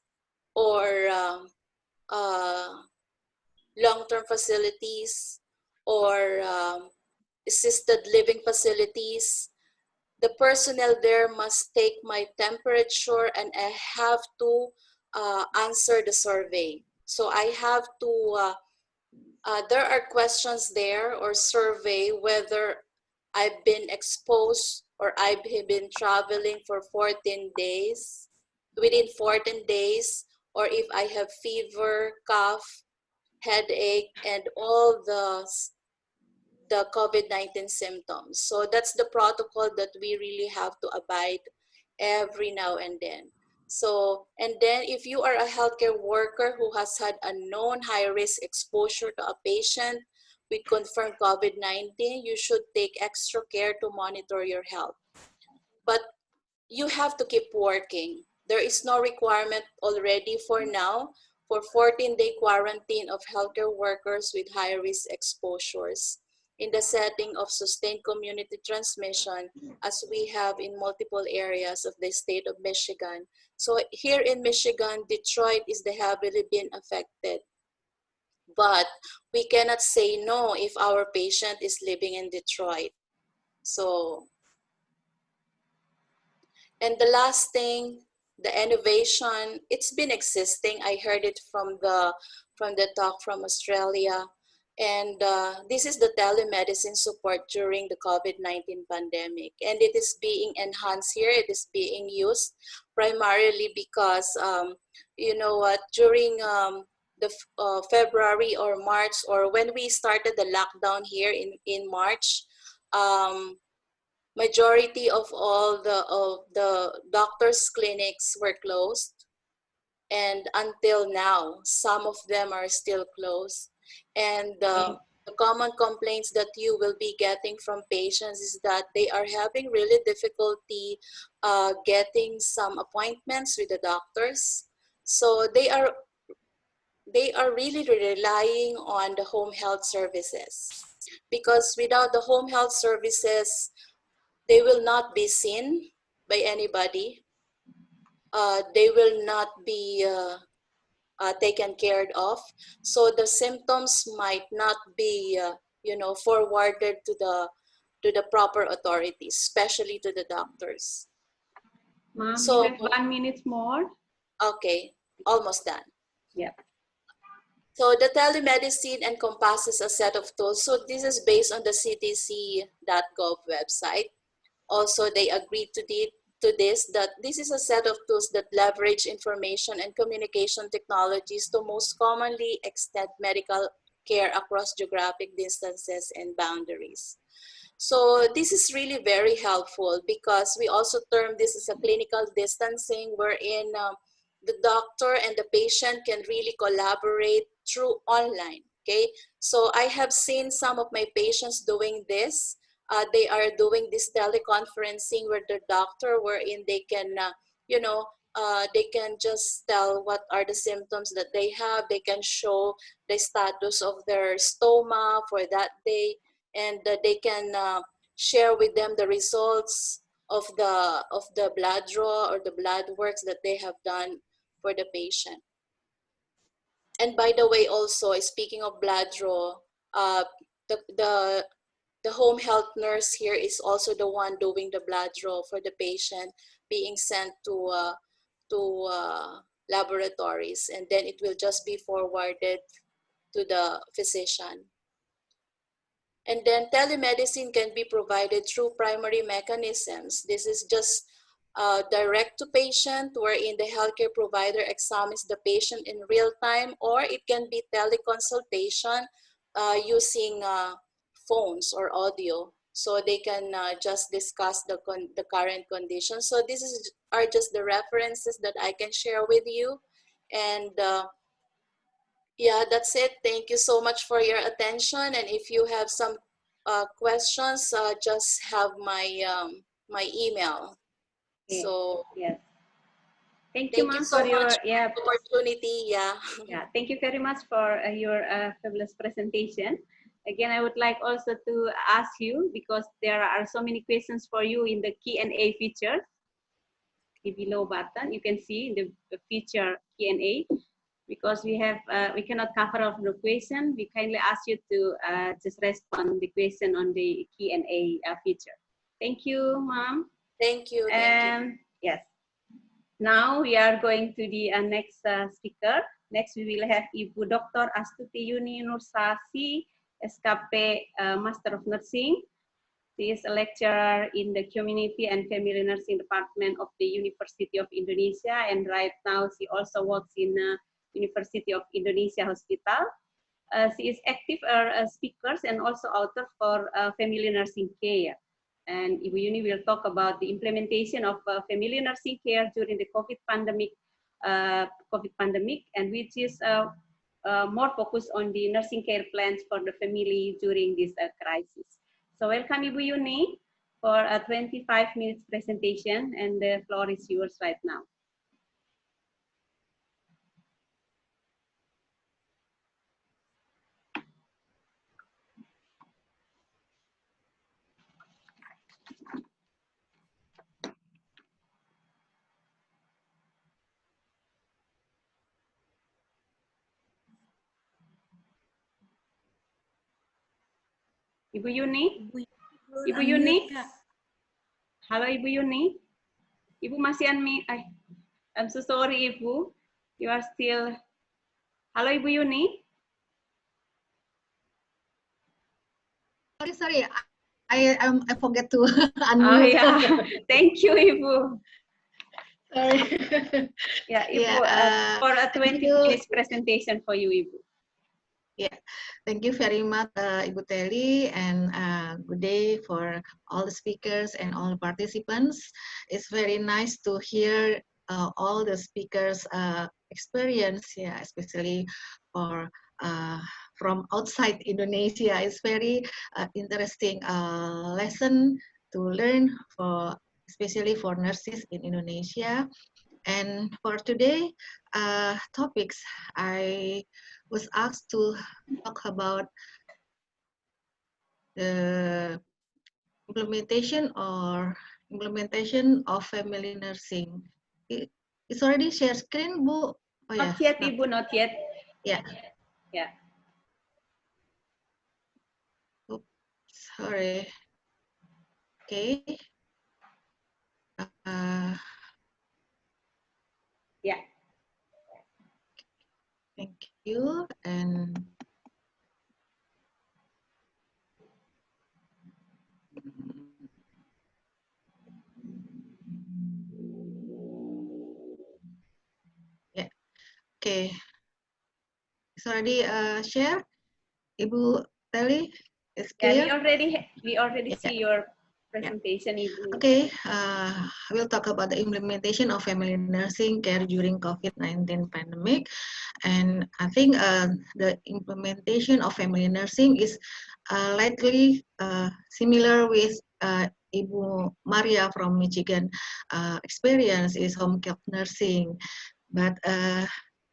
or long-term facilities or assisted living facilities. The personnel there must take my temperature and I have to answer the survey. So I have to, there are questions there or survey whether I've been exposed or I've been traveling for 14 days, within 14 days, or if I have fever, cough, headache, and all the COVID-19 symptoms. So that's the protocol that we really have to abide every now and then. So, and then if you are a healthcare worker who has had a known high-risk exposure to a patient with confirmed COVID-19, you should take extra care to monitor your health. But you have to keep working. There is no requirement already for now for 14-day quarantine of healthcare workers with high-risk exposures in the setting of sustained community transmission, as we have in multiple areas of the state of Michigan. So here in Michigan, Detroit is the heavily been affected. But we cannot say no if our patient is living in Detroit. So, and the last thing, the innovation, it's been existing. I heard it from the talk from Australia. And this is the telemedicine support during the COVID-19 pandemic. And it is being enhanced here. It is being used primarily because, you know what, during the February or March, or when we started the lockdown here in March, majority of all the doctors' clinics were closed. And until now, some of them are still closed. And the common complaints that you will be getting from patients is that they are having really difficulty getting some appointments with the doctors. So they are really relying on the home health services. because without the home health services, they will not be seen by anybody. They will not be taken care of. So the symptoms might not be, forwarded to the proper authorities, especially to the doctors. Ma'am, So, you have 1 minute more. Okay, almost done. Yeah. So the telemedicine encompasses a set of tools. So this is based on the cdc.gov website. Also, they agreed to this, that this is a set of tools that leverage information and communication technologies to most commonly extend medical care across geographic distances and boundaries. So this is really very helpful because we also term this as a clinical distancing, wherein the doctor and the patient can really collaborate through online, okay? So I have seen some of my patients doing this. They are doing this teleconferencing with the doctor, wherein they can, they can just tell what are the symptoms that they have. They can show the status of their stoma for that day, and they can share with them the results of the blood draw or the blood works that they have done for the patient. And by the way, also speaking of blood draw, the home health nurse here is also the one doing the blood draw for the patient, being sent to laboratories, and then it will just be forwarded to the physician. And then telemedicine can be provided through primary mechanisms. This is just direct to patient, wherein the healthcare provider examines the patient in real time, or it can be teleconsultation using phones or audio. So they can just discuss the current condition. So are just the references that I can share with you. And yeah, that's it. Thank you so much for your attention. And if you have some questions, just have my my email. Okay. So yes. Thank you ma'am so for your much for the opportunity. Yeah. Yeah. Thank you very much for your fabulous presentation. Again, I would like also to ask you, because there are so many questions for you in the Q&A feature. The below button, you can see the feature Q&A. Because we cannot cover all the question, we kindly ask you to just respond the question on the Q&A feature. Thank you, ma'am. Thank you. And yes, now we are going to the next speaker. Next, we will have Ibu Dr. Astuti Yuni Nursasi, S.Kp. Master of Nursing. She is a lecturer in the Community and Family Nursing Department of the University of Indonesia, and right now she also works in University of Indonesia Hospital. She is active speaker and also author for family nursing care. And Ibu Yuni will talk about the implementation of family nursing care during the COVID pandemic, and which is more focused on the nursing care plans for the family during this crisis. So welcome Ibu Yuni for a 25 minutes presentation, and the floor is yours right now. Ibu Yuni? Ibu Yuni? Halo Ibu Yuni? Ibu masih unmute? I'm so sorry Ibu. You are still... Halo Ibu Yuni? Sorry. I forget to unmute. Oh yeah, thank you Ibu. Sorry. Yeah, Ibu, for a 20 minutes presentation for you Ibu. Yeah, thank you very much, Ibu Teli, and good day for all the speakers and all the participants. It's very nice to hear all the speakers' experience, yeah, especially for from outside Indonesia. It's very interesting lesson to learn for, especially for nurses in Indonesia. And for today topics, I was asked to talk about the implementation of family nursing. It's already share screen, Bu. Oh, Not yet, Ibu, not yet. Yeah. Yeah. Oops, sorry. Okay. Yeah. Thank you. And yeah. Okay. It's already share. Ibu Teli, is clear? Yeah, we already see your presentation, Ibu. Okay, we'll talk about the implementation of family nursing care during COVID-19 pandemic. And I think the implementation of family nursing is likely similar with Ibu Maria from Michigan experience is home care nursing. But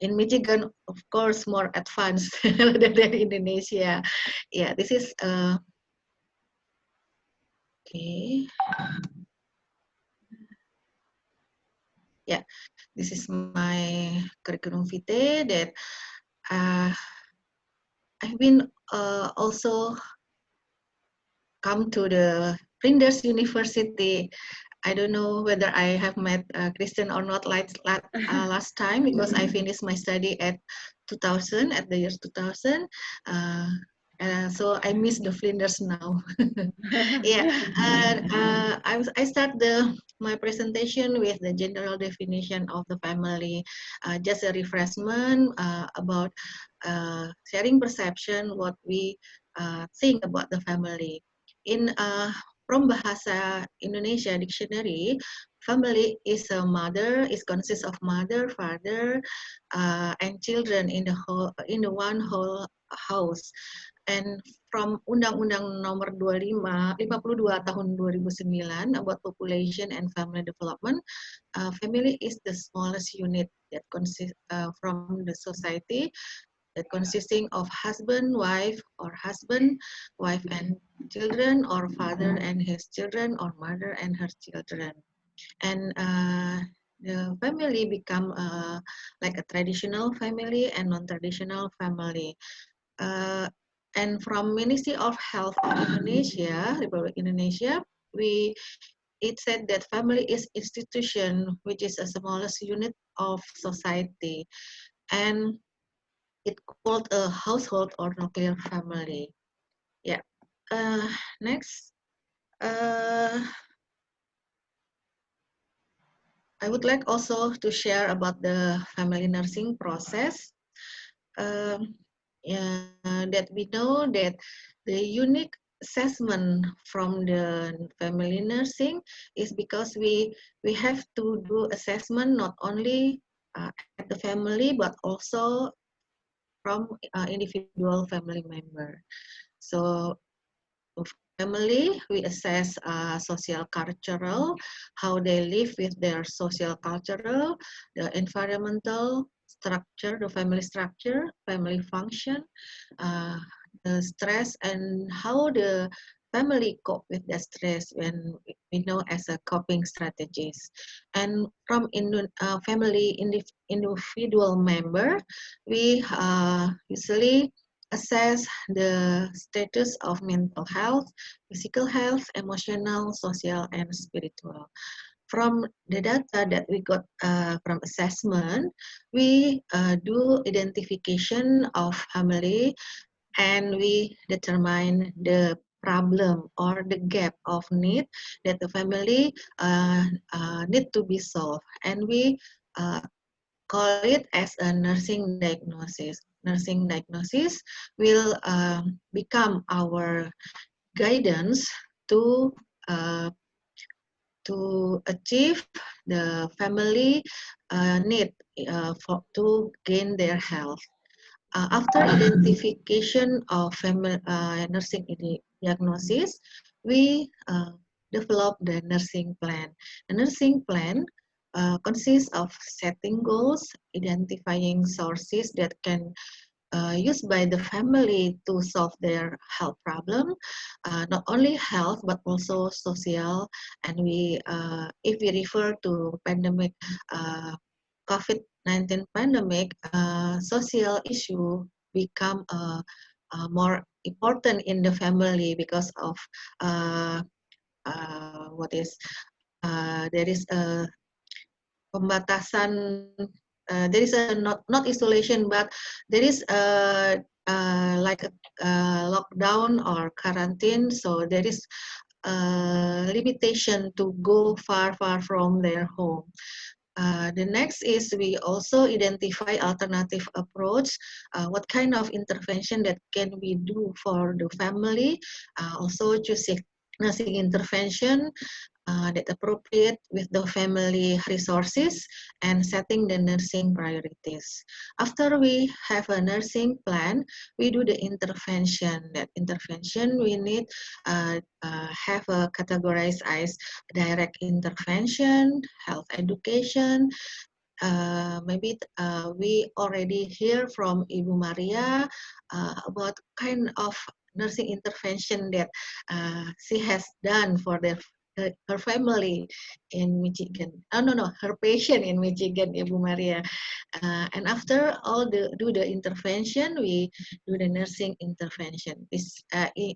in Michigan, of course, more advanced than Indonesia. Yeah, this is okay. Yeah, this is my curriculum vitae that I've been also come to the Flinders University. I don't know whether I have met Kristen or not last time because I finished my study at 2000, at the year 2000. So I miss the Flinders now. Yeah, I start my presentation with the general definition of the family, just a refreshment about sharing perception, what we think about the family. From Bahasa Indonesia dictionary, family is a mother, consists of mother, father, and children in the one whole house. And from Undang-Undang Nomor 52 Tahun 2009 about population and family development, family is the smallest unit that consists from the society, that consisting of husband, wife, or husband, wife and children, or father and his children, or mother and her children. And the family become like a traditional family and non-traditional family. And from Ministry of Health of Indonesia, Republic Indonesia, it said that family is institution which is the smallest unit of society, and it called a household or nuclear family. Yeah. Next. I would like also to share about the family nursing process. That we know that the unique assessment from the family nursing is because we have to do assessment not only at the family but also from individual family member. So family, we assess social cultural, how they live with their social cultural, the environmental structure, the family structure, family function, the stress, and how the family cope with the stress when we know as a coping strategies. And from family individual member, we usually assess the status of mental health, physical health, emotional, social, and spiritual. From the data that we got from assessment, we do identification of family, and we determine the problem or the gap of need that the family need to be solved, and we call it as a nursing diagnosis. Nursing diagnosis will become our guidance to achieve the family need to gain their health. After identification of family nursing diagnosis, we develop the nursing plan. The nursing plan consists of setting goals, identifying sources that can used by the family to solve their health problem, not only health but also social. And if we refer to pandemic, COVID-19 pandemic, social issue become more important in the family because of there is a pembatasan. There is a not isolation, but there is like a lockdown or quarantine. So there is limitation to go far from their home. The next is we also identify alternative approach. What kind of intervention that can we do for the family? Also choosing nursing intervention that appropriate with the family resources and setting the nursing priorities. After we have a nursing plan, we do the intervention. That intervention we need have a categorized as direct intervention, health education. Maybe we already hear from Ibu Maria about kind of nursing intervention that she has done for her family in Michigan. Oh no, her patient in Michigan, Ibu Maria. And after do the intervention, we do the nursing intervention, this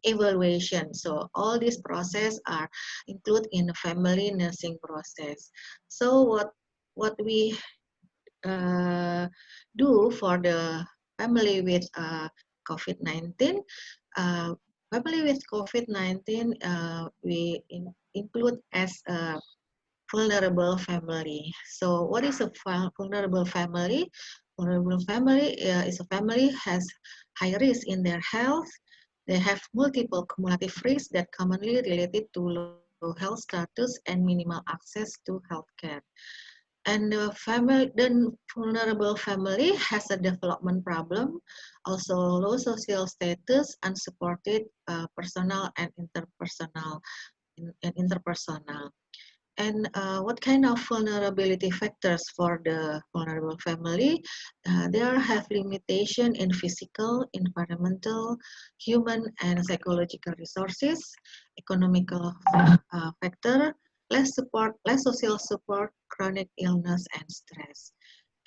evaluation. So all these process are included in the family nursing process. So what we do for the family with COVID-19. Family with COVID-19, we include as a vulnerable family. So what is a vulnerable family? Vulnerable family is a family has high risk in their health. They have multiple cumulative risks that commonly related to low health status and minimal access to healthcare. And the vulnerable family has a development problem, also low social status, unsupported personal and interpersonal. And what kind of vulnerability factors for the vulnerable family? There have limitation in physical, environmental, human, and psychological resources, economical factor, less social support, chronic illness, and stress.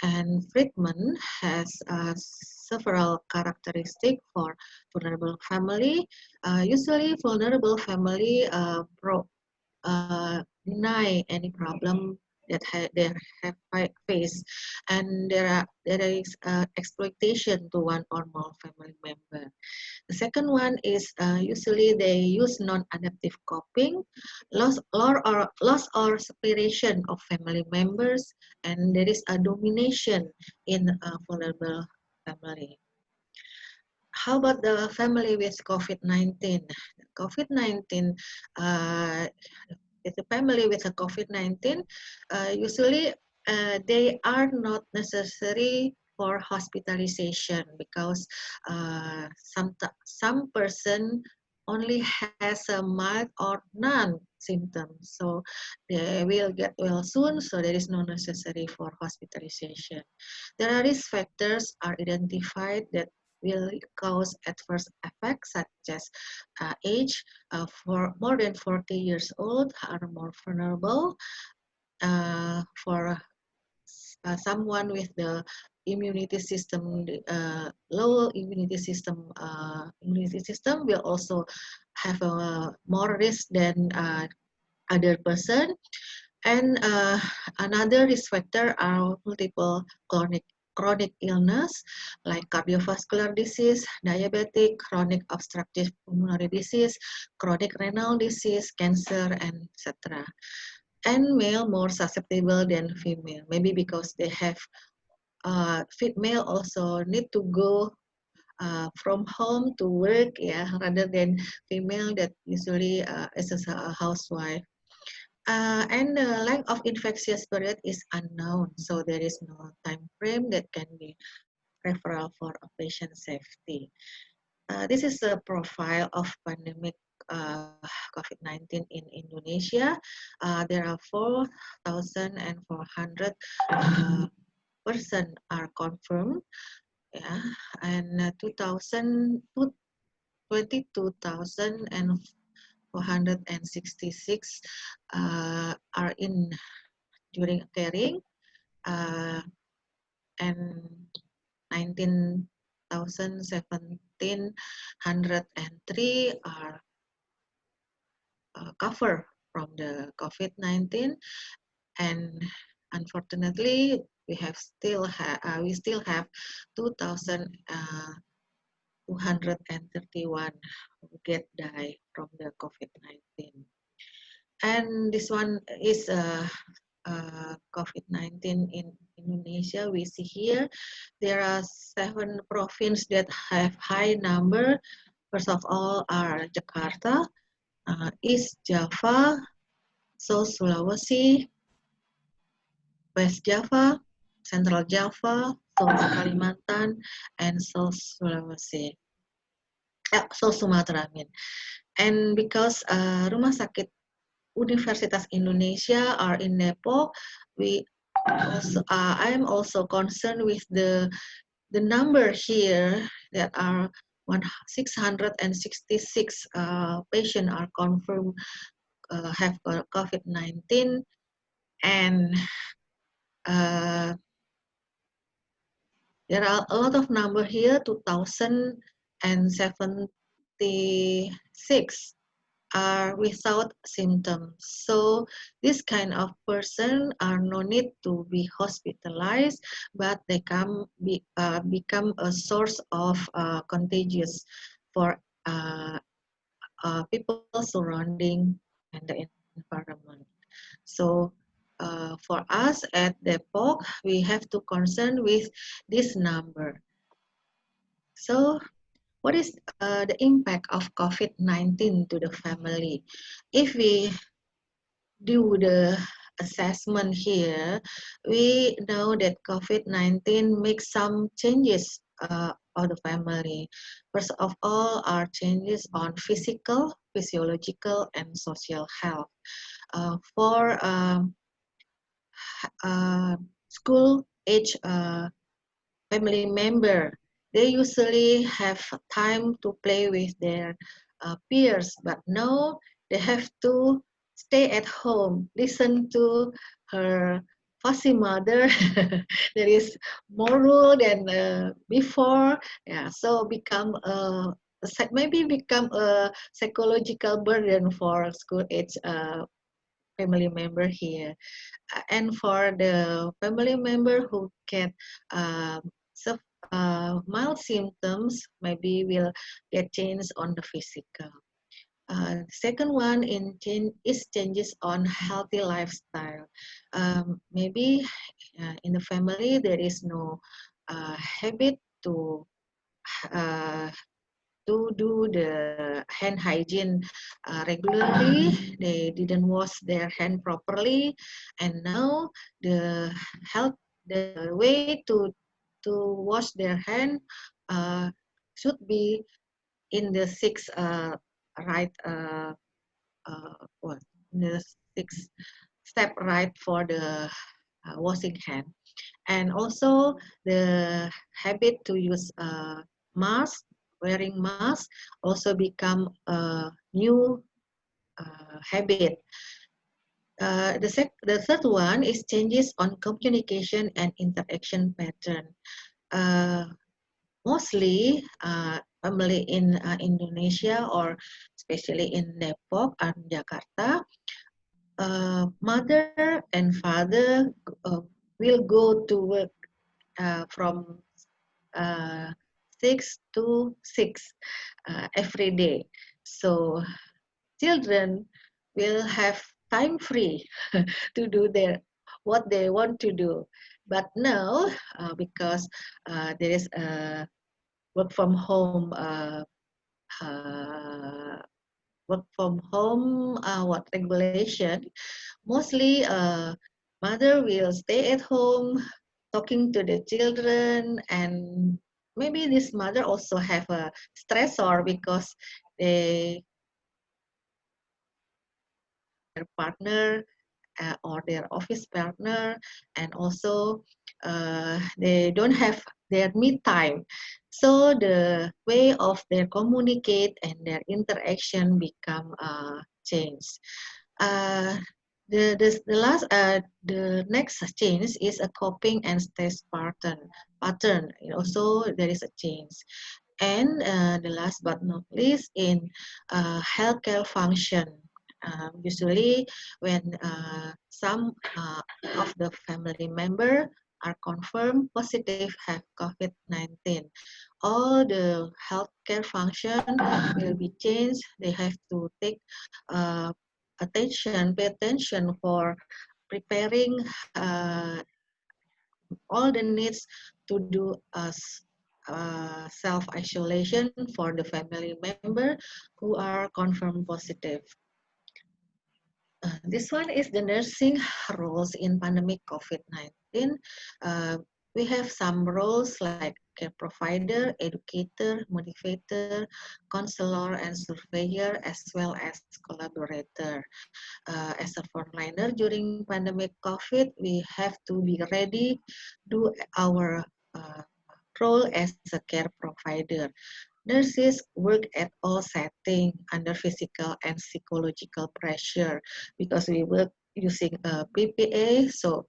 And Friedman has several characteristics for vulnerable family. Usually, vulnerable family deny any problem that they have faced, and there is exploitation to one or more family member. The second one is usually they use non-adaptive coping, loss or separation of family members, and there is a domination in a vulnerable family. How about the family with COVID-19? COVID-19, with the family with a COVID-19, usually they are not necessary for hospitalization because some person only has a mild or none symptoms, so they will get well soon, so there is no necessary for hospitalization. There are risk factors are identified that will cause adverse effects such as age. For more than 40 years old are more vulnerable. For someone with the immunity system, low immunity system will also have a more risk than other person. And another risk factor are multiple chronic illness like cardiovascular disease, diabetic, chronic obstructive pulmonary disease, chronic renal disease, cancer, and etc. And male more susceptible than female, maybe because they have male also need to go from home to work, rather than female that usually is a housewife. And the length of infectious period is unknown, so there is no time frame that can be referral for a patient safety. This is a profile of pandemic COVID-19 in Indonesia. There are 4,400 persons are confirmed. yeah, and 22,466 are in during caring, and 19,703 are covered from the COVID-19, and unfortunately we still have 2,231 who die from the COVID-19. And this one is COVID-19 in Indonesia. We see here there are 7 provinces that have high number. First of all are Jakarta, East Java, South Sulawesi, West Java, Central Java, South Kalimantan, and South Sulawesi. South Sumatra, I mean. And because Rumah Sakit Universitas Indonesia are in Depok, I am also concerned with the number here that are 666 patients are confirmed have COVID-19, and there are a lot of number here, 2,076 are without symptoms. So this kind of person are no need to be hospitalized, but they can become a source of contagious for people surrounding and the environment. So for us at Depok, we have to concern with this number. So what is the impact of COVID-19 to the family? If we do the assessment here, we know that COVID-19 makes some changes of the family. First of all, are changes on physical, physiological, and social health. For school age family member, they usually have time to play with their peers, but now they have to stay at home, listen to her fussy mother. There is more rule than before, yeah. So maybe become a psychological burden for school age family member here. And for the family member who get mild symptoms, maybe will get change on the physical. Second one is changes on healthy lifestyle. Maybe in the family there is no habit to do the hand hygiene regularly. They didn't wash their hand properly, and now the way to wash their hand should be in the six step right for the washing hand, and also the habit to use mask. Wearing mask also become a new habit. The third one is changes on communication and interaction pattern. Mostly family in Indonesia, or especially in Depok and Jakarta, mother and father will go to work from 6 to 6 every day. So children will have time free to do what they want to do. But now, because there is a work from home regulation, mostly mother will stay at home talking to the children, and maybe this mother also have a stressor because their partner or their office partner, and also they don't have their me time. So the way of their communicate and their interaction become changed. The next change is a coping and stress pattern. Also, there is a change. And the last but not least, in healthcare function. Usually, when some of the family member are confirmed positive have COVID-19, all the healthcare function will be changed. They have to take pay attention for preparing all the needs to do self-isolation for the family member who are confirmed positive. This one is the nursing roles in pandemic COVID-19. We have some roles like care provider, educator, motivator, counselor, and surveyor, as well as collaborator. As a frontliner during pandemic COVID, we have to be ready, do our role as a care provider. Nurses work at all settings under physical and psychological pressure because we work using PPA, so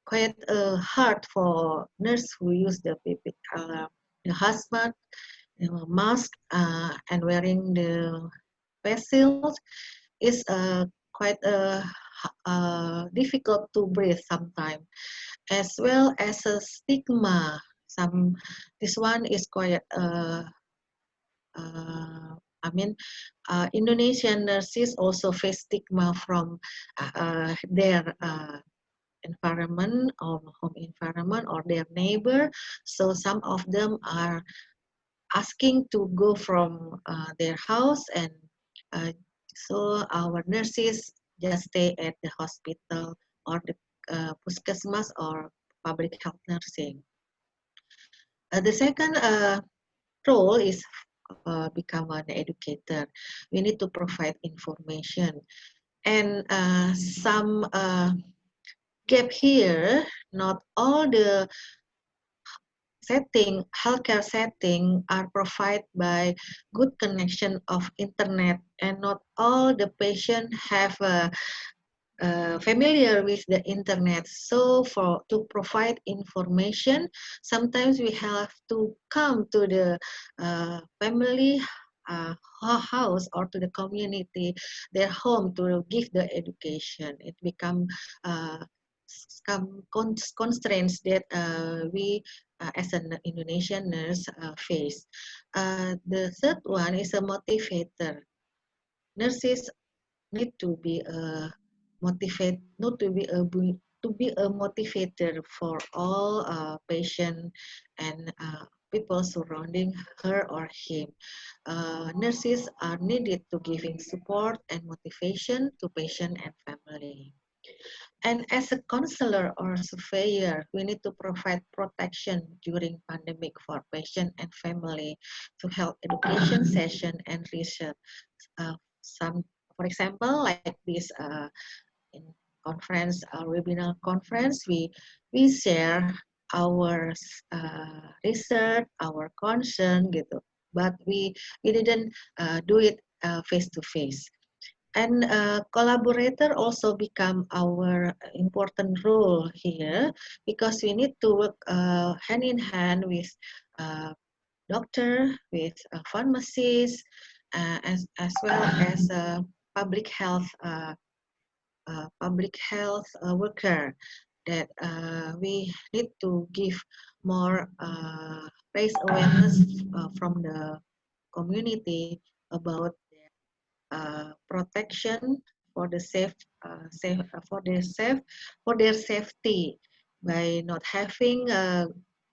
quite hard for nurse who use the hazmat, mask, and wearing the face shield is quite difficult to breathe sometimes, as well as a stigma. This one is quite Indonesian nurses also face stigma from their environment or home environment or their neighbor. So some of them are asking to go from their house, and so our nurses just stay at the hospital or the puskesmas or public health nursing. The second role is become an educator. We need to provide information, and some gap here. Not all the healthcare setting are provided by good connection of internet, and not all the patient have familiar with the internet. So to provide information, sometimes we have to come to the family house or to the community, their home, to give the education. It become constraints that we as an Indonesian nurse face. The third one is a motivator. Nurses need to be to be a motivator for all patient and people surrounding her or him. Nurses are needed to giving support and motivation to patient and family. And as a counselor or surveyor, we need to provide protection during pandemic for patient and family to help education session and research. For example, like this in conference, webinar conference, we share our research, our concern, gitu. But we didn't do it face to face. And collaborator also become our important role here, because we need to work hand in hand with doctor, with pharmacists, as well as public health worker, that we need to give more raise awareness from the community about protection for the for their safety, by not having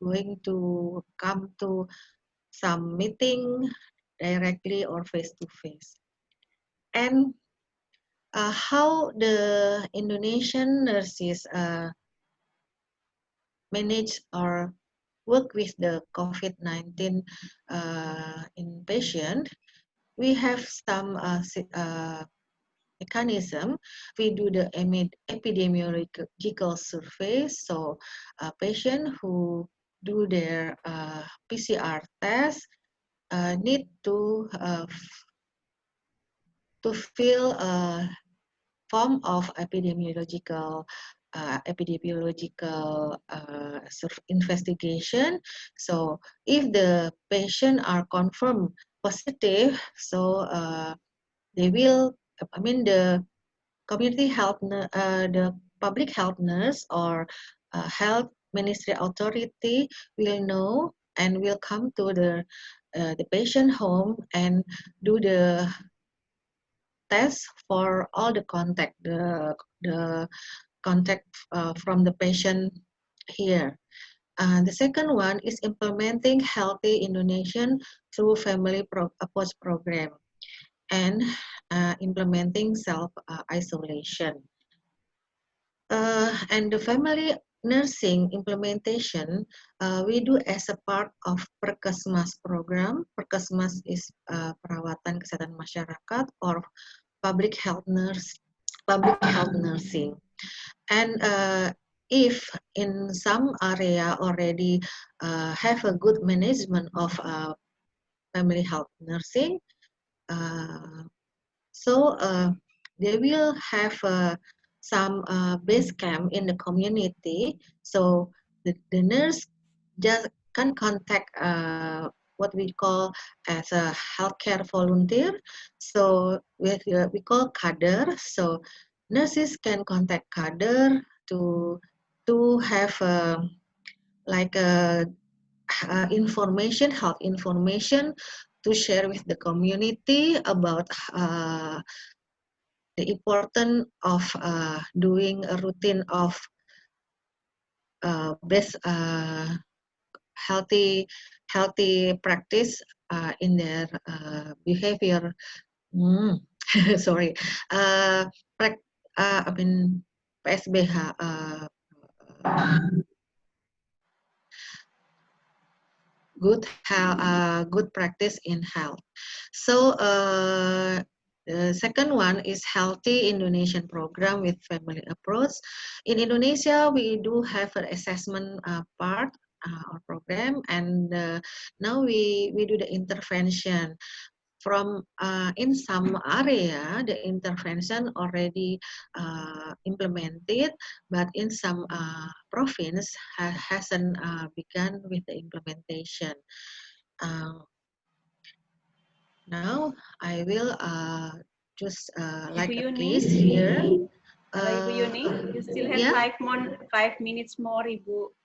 going to come to some meeting directly or face to face. And how the Indonesian nurses manage or work with the COVID-19 inpatient, we have some mechanism. We do the epidemiological survey. So patients who do their PCR test need to fill a form of epidemiological investigation. So if the patient are confirmed positive, so they will, I mean, the community health, the public health nurse or health ministry authority will know and will come to the patient home and do the test for all the contact, the contact from the patient here. The second one is implementing healthy Indonesian through family approach program and implementing self-isolation. And the family nursing implementation we do as a part of Perkesmas program. Perkesmas is perawatan kesehatan masyarakat or public health nursing. And if in some area already have a good management of family health nursing, so they will have some base camp in the community. So the nurse just can contact what we call as a healthcare volunteer. So we call kader. So nurses can contact kader to have like information, health information to share with the community about the importance of doing a routine of best healthy practice in their behavior. Sorry, I mean PSBH. Good practice in health. So the second one is healthy Indonesian program with family approach. In Indonesia, we do have an assessment part or program, and now we do the intervention. From in some area, the intervention already implemented, but in some province hasn't begun with the implementation. Now I will just like a case here. Ibu Yuni, you still have yeah? 5 minutes more, Ibu.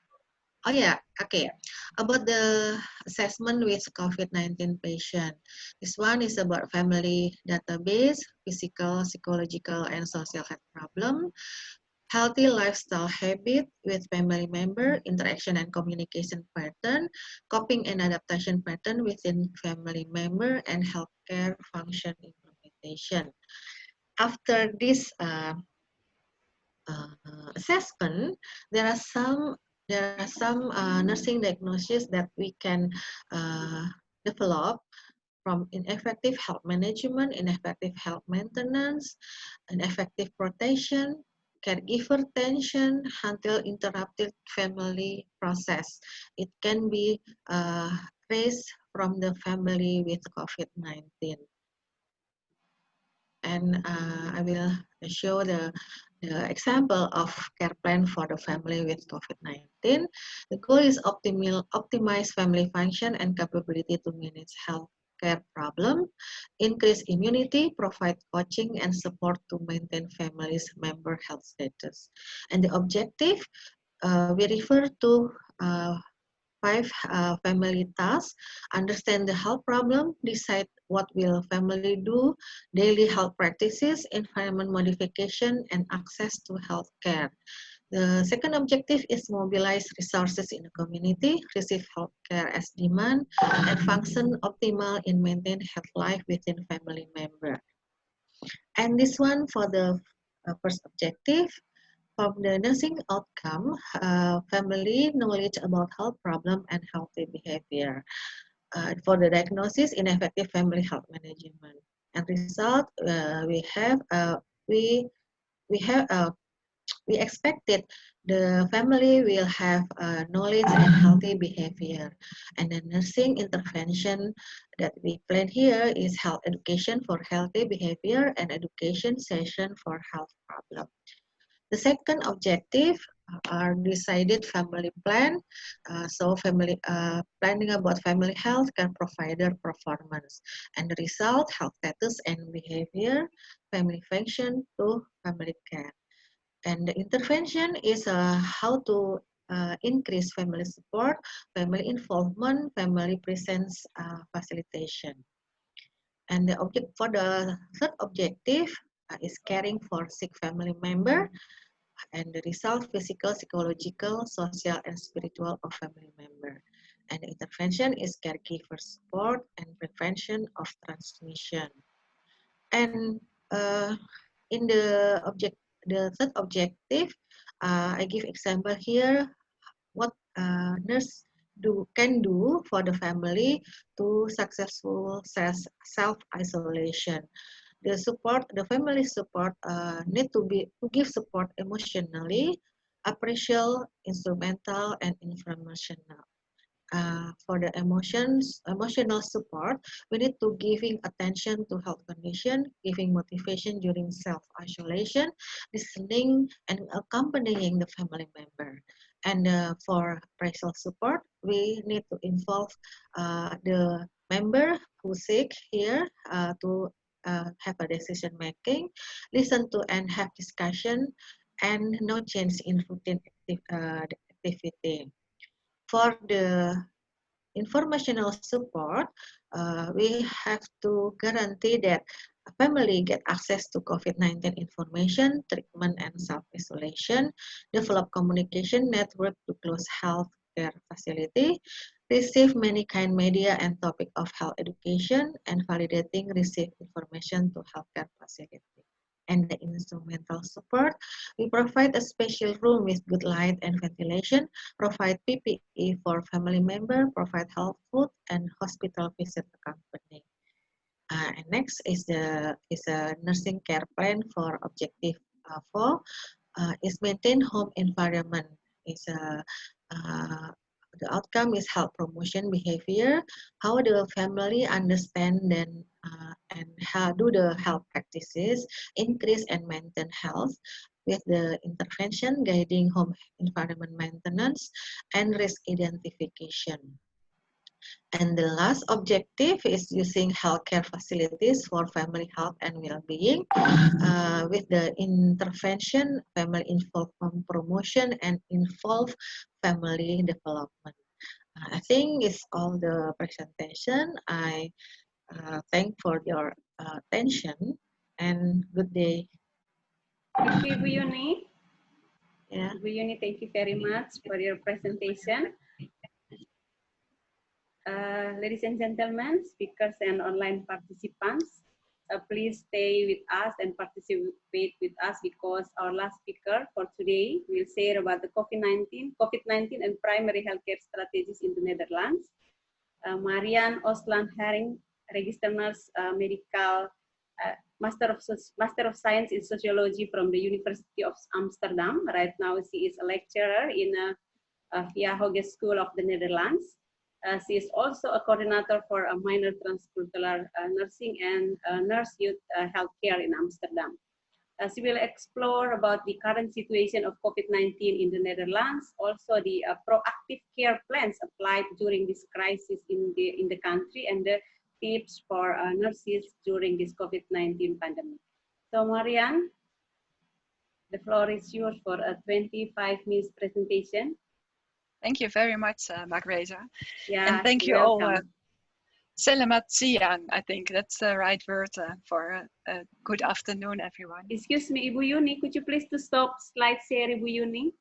Oh yeah, okay. About the assessment with COVID-19 patient. This one is about family database, physical, psychological, and social health problem, healthy lifestyle habit with family member, interaction and communication pattern, coping and adaptation pattern within family member, and healthcare function implementation. After this assessment, there are some nursing diagnoses that we can develop from ineffective health management, ineffective health maintenance, ineffective protection, caregiver tension, until interrupted family process. It can be raised from the family with COVID-19. And I will show the example of care plan for the family with COVID-19. The goal is optimize family function and capability to manage health care problem, increase immunity, provide coaching and support to maintain families' member health status. And the objective, we refer to 5 family tasks: understand the health problem, decide what will family do, daily health practices, environment modification, and access to health care. The second objective is mobilize resources in the community, receive health care as demand, and function optimal in maintain health life within family member. And this one for the first objective. From the nursing outcome, family knowledge about health problem and healthy behavior. For the diagnosis, ineffective family health management. And result, we expected the family will have knowledge and healthy behavior. And the nursing intervention that we plan here is health education for healthy behavior and education session for health problem. The second objective are decided family plan. So family planning about family health can provider performance, and the result health status and behavior, family function to family care. And the intervention is how to increase family support, family involvement, family presence facilitation. And the object for the third objective is caring for sick family member, and the result physical, psychological, social, and spiritual of family member. And the intervention is caregiver support and prevention of transmission. And in the third objective, I give example here what nurse can do for the family to successful self-isolation. The family support need to give support emotionally, appracial, instrumental, and informational. For the emotional support, we need to giving attention to health condition, giving motivation during self-isolation, listening and accompanying the family member. And for appraisal support, we need to involve the member who's sick here to have a decision making, listen to and have discussion, and no change in routine activity. For the informational support, we have to guarantee that a family get access to COVID-19 information, treatment, and self-isolation, develop communication network to close health care facility, receive many kind media and topic of health education, and validating receive information to healthcare facility. And the instrumental support, we provide a special room with good light and ventilation, provide PPE for family member, provide health food, and hospital visit accompany. And next is a nursing care plan for objective 4 is maintain home environment. The outcome is health promotion behavior, how the family understand and how do the health practices, increase and maintain health with the intervention guiding home environment maintenance and risk identification. And the last objective is using healthcare facilities for family health and well-being with the intervention, family involvement promotion, and involve family development. I think it's all the presentation. I thank for your attention and good day. Thank you, Bu Yuni. Yeah. Bu Yuni, thank you very much for your presentation. Ladies and gentlemen, speakers and online participants, please stay with us and participate with us because our last speaker for today will share about the COVID-19 and primary healthcare strategies in the Netherlands. Marian, Oostland, Harink, registered nurse, medical, Master of Science in Sociology from the University of Amsterdam. Right now, she is a lecturer in VIAA Hogeschool of the Netherlands. She is also a coordinator for a minor transcultural nursing and nurse youth healthcare in Amsterdam. She will explore about the current situation of COVID-19 in the Netherlands, also the proactive care plans applied during this crisis in the country, and the tips for nurses during this COVID-19 pandemic. So Marian, the floor is yours for a 25-minute presentation. Thank you very much, Margareta. Yeah, and thank you welcome. all. Selamat siang, I think that's the right word for good afternoon, everyone. Excuse me, Ibu Yuni, could you please to stop slide share, Ibu Yuni?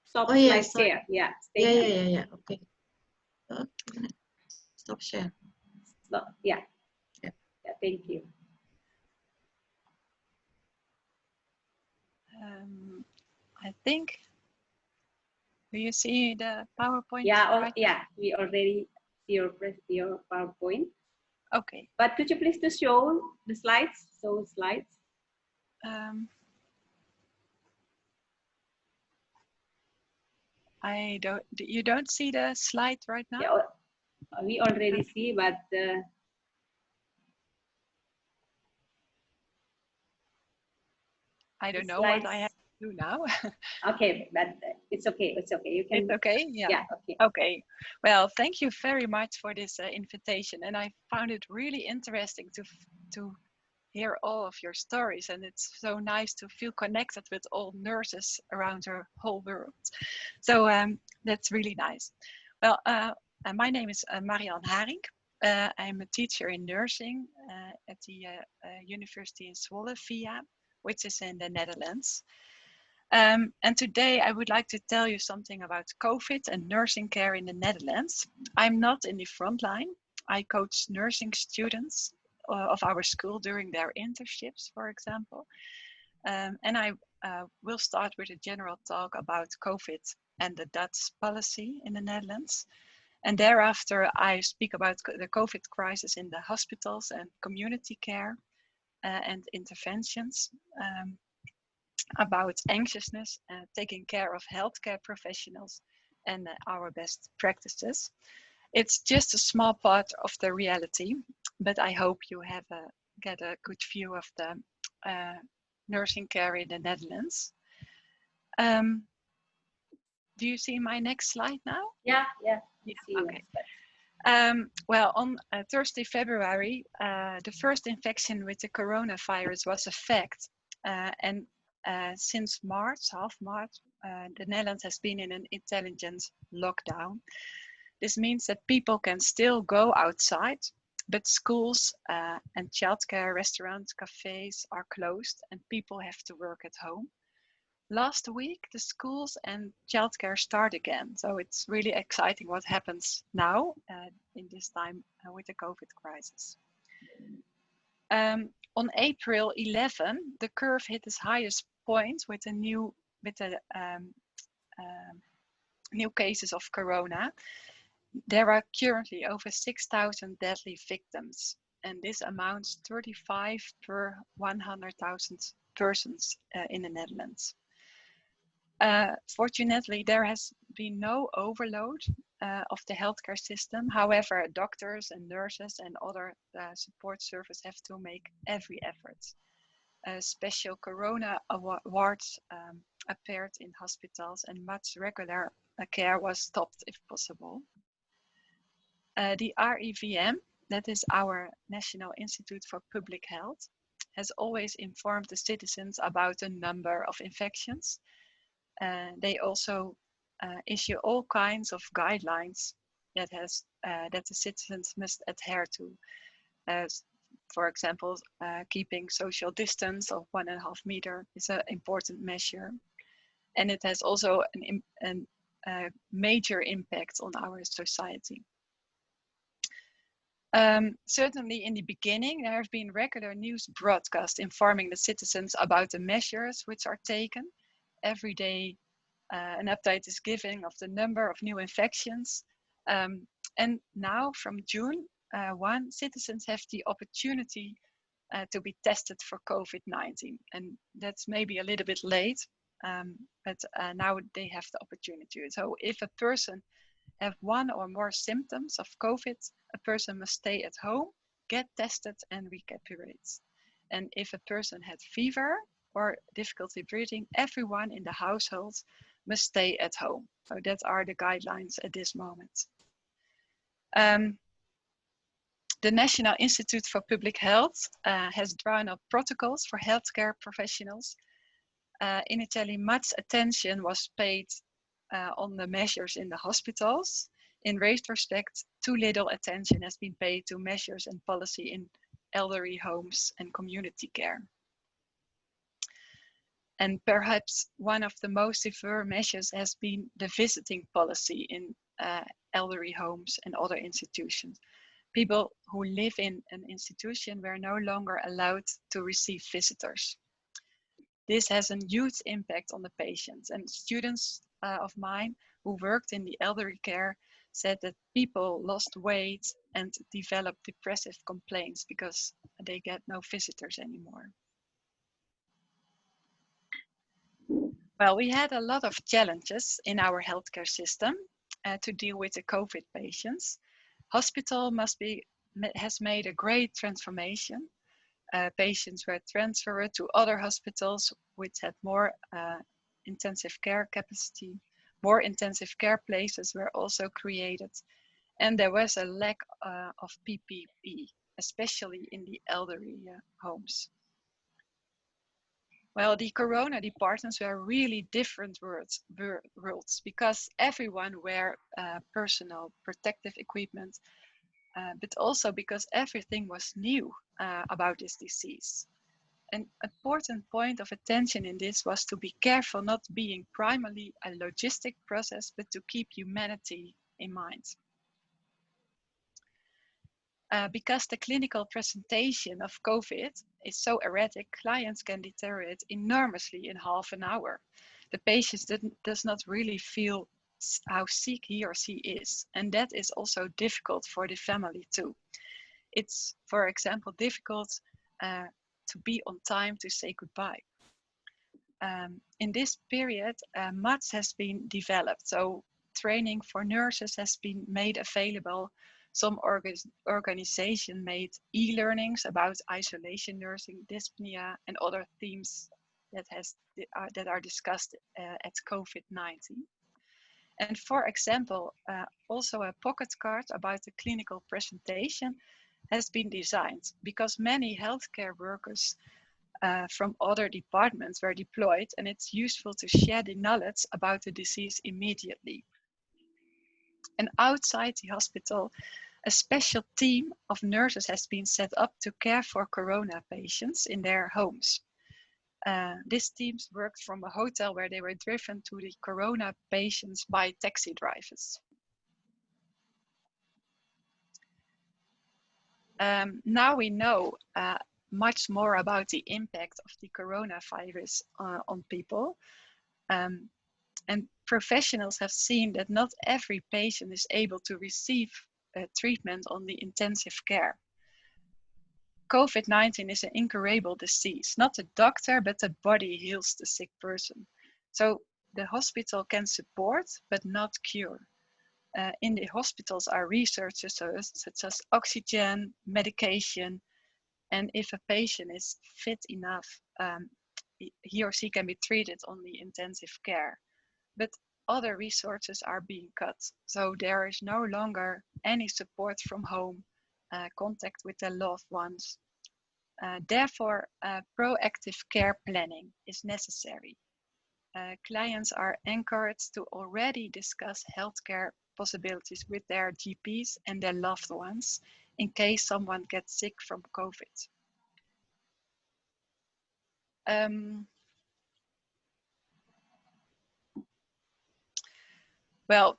Stop yeah, slide share. Yeah. Yeah. Okay. Stop share. Stop. Yeah. Thank you. I think. Do you see the PowerPoint? Yeah. Right yeah. We already see your PowerPoint. Okay. But could you please to show the slides? So slides. You don't see the slide right now? Yeah, we already see, but I don't know what I have to do now. Okay, but it's okay. It's okay. You can. It's okay. Yeah. Yeah. Okay. Okay. Well, thank you very much for this invitation, and I found it really interesting to hear all of your stories, and it's so nice to feel connected with all nurses around the whole world. So that's really nice. Well, my name is Marian Harink. I'm a teacher in nursing at the University in Zwolle, VIAA, which is in the Netherlands. And today I would like to tell you something about COVID and nursing care in the Netherlands. I'm not in the front line. I coach nursing students of our school during their internships, for example. And I will start with a general talk about COVID and the Dutch policy in the Netherlands. And thereafter, I speak about the COVID crisis in the hospitals and community care and interventions, about anxiousness, taking care of healthcare professionals, and our best practices. It's just a small part of the reality, but I hope you have get a good view of the nursing care in the Netherlands. Do you see my next slide now? Yeah. Okay. Well, on Thursday, February, the first infection with the coronavirus was a fact. And since March, half March, the Netherlands has been in an intelligent lockdown. This means that people can still go outside, but schools and childcare, restaurants, cafes are closed and people have to work at home. Last week, the schools and childcare start again. So it's really exciting what happens now in this time with the COVID crisis. On April 11, the curve hit its highest point with new cases of corona. There are currently over 6,000 deadly victims, and this amounts 35 per 100,000 persons in the Netherlands. Fortunately, there has been no overload of the healthcare system. However, doctors and nurses and other support services have to make every effort. Special corona wards appeared in hospitals, and much regular care was stopped if possible. The RIVM, that is our National Institute for Public Health, has always informed the citizens about the number of infections. They also issue all kinds of guidelines that the citizens must adhere to. For example, keeping social distance of 1.5 meters is an important measure. And it has also a major impact on our society. Certainly in the beginning, there have been regular news broadcasts informing the citizens about the measures which are taken. Every day an update is given of the number of new infections. And now from June 1, citizens have the opportunity to be tested for COVID-19. And that's maybe a little bit late, but now they have the opportunity. So if a person have one or more symptoms of COVID, a person must stay at home, get tested and recuperate. And if a person had fever or difficulty breathing, everyone in the household must stay at home. So that are the guidelines at this moment. The National Institute for Public Health has drawn up protocols for healthcare professionals. In Italy, much attention was paid on the measures in the hospitals. In retrospect, too little attention has been paid to measures and policy in elderly homes and community care. And perhaps one of the most severe measures has been the visiting policy in elderly homes and other institutions. People who live in an institution were no longer allowed to receive visitors. This has a huge impact on the patients, and students of mine who worked in the elderly care said that people lost weight and developed depressive complaints because they get no visitors anymore. Well, we had a lot of challenges in our healthcare system to deal with the COVID patients. Hospital has made a great transformation. Patients were transferred to other hospitals which had more intensive care capacity. More intensive care places were also created. And there was a lack of PPE, especially in the elderly homes. Well, the corona departments were really different worlds because everyone wear personal protective equipment, but also because everything was new about this disease. An important point of attention in this was to be careful not being primarily a logistic process, but to keep humanity in mind. Because the clinical presentation of COVID is so erratic, clients can deteriorate enormously in half an hour. The patient does not really feel how sick he or she is, and that is also difficult for the family too. It's, for example, difficult to be on time to say goodbye. In this period, much has been developed. So training for nurses has been made available. Some organizations made e-learnings about isolation nursing, dyspnea, and other themes that are discussed at COVID-19. And for example, also a pocket card about the clinical presentation has been designed because many healthcare workers from other departments were deployed, and it's useful to share the knowledge about the disease immediately. And outside the hospital, a special team of nurses has been set up to care for corona patients in their homes. These teams worked from a hotel where they were driven to the corona patients by taxi drivers. Now we know much more about the impact of the coronavirus on people. And professionals have seen that not every patient is able to receive treatment on the intensive care. COVID-19 is an incurable disease. Not the doctor, but the body heals the sick person. So the hospital can support, but not cure. In the hospitals are researchers such as oxygen, medication, and if a patient is fit enough, he or she can be treated on the intensive care. But other resources are being cut. So there is no longer any support from home, contact with their loved ones. Therefore, proactive care planning is necessary. Clients are encouraged to already discuss healthcare possibilities with their GPs and their loved ones in case someone gets sick from COVID. Well,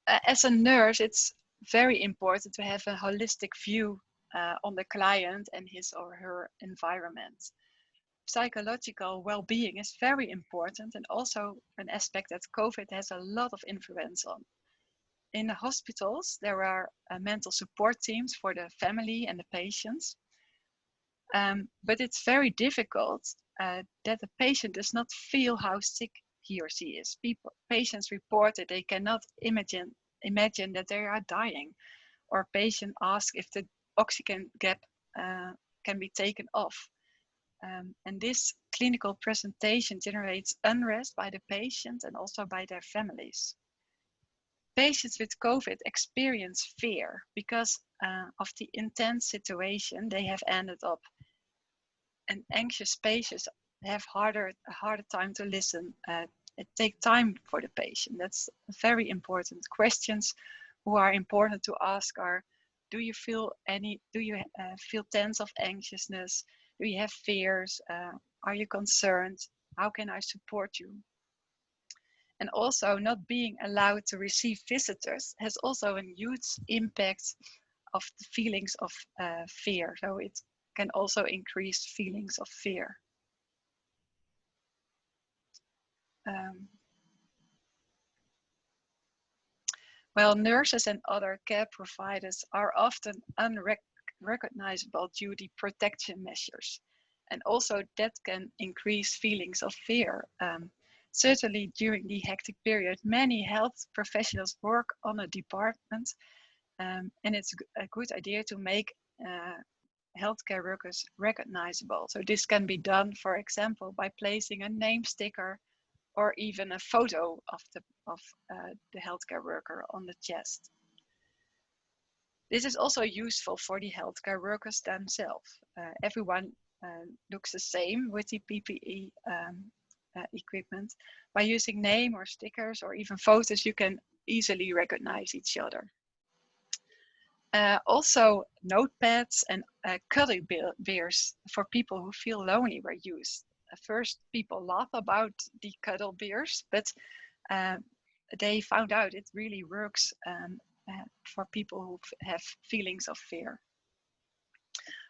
as a nurse, it's very important to have a holistic view on the client and his or her environment. Psychological well-being is very important and also an aspect that COVID has a lot of influence on. In the hospitals, there are mental support teams for the family and the patients. But it's very difficult that the patient does not feel how sick he or she is. Patients report that they cannot imagine that they are dying, or patient ask if the oxygen gap can be taken off. And this clinical presentation generates unrest by the patient and also by their families. Patients with COVID experience fear because of the intense situation they have ended up. And anxious patients have a harder time to listen. It takes time for the patient. That's very important. Questions who are important to ask are: do you feel feel tense of anxiousness? Do you have fears? Are you concerned? How can I support you? And also, not being allowed to receive visitors has also a huge impact of the feelings of fear. So it can also increase feelings of fear. Well, nurses and other care providers are often unrecognizable due to protection measures. And also that can increase feelings of fear. Certainly during the hectic period, many health professionals work on a department, and it's a good idea to make healthcare workers recognizable. So this can be done, for example, by placing a name sticker or even a photo of the healthcare worker on the chest. This is also useful for the healthcare workers themselves. Everyone looks the same with the PPE equipment. By using name or stickers or even photos, you can easily recognize each other. Also, notepads and cuddly bears for people who feel lonely were used. First, people laugh about the cuddle bears, but they found out it really works for people who have feelings of fear.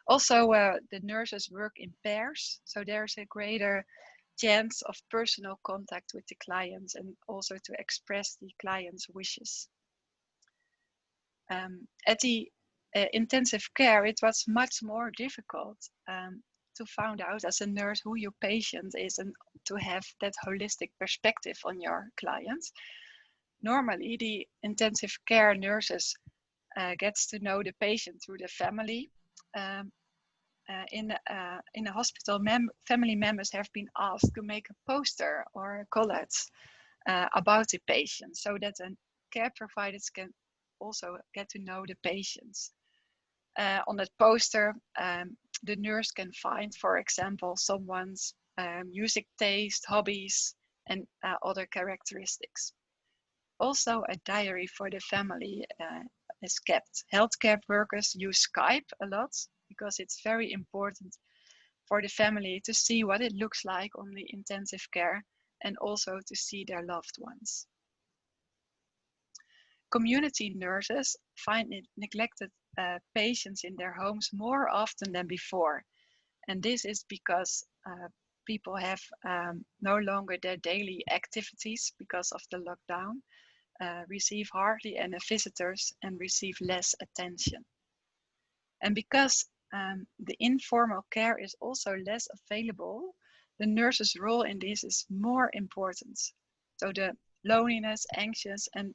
Also, the nurses work in pairs, so there's a greater chance of personal contact with the clients and also to express the client's wishes. At the intensive care, it was much more difficult to find out as a nurse who your patient is and to have that holistic perspective on your clients. Normally, the intensive care nurses gets to know the patient through the family. In a hospital, family members have been asked to make a poster or a collage about the patient so that care providers can also get to know the patients. On that poster, the nurse can find, for example, someone's music taste, hobbies, and other characteristics. Also, a diary for the family is kept. Healthcare workers use Skype a lot because it's very important for the family to see what it looks like on the intensive care and also to see their loved ones. Community nurses find neglected patients in their homes more often than before. And this is because people have no longer their daily activities because of the lockdown, receive hardly any visitors and receive less attention. And because the informal care is also less available, the nurse's role in this is more important. So the loneliness, anxious, and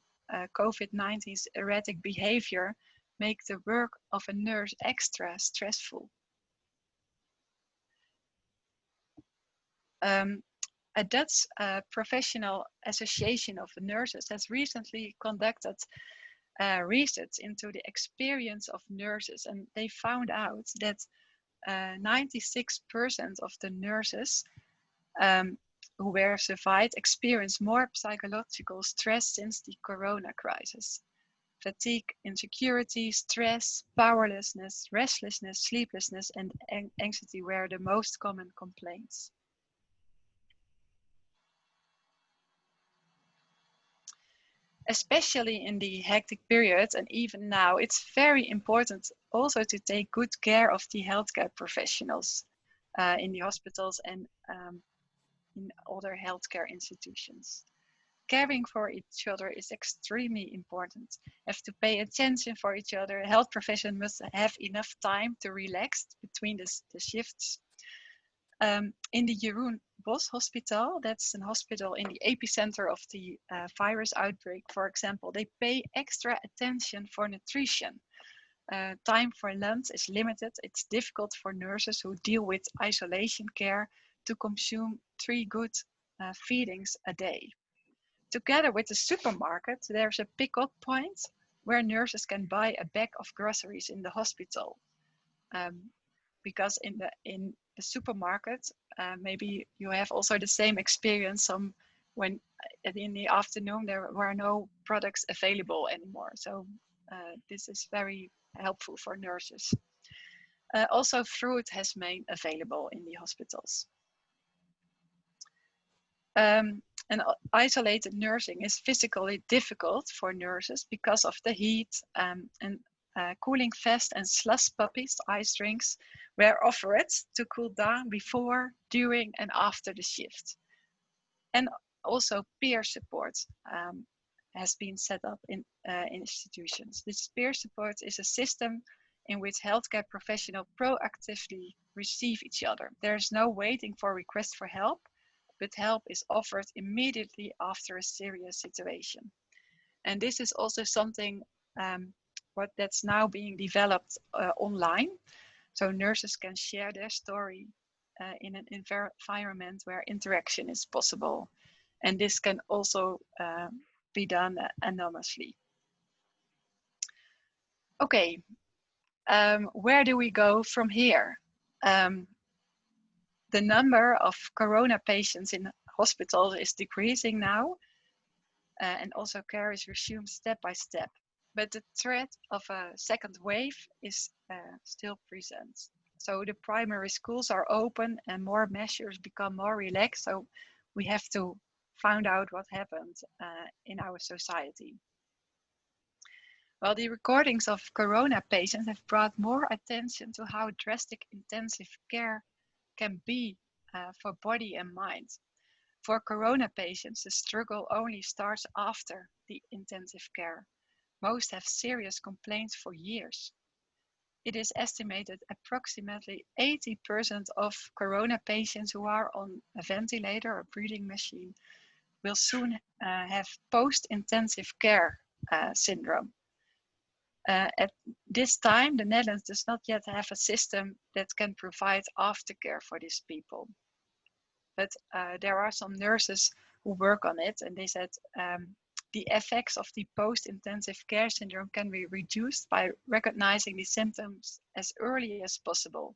COVID-19's erratic behavior make the work of a nurse extra stressful. A Dutch professional association of nurses has recently conducted research into the experience of nurses, and they found out that 96% of the nurses who were survived experienced more psychological stress since the corona crisis. Fatigue, insecurity, stress, powerlessness, restlessness, sleeplessness, and anxiety were the most common complaints. Especially in the hectic periods and even now, it's very important also to take good care of the healthcare professionals in the hospitals and in other healthcare institutions. Caring for each other is extremely important. Have to pay attention for each other. Health professionals must have enough time to relax between the shifts. In the Jeroen Bos Hospital, that's a hospital in the epicenter of the virus outbreak, for example, they pay extra attention for nutrition. Time for lunch is limited. It's difficult for nurses who deal with isolation care to consume 3 good feedings a day. Together with the supermarket, there's a pick-up point where nurses can buy a bag of groceries in the hospital. Because in the supermarket, maybe you have also the same experience when in the afternoon there were no products available anymore. So this is very helpful for nurses. Also, fruit has been available in the hospitals. And isolated nursing is physically difficult for nurses because of the heat, and cooling vest and slush puppies, ice drinks, were offered to cool down before, during, and after the shift. And also peer support has been set up in institutions. This peer support is a system in which healthcare professionals proactively receive each other. There's no waiting for requests for help, but help is offered immediately after a serious situation. And this is also something that's now being developed online. So nurses can share their story in an environment where interaction is possible. And this can also be done anonymously. Okay, where do we go from here? The number of corona patients in hospitals is decreasing now, and also care is resumed step by step. But the threat of a second wave is still present. So the primary schools are open and more measures become more relaxed. So we have to find out what happened in our society. Well, the recordings of corona patients have brought more attention to how drastic intensive care can be for body and mind. For corona patients, the struggle only starts after the intensive care. Most have serious complaints for years. It is estimated approximately 80% of corona patients who are on a ventilator or breathing machine will soon have post-intensive care syndrome. At this time, the Netherlands does not yet have a system that can provide aftercare for these people. But there are some nurses who work on it, and they said the effects of the post-intensive care syndrome can be reduced by recognizing the symptoms as early as possible.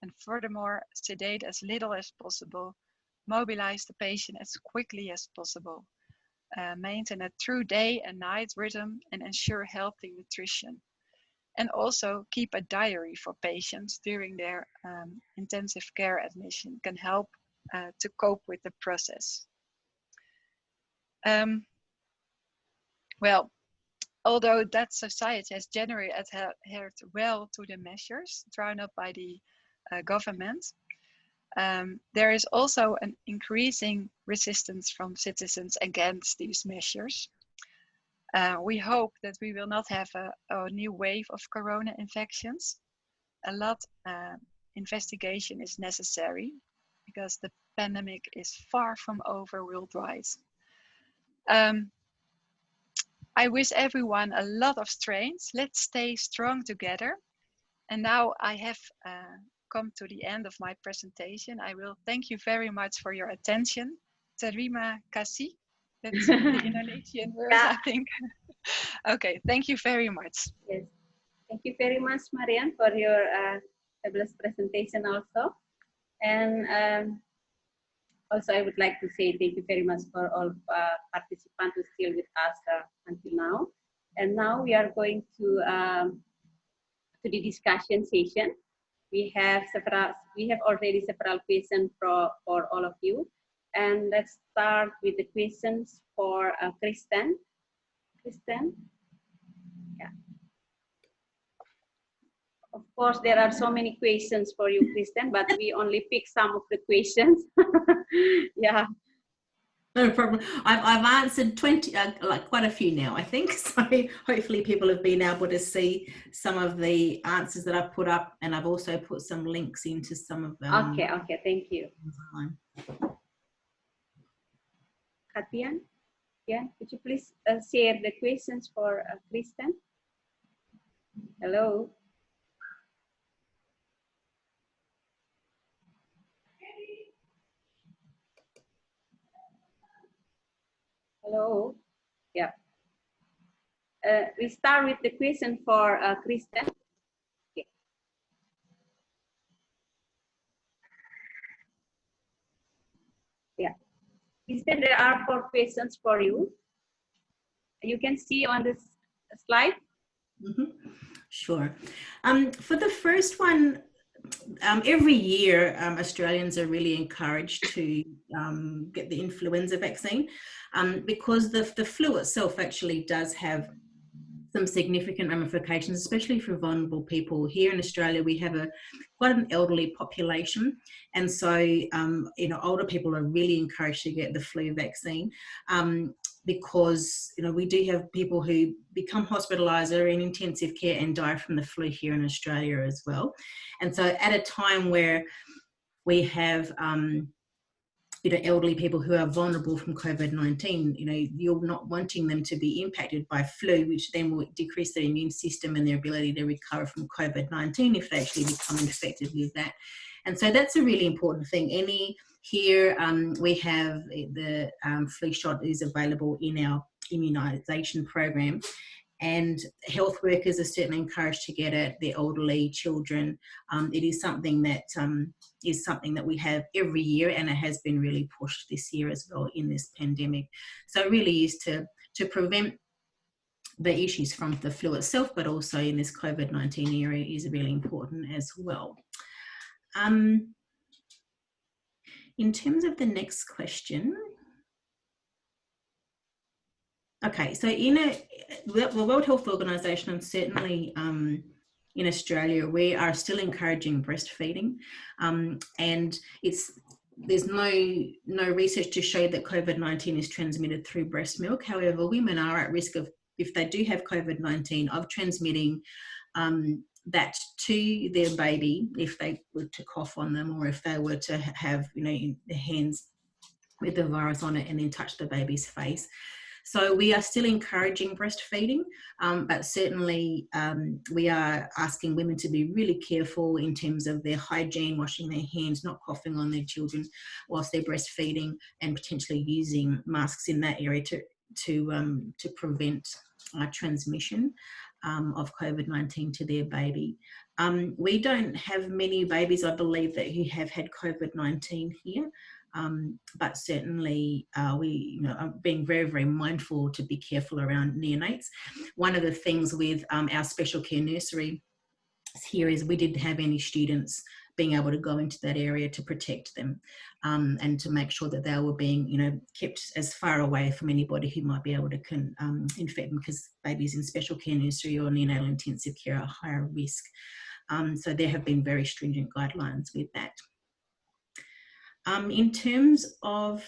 And furthermore, sedate as little as possible, mobilize the patient as quickly as possible, maintain a true day and night rhythm, and ensure healthy nutrition. And also keep a diary for patients during their intensive care admission can help to cope with the process. Well, although that society has generally adhered well to the measures drawn up by the government, there is also an increasing resistance from citizens against these measures. We hope that we will not have a new wave of corona infections. A lot investigation is necessary because the pandemic is far from over worldwide. I wish everyone a lot of strength. Let's stay strong together. And now I have come to the end of my presentation. I will thank you very much for your attention. Terima kasih. That's the Indonesian word, I think. Okay, thank you very much. Yes, thank you very much, Marian, for your fabulous presentation also. And also, I would like to say thank you very much for all participants who are still with us until now. And now we are going to the discussion session. We have already several questions for all of you. And let's start with the questions for Kristen. Kristen? Yeah. Of course, there are so many questions for you, Kristen, but we only pick some of the questions. Yeah. No problem. I've answered 20, like quite a few now, I think. So hopefully people have been able to see some of the answers that I've put up, and I've also put some links into some of them. Okay, thank you. Katian, yeah, could you please share the questions for Kristen? Hello. Hello. Yeah. We start with the question for Kristen. Okay. Yeah. Kristen, there are 4 questions for you. You can see on this slide. Mm-hmm. Sure. For the first one, every year Australians are really encouraged to get the influenza vaccine because the flu itself actually does have some significant ramifications, especially for vulnerable people. Here in Australia, we have quite an elderly population, and so older people are really encouraged to get the flu vaccine. because, you know, we do have people who become hospitalised or in intensive care and die from the flu here in Australia as well. And so at a time where we have, you know, elderly people who are vulnerable from COVID-19, you know, you're not wanting them to be impacted by flu, which then will decrease their immune system and their ability to recover from COVID-19 if they actually become infected with that. And so that's a really important thing. Here we have the flu shot is available in our immunisation program, and health workers are certainly encouraged to get it, the elderly, children. It is something that we have every year, and it has been really pushed this year as well in this pandemic. So it really is to prevent the issues from the flu itself, but also in this COVID-19 area is really important as well. In terms of the next question, okay, so the World Health Organization, and certainly in Australia, we are still encouraging breastfeeding, and there's no research to show that COVID-19 is transmitted through breast milk. However, women are at risk of, if they do have COVID-19, of transmitting that to their baby if they were to cough on them, or if they were to have, you know, their hands with the virus on it and then touch the baby's face. So we are still encouraging breastfeeding, but certainly we are asking women to be really careful in terms of their hygiene, washing their hands, not coughing on their children whilst they're breastfeeding, and potentially using masks in that area to prevent transmission of COVID-19 to their baby. We don't have many babies, I believe, who have had COVID-19 here. But certainly we are being very, very mindful to be careful around neonates. One of the things with our special care nursery here is we didn't have any students being able to go into that area to protect them, and to make sure that they were being, you know, kept as far away from anybody who might be able to infect them, because babies in special care nursery or neonatal intensive care are higher risk. So there have been very stringent guidelines with that. In terms of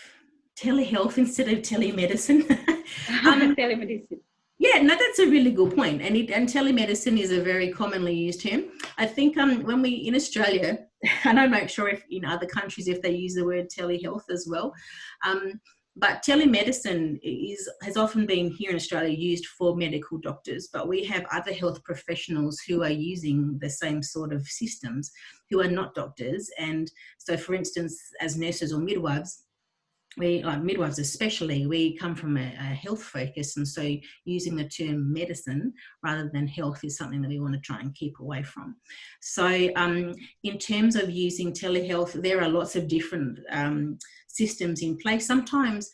telehealth instead of telemedicine. Telemedicine. Yeah, no, that's a really good point. And telemedicine is a very commonly used term. I think when we, in Australia, and I'm not sure if in other countries if they use the word telehealth as well, but telemedicine has often been here in Australia used for medical doctors, but we have other health professionals who are using the same sort of systems who are not doctors. And so, for instance, as nurses or midwives, midwives especially, we come from a health focus, and so using the term medicine rather than health is something that we want to try and keep away from. So in terms of using telehealth, there are lots of different systems in place. Sometimes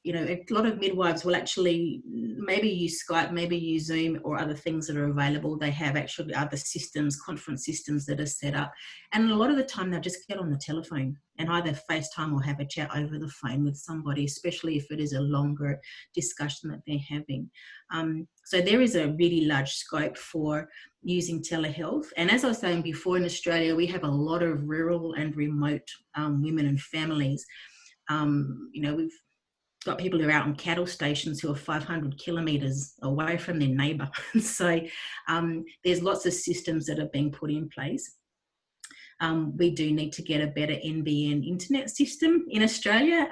you know, a lot of midwives will actually maybe use Skype, maybe use Zoom or other things that are available. They have actually other systems, conference systems that are set up. And a lot of the time they'll just get on the telephone and either FaceTime or have a chat over the phone with somebody, especially if it is a longer discussion that they're having. So there is a really large scope for using telehealth. And as I was saying before, in Australia, we have a lot of rural and remote women and families. You know, we've got people who are out on cattle stations who are 500 kilometres away from their neighbour. So there's lots of systems that are being put in place. We do need to get a better NBN internet system in Australia.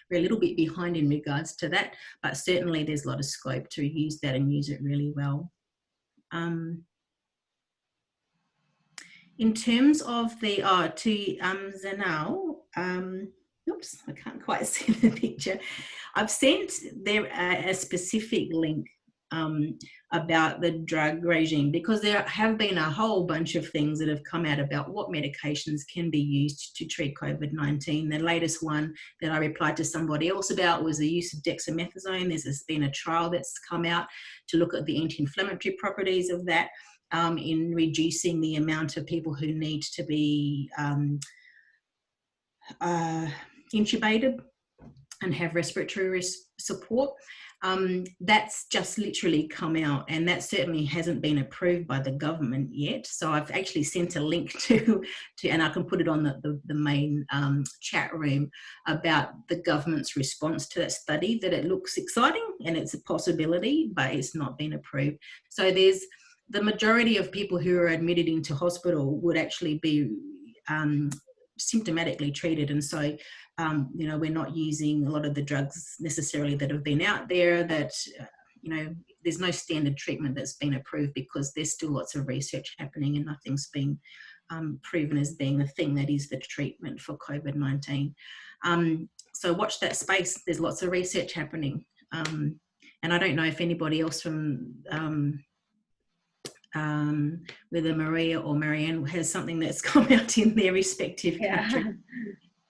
We're a little bit behind in regards to that, but certainly there's a lot of scope to use that and use it really well. In terms of the, Zanao, oops, I can't quite see the picture. I've sent there a specific link about the drug regime, because there have been a whole bunch of things that have come out about what medications can be used to treat COVID-19. The latest one that I replied to somebody else about was the use of dexamethasone. There's been a trial that's come out to look at the anti-inflammatory properties of that in reducing the amount of people who need to be intubated and have respiratory support. That's just literally come out, and that certainly hasn't been approved by the government yet. So I've actually sent a link to and I can put it on the main chat room about the government's response to that study, that it looks exciting and it's a possibility, but it's not been approved. So there's the majority of people who are admitted into hospital would actually be symptomatically treated, and so you know, we're not using a lot of the drugs necessarily that have been out there, that you know, there's no standard treatment that's been approved because there's still lots of research happening and nothing's been proven as being the thing that is the treatment for COVID-19. So watch that space, there's lots of research happening, and I don't know if anybody else from whether Maria or Marian has something that's come out in their respective country.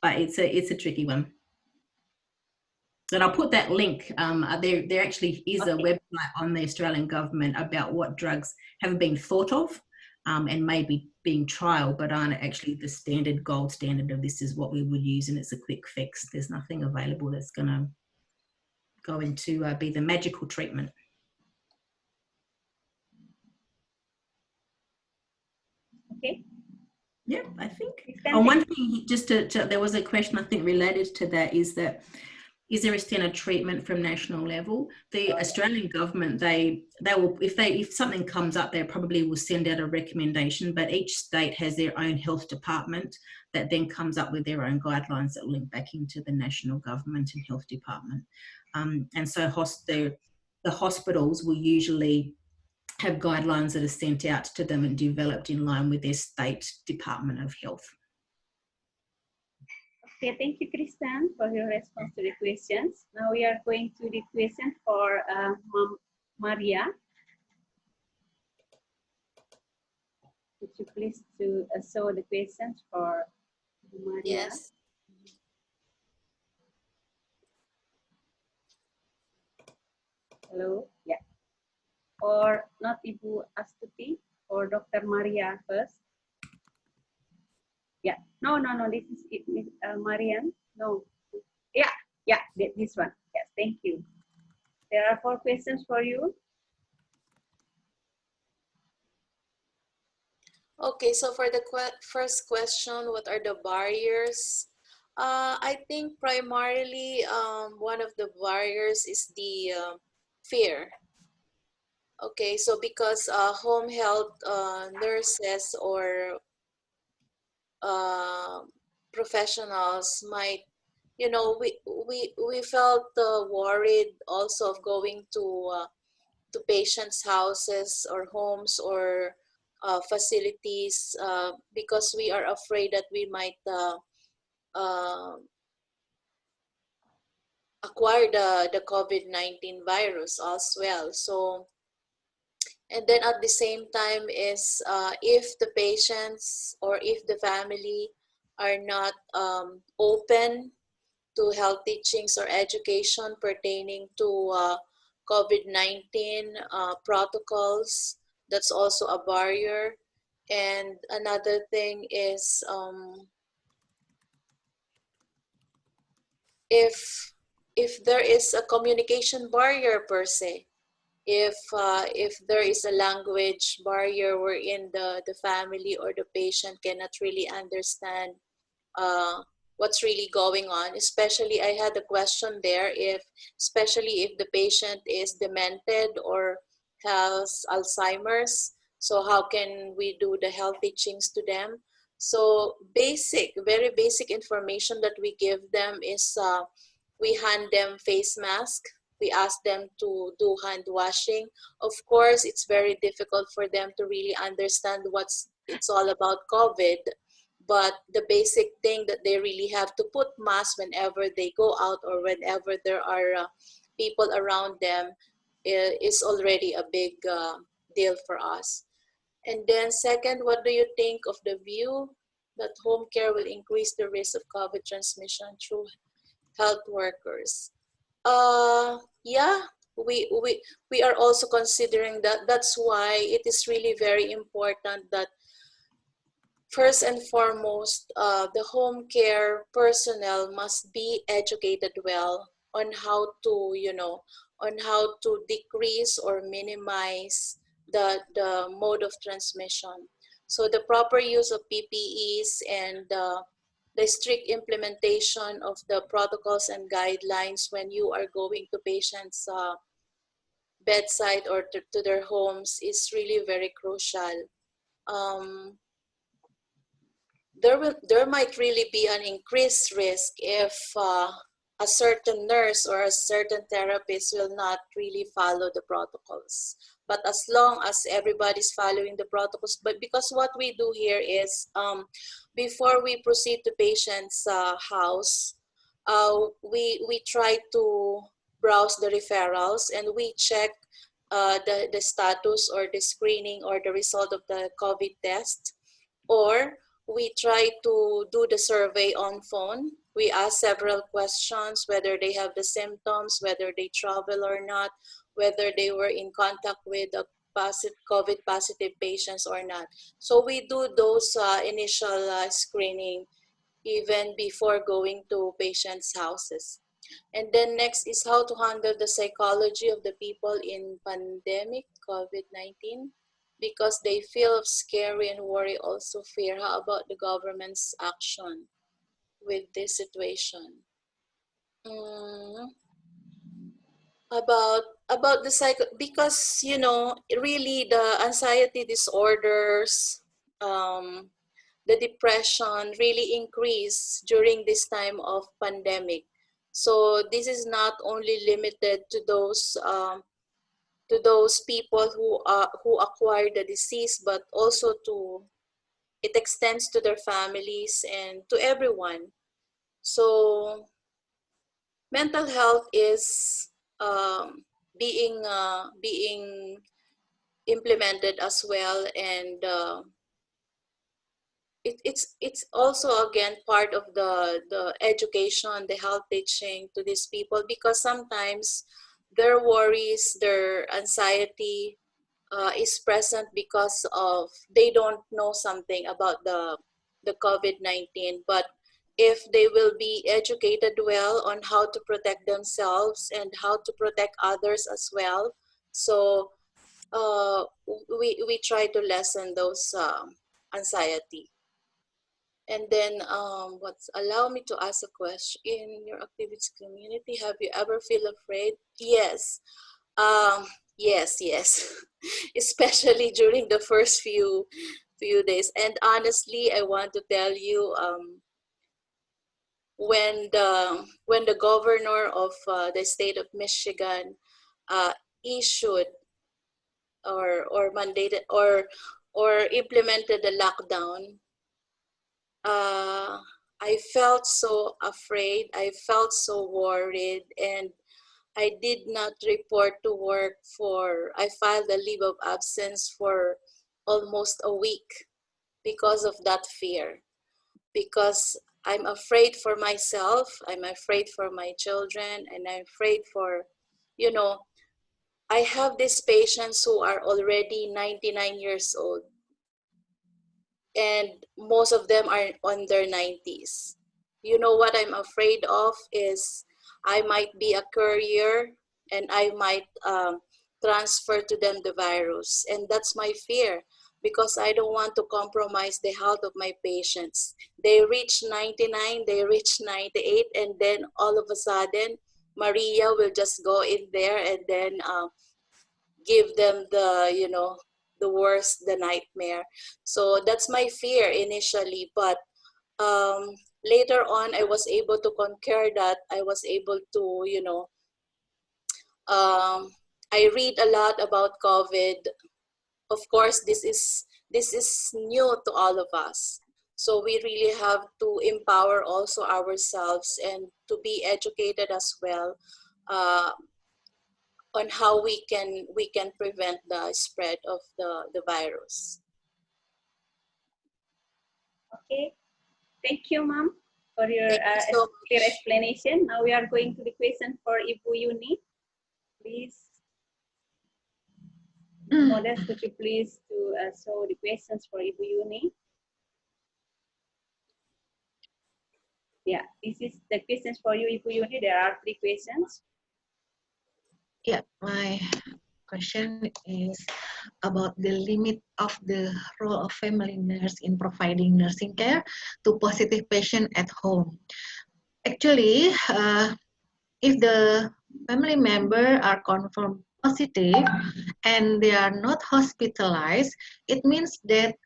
But it's a tricky one. And I'll put that link. There actually is a website on the Australian government about what drugs have been thought of and maybe being trialled, but aren't actually the standard gold standard of this is what we would use and it's a quick fix. There's nothing available that's going to go into be the magical treatment. Okay. Yeah, I think. And one thing, just there was a question I think related to that, is there a standard treatment from national level? The Australian government, they will, if something comes up, they probably will send out a recommendation, but each state has their own health department that then comes up with their own guidelines that link back into the national government and health department. And so the hospitals will usually have guidelines that are sent out to them and developed in line with their state Department of Health. Okay, thank you, Kristen, for your response to the questions. Now we are going to the question for Maria. Would you please show the questions for Maria? Yes. Hello, yeah. Or not Ibu Astuti, or Dr. Maria first. Yeah, no, this is Marian. No, yeah, this one. Yes, thank you. There are 4 questions for you. Okay, so for the first question, what are the barriers? I think primarily one of the barriers is the fear. Okay, so because home health nurses or professionals might, you know, we felt worried also of going to patients' houses or homes or facilities because we are afraid that we might acquire the COVID-19 virus as well. So, and then at the same time is if the patients or if the family are not open to health teachings or education pertaining to COVID-19 protocols, that's also a barrier. And another thing is if there is a communication barrier per se, if there is a language barrier wherein the family or the patient cannot really understand what's really going on. Especially, I had a question there, especially if the patient is demented or has Alzheimer's, so how can we do the health teachings to them? So very basic information that we give them is we hand them face mask. We ask them to do hand washing. Of course, it's very difficult for them to really understand it's all about COVID, but the basic thing that they really have to put mask whenever they go out or whenever there are people around them is already a big deal for us. And then second, what do you think of the view that home care will increase the risk of COVID transmission through health workers? Yeah, we are also considering that. That's why it is really very important that first and foremost, the home care personnel must be educated well on how to, on how to decrease or minimize the mode of transmission. So the proper use of PPEs and the strict implementation of the protocols and guidelines when you are going to patients' bedside or to their homes is really very crucial. There might really be an increased risk if a certain nurse or a certain therapist will not really follow the protocols. But as long as everybody's following the protocols, but because what we do here is before we proceed to patient's house, we try to browse the referrals and we check the status or the screening or the result of the COVID test, or we try to do the survey on phone. We ask several questions, whether they have the symptoms, whether they travel or not, whether they were in contact with the COVID positive patients or not. So we do those initial screening even before going to patients' houses. And then next is how to handle the psychology of the people in pandemic COVID-19, because they feel scary and worry, also fear. How about the government's action with this situation? About the because really the anxiety disorders, the depression really increase during this time of pandemic. So this is not only limited to those people who acquire the disease, but also it extends to their families and to everyone. So mental health is being implemented as well, and it's also again part of the education, the health teaching to these people, because sometimes their worries, their anxiety is present because of they don't know something about the COVID-19. But if they will be educated well on how to protect themselves and how to protect others as well, so we try to lessen those anxiety. And then allow me to ask a question. In your activities community, have you ever feel afraid? Yes. Yes. Especially during the first few days. And honestly, I want to tell you, when the governor of the state of Michigan issued or mandated or implemented the lockdown, I felt so afraid, I felt so worried, and I did not report to work I filed a leave of absence for almost a week because of that fear. Because I'm afraid for myself, I'm afraid for my children, and I'm afraid for, I have these patients who are already 99 years old, and most of them are on their 90s. What I'm afraid of is I might be a courier and I might transfer to them the virus. And that's my fear, because I don't want to compromise the health of my patients. They reach 99, they reach 98, and then all of a sudden, Maria will just go in there and then give them the worst, the nightmare. So that's my fear initially, but later on I was able to conquer that. I was able to I read a lot about COVID. Of course, this is new to all of us, so we really have to empower also ourselves and to be educated as well on how we can prevent the spread of the virus. Okay, thank you, ma'am, for your so clear explanation. Now we are going to the question for Ibu Yuni. Please, Modest, could you please show the questions for Ibu Yuni? Yeah, this is the questions for you, Ibu Yuni. There are 3 questions. Yeah, my question is about the limit of the role of family nurse in providing nursing care to positive patient at home. Actually, if the family member are confirmed positive and they are not hospitalized, it means that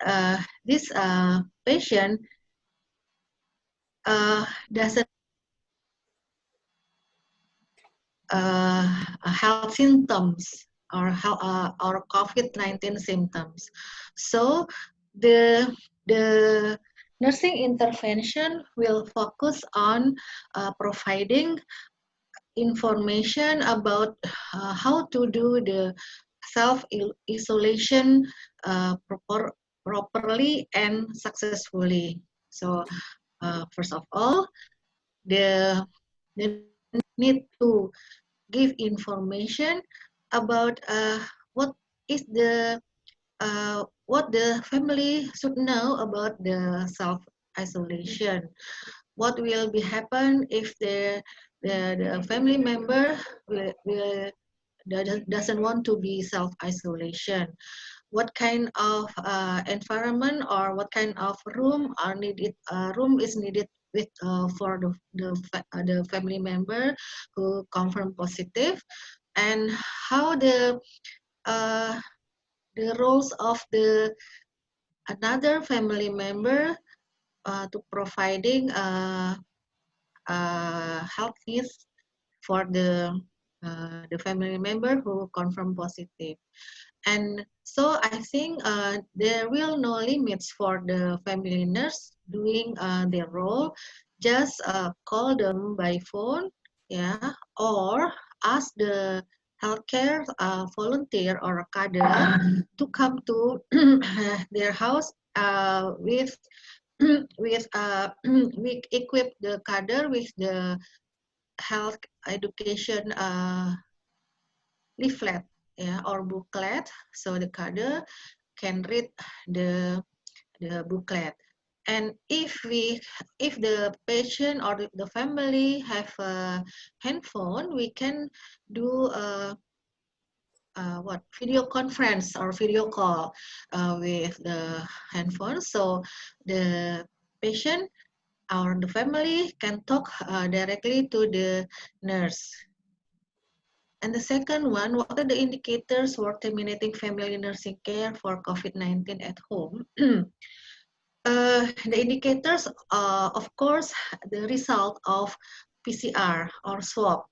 this patient doesn't health symptoms or COVID-19 symptoms. So the nursing intervention will focus on providing information about how to do the self-isolation properly and successfully. So first of all, they need to give information about what is what the family should know about the self-isolation. What will be happen if the family member doesn't want to be self-isolation? What kind of environment or what kind of room are needed? Room is needed with for the family member who confirm positive, and how the roles of the another family member to providing health needs for the family member who confirm positive. And so I think there will no limits for the family nurse doing their role. Just call them by phone, yeah, or ask the healthcare volunteer or a cadre to come to their house with we equip the cadre with the health education leaflet, yeah, or booklet, so the cadre can read the booklet. And if the patient or the family have a handphone, we can do video conference or video call with the handphone, so the patient or the family can talk directly to the nurse. And the second one, what are the indicators for terminating family nursing care for COVID-19 at home? The indicators, of course, the result of PCR or swab.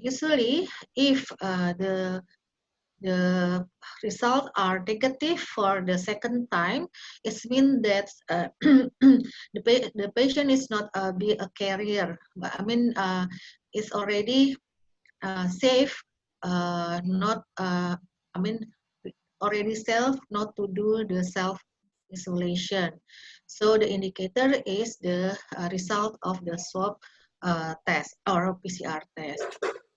Usually, if the results are negative for the second time, it means that the patient is not be a carrier. But I mean, it's already safe, not I mean, already safe not to do the self-isolation. So the indicator is the result of the swab test or PCR test.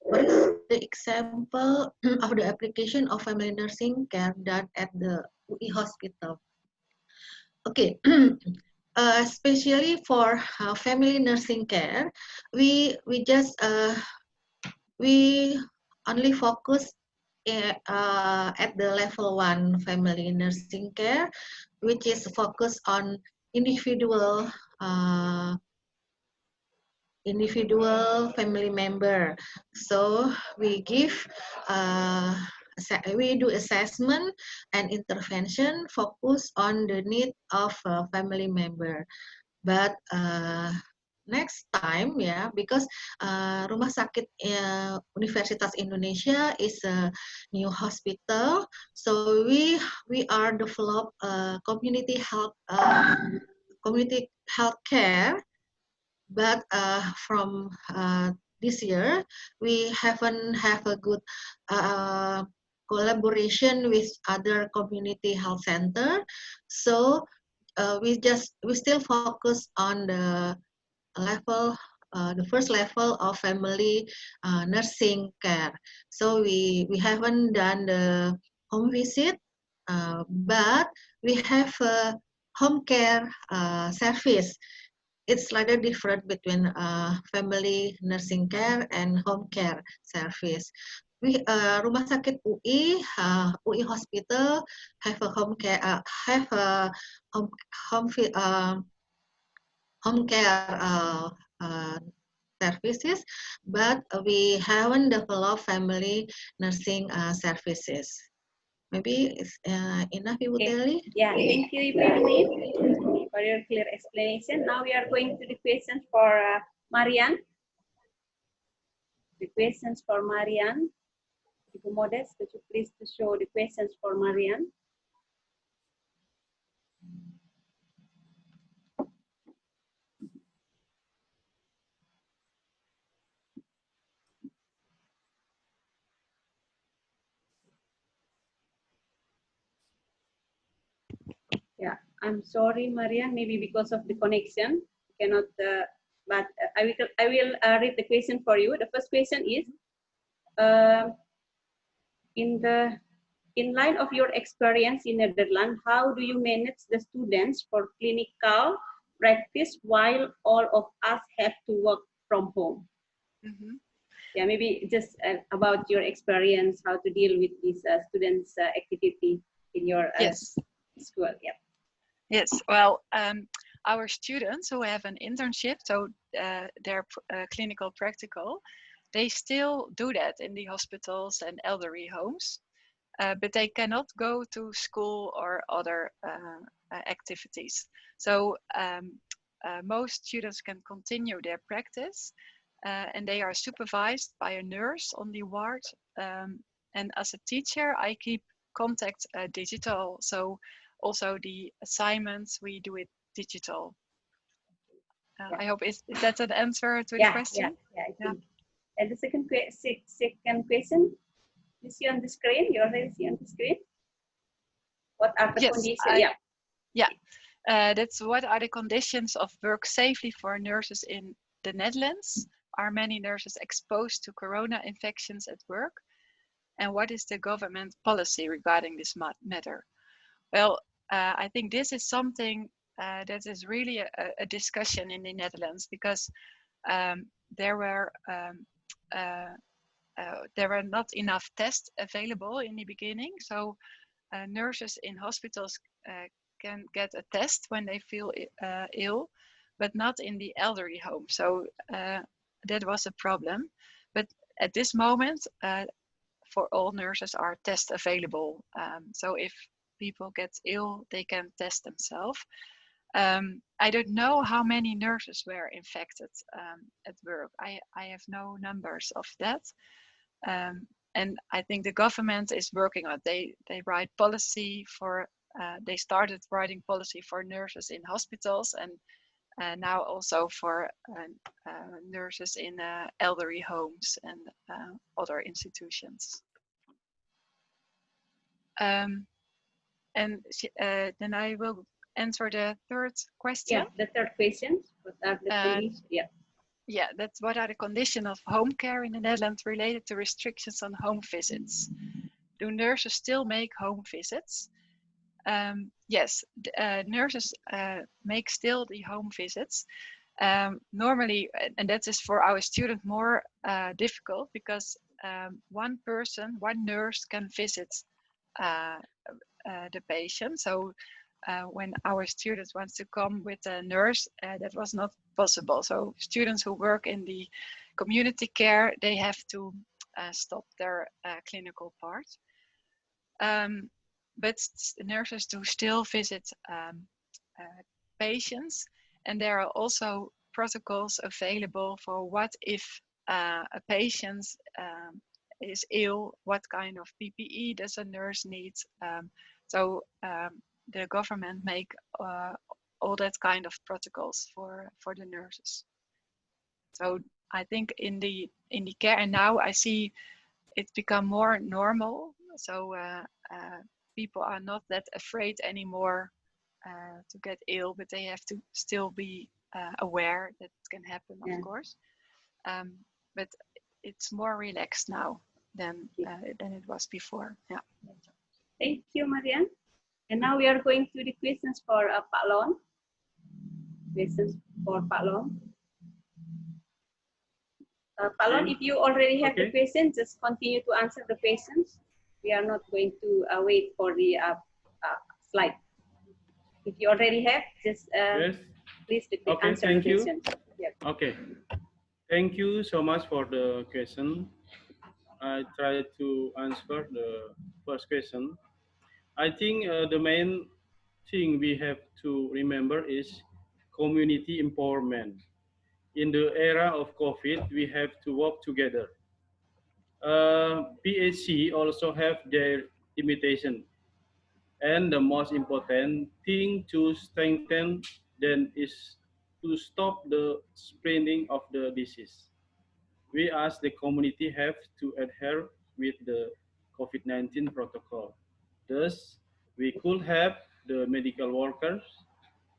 What is the example of the application of family nursing care done at the UI hospital? Okay, especially for family nursing care, we only focus at the level 1 family nursing care, which is focused on individual family member. So we give we do assessment and intervention focus on the need of a family member. But next time, yeah, because Rumah Sakit Universitas Indonesia is a new hospital, so we are develop community health care. But from this year, we haven't have a good collaboration with other community health center. So we still focus on the level, the first level of family nursing care. So we haven't done the home visit, but we have a home care service. it's slightly different between family nursing care and home care service. We Rumah Sakit UI, UI Hospital have a home care, have a home care services, but we haven't developed family nursing services. Maybe it's enough, Ibu Teli? Yeah, thank you, Ibu Yuni, for your clear explanation. Now we are going to the questions for Marian. The questions for Marian. Ibu Modest, could you please to show the questions for Marian? Yeah, I'm sorry, Marian. Maybe because of the connection, cannot. But I will read the question for you. The first question is, in line of your experience in Netherlands, how do you manage the students for clinical practice while all of us have to work from home? Mm-hmm. Yeah, maybe just about your experience, how to deal with these students' activity in your school. Yeah. Yes, well, our students who have an internship, so they're clinical practical, they still do that in the hospitals and elderly homes, but they cannot go to school or other activities. So most students can continue their practice, and they are supervised by a nurse on the ward. And as a teacher, I keep contact digital. So also the assignments, we do it digital. I hope is that an answer to the question? Yeah, I think. And the second question, you see on the screen, you already see on the screen? What are the conditions? That's what are the conditions of work safely for nurses in the Netherlands? Are many nurses exposed to corona infections at work? And what is the government policy regarding this matter? Well, I think this is something that is really a discussion in the Netherlands, because there were not enough tests available in the beginning. So nurses in hospitals can get a test when they feel ill, but not in the elderly home. So that was a problem. But at this moment, for all nurses are tests available. So if people get ill, they can test themselves. I don't know how many nurses were infected at work. I have no numbers of that. And I think the government is working on it. They write policy for, they started writing policy for nurses in hospitals, and now also for nurses in elderly homes and other institutions. And then I will answer the third question. Yeah, the third question. What are the conditions? Yeah, that's what are the conditions of home care in the Netherlands related to restrictions on home visits? Do nurses still make home visits? Yes, nurses make still the home visits. Normally, and that is for our student more difficult, because one nurse can visit the patient. So when our students want to come with a nurse, that was not possible. So students who work in the community care, they have to stop their clinical part. But nurses do still visit patients, and there are also protocols available for what if a patient is ill, what kind of PPE does a nurse need. So the government make all that kind of protocols for the nurses. So I think in the care, and now I see it's become more normal. So people are not that afraid anymore to get ill, but they have to still be aware that it can happen, of course. But it's more relaxed now than it was before. Yeah. Thank you, Marian. And now we are going to the questions for Pak Lon. questions for Pak Lon. Pak Lon, if you already have the question, just continue to answer the questions. We are not going to wait for the slide. If you already have, just please answer the question. Yep. Okay. Thank you so much for the question. I try to answer the first question. I think the main thing we have to remember is community empowerment. In the era of COVID, we have to work together. PHC also have their limitation. And the most important thing to strengthen them is to stop the spreading of the disease. We as the community have to adhere with the COVID-19 protocol. Thus, we could have the medical workers,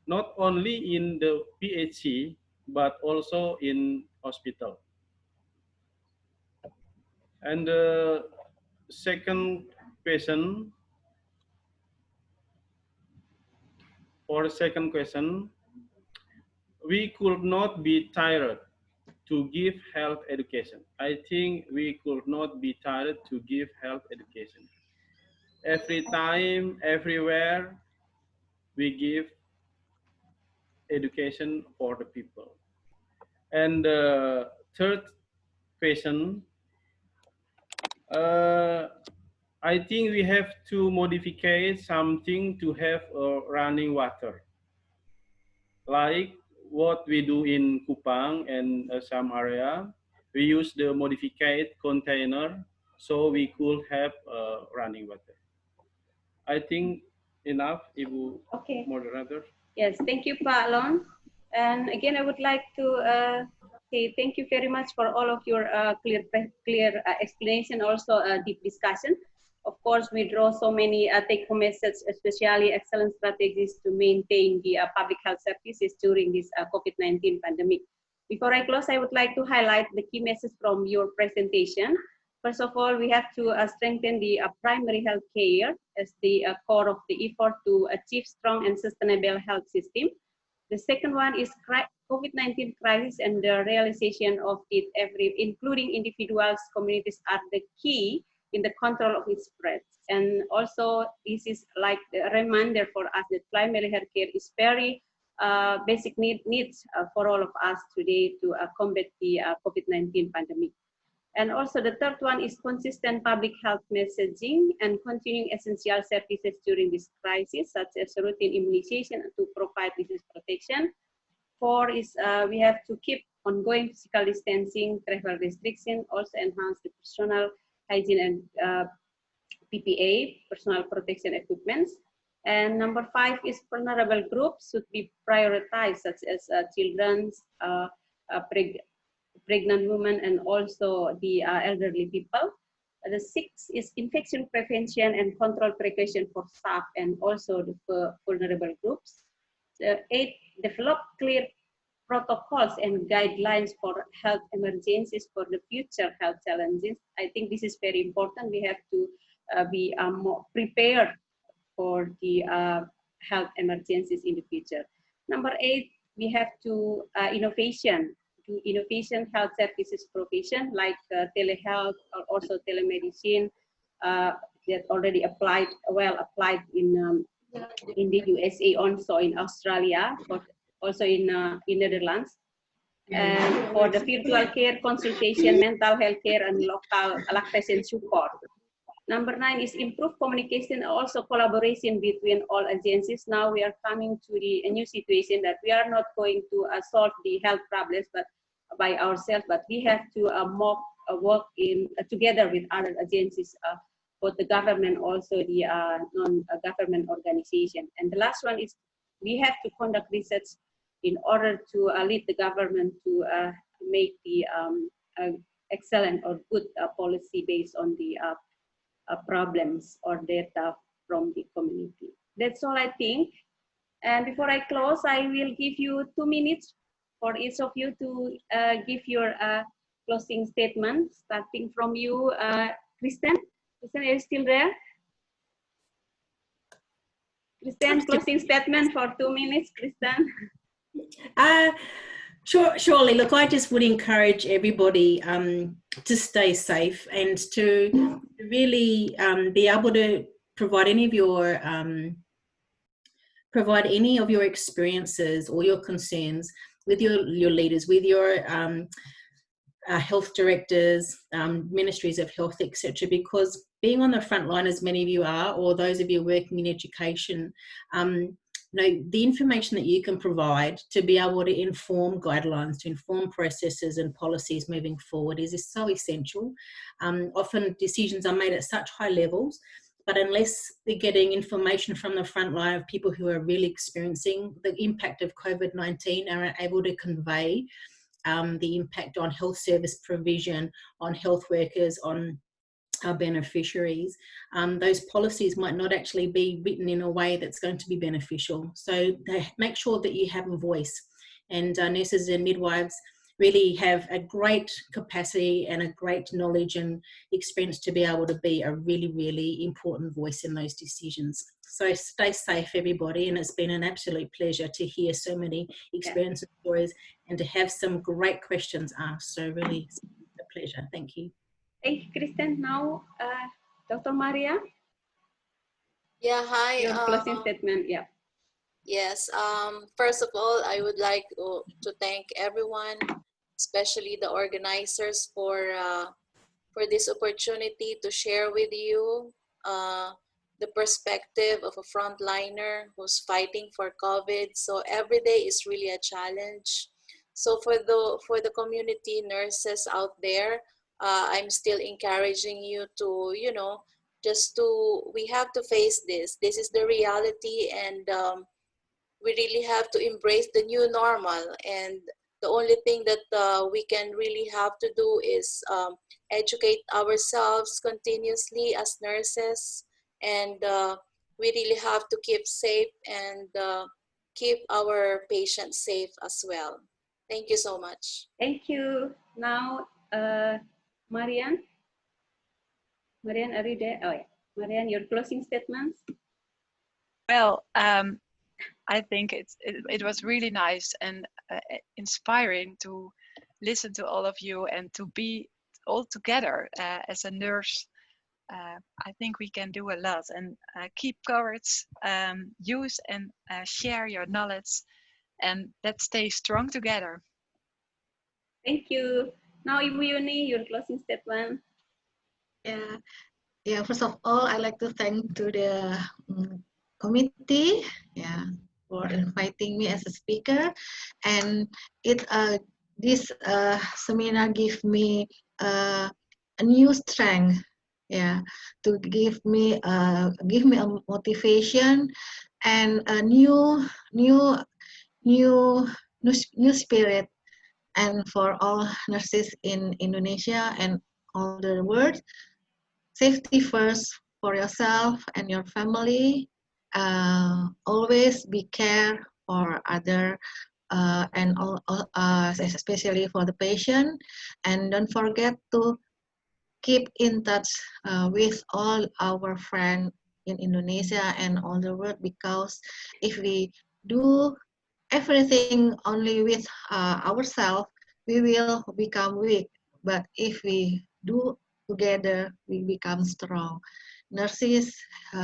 not only in the PHC, but also in hospital. And the second question, for the second question, we could not be tired to give health education. I think we could not be tired to give health education. Every time, everywhere, we give education for the people. And the third question, I think we have to modify something to have running water. Like what we do in Kupang and some area, we use the modified container so we could have running water. I think enough, Ibu Moderator. Yes, thank you, Pak Lon. And again, I would like to say thank you very much for all of your clear explanation, also deep discussion. Of course, we draw so many take-home messages, especially excellent strategies to maintain the public health services during this COVID-19 pandemic. Before I close, I would like to highlight the key message from your presentation. First of all, we have to strengthen the primary health care as the core of the effort to achieve strong and sustainable health system. The second one is COVID-19 crisis and the realization of it, including individuals, communities, are the key in the control of its spread. And also, this is like a reminder for us that primary health care is very basic needs for all of us today to combat the COVID-19 pandemic. And also the third one is consistent public health messaging and continuing essential services during this crisis, such as routine immunization to provide disease protection. Four is we have to keep ongoing physical distancing, travel restriction, also enhance the personal hygiene and PPA, personal protection equipments. And number 5 is vulnerable groups should be prioritized, such as children, pregnant women, and also the elderly people. The 6 is infection prevention and control precaution for staff and also the vulnerable groups. The 8, develop clear protocols and guidelines for health emergencies for the future health challenges. I think this is very important. We have to be more prepared for the health emergencies in the future. Number 8, we have to innovation health services provision like telehealth or also telemedicine that already applied in the USA, also in Australia, but also in Netherlands. And for the virtual care, consultation, mental health care, and local lactation support. Number 9 is improve communication, also collaboration between all agencies. Now we are coming to the new situation that we are not going to solve the health problems but by ourselves, but we have to work together with other agencies, both the government, also the non-government organization. And the last one is we have to conduct research in order to lead the government to make the excellent or good policy based on the problems or data from the community. That's all I think. And before I close, I will give you 2 minutes for each of you to give your closing statement, starting from you, Kristen. Kristen, are you still there? Kristen, closing statement for 2 minutes, Kristen. Surely. Look, I just would encourage everybody to stay safe and to really be able to provide any of your experiences or your concerns with your leaders, with your health directors, ministries of health, etc. Because being on the front line, as many of you are, or those of you working in education, the information that you can provide to be able to inform guidelines, to inform processes and policies moving forward is so essential. Often decisions are made at such high levels, but unless they're getting information from the front line of people who are really experiencing the impact of COVID-19 and are able to convey the impact on health service provision, on health workers, on our beneficiaries, those policies might not actually be written in a way that's going to be beneficial. So make sure that you have a voice, and nurses and midwives really have a great capacity and a great knowledge and experience to be able to be a really, really important voice in those decisions. So stay safe, everybody, and it's been an absolute pleasure to hear so many experiences, stories, and to have some great questions asked. So really, it's a pleasure. Thank you. Thank you, Kristen. Now, Dr. Maria. Yeah, hi. Your closing statement, yeah. Yes, first of all, I would like to thank everyone, especially the organizers for this opportunity to share with you the perspective of a frontliner who's fighting for COVID. So every day is really a challenge. So for the community nurses out there, I'm still encouraging you to, we have to face this. This is the reality, and we really have to embrace the new normal. And the only thing that we can really have to do is educate ourselves continuously as nurses, and we really have to keep safe and keep our patients safe as well. Thank you so much. Thank you. Now, Marian. Marian, are you there? Oh, yeah. Marian, your closing statements? Well, I think it was really nice and inspiring to listen to all of you and to be all together as a nurse. I think we can do a lot, and keep courage, use and share your knowledge, and let's stay strong together. Thank you. Now, Ibu Yuni, your closing statement. Yeah. First of all, I'd like to thank to the committee, for inviting me as a speaker, and this seminar give me a new strength, to give me a motivation and a new spirit, and for all nurses in Indonesia and all the world. Safety first for yourself and your family. Always be care for other, and especially for the patient. And don't forget to keep in touch with all our friends in Indonesia and all the world, because if we do everything only with ourselves, we will become weak. But if we do together, we become strong. Nurses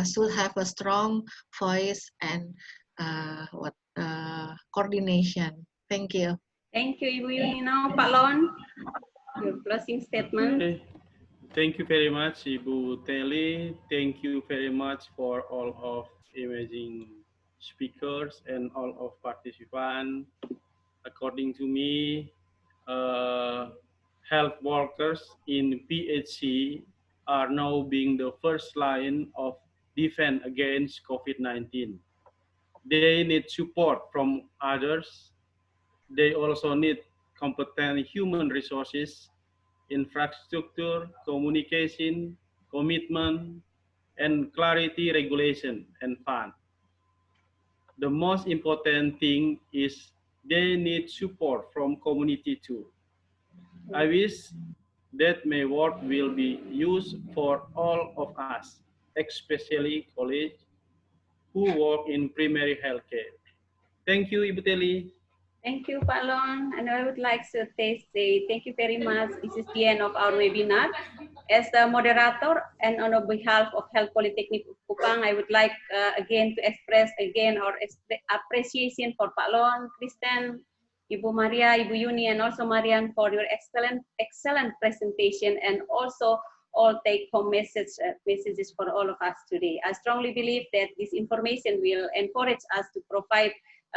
should have a strong voice and coordination. Thank you. Thank you, Ibu Yuni. Now, Pak Lon, your closing statement. Okay. Thank you very much, Ibu Teli. Thank you very much for all of amazing speakers and all of participants. According to me, health workers in PHC are now being the first line of defense against COVID-19. They need support from others. They also need competent human resources, infrastructure, communication, commitment, and clarity, regulation, and fund. The most important thing is they need support from community too. I wish that my word will be used for all of us, especially colleagues who work in primary healthcare. Thank you, Ibu Teli. Thank you, Palon. And I would like to say thank you very much. This is the end of our webinar. As the moderator and on behalf of Health Polytechnic of Kupang, I would like again to express again our appreciation for Palon, Kristen, Ibu Maria, Ibu Yuni, and also Marian for your excellent presentation, and also all take-home messages for all of us today. I strongly believe that this information will encourage us to provide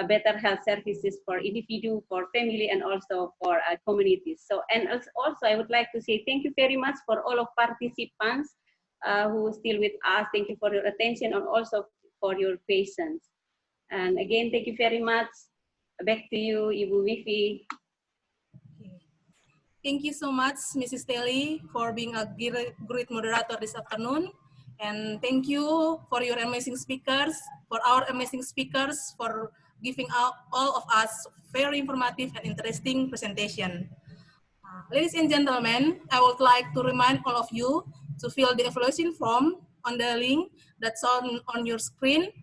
better health services for individual, for family, and also for communities. So, and also I would like to say thank you very much for all of participants who are still with us. Thank you for your attention and also for your patience. And again, thank you very much. Back to you, Ibu Wifi. Thank you so much, Mrs. Telly, for being a great moderator this afternoon. And thank you for your amazing speakers, for our amazing speakers, for giving out all of us very informative and interesting presentation. Ladies and gentlemen, I would like to remind all of you to fill the evaluation form on the link that's on your screen,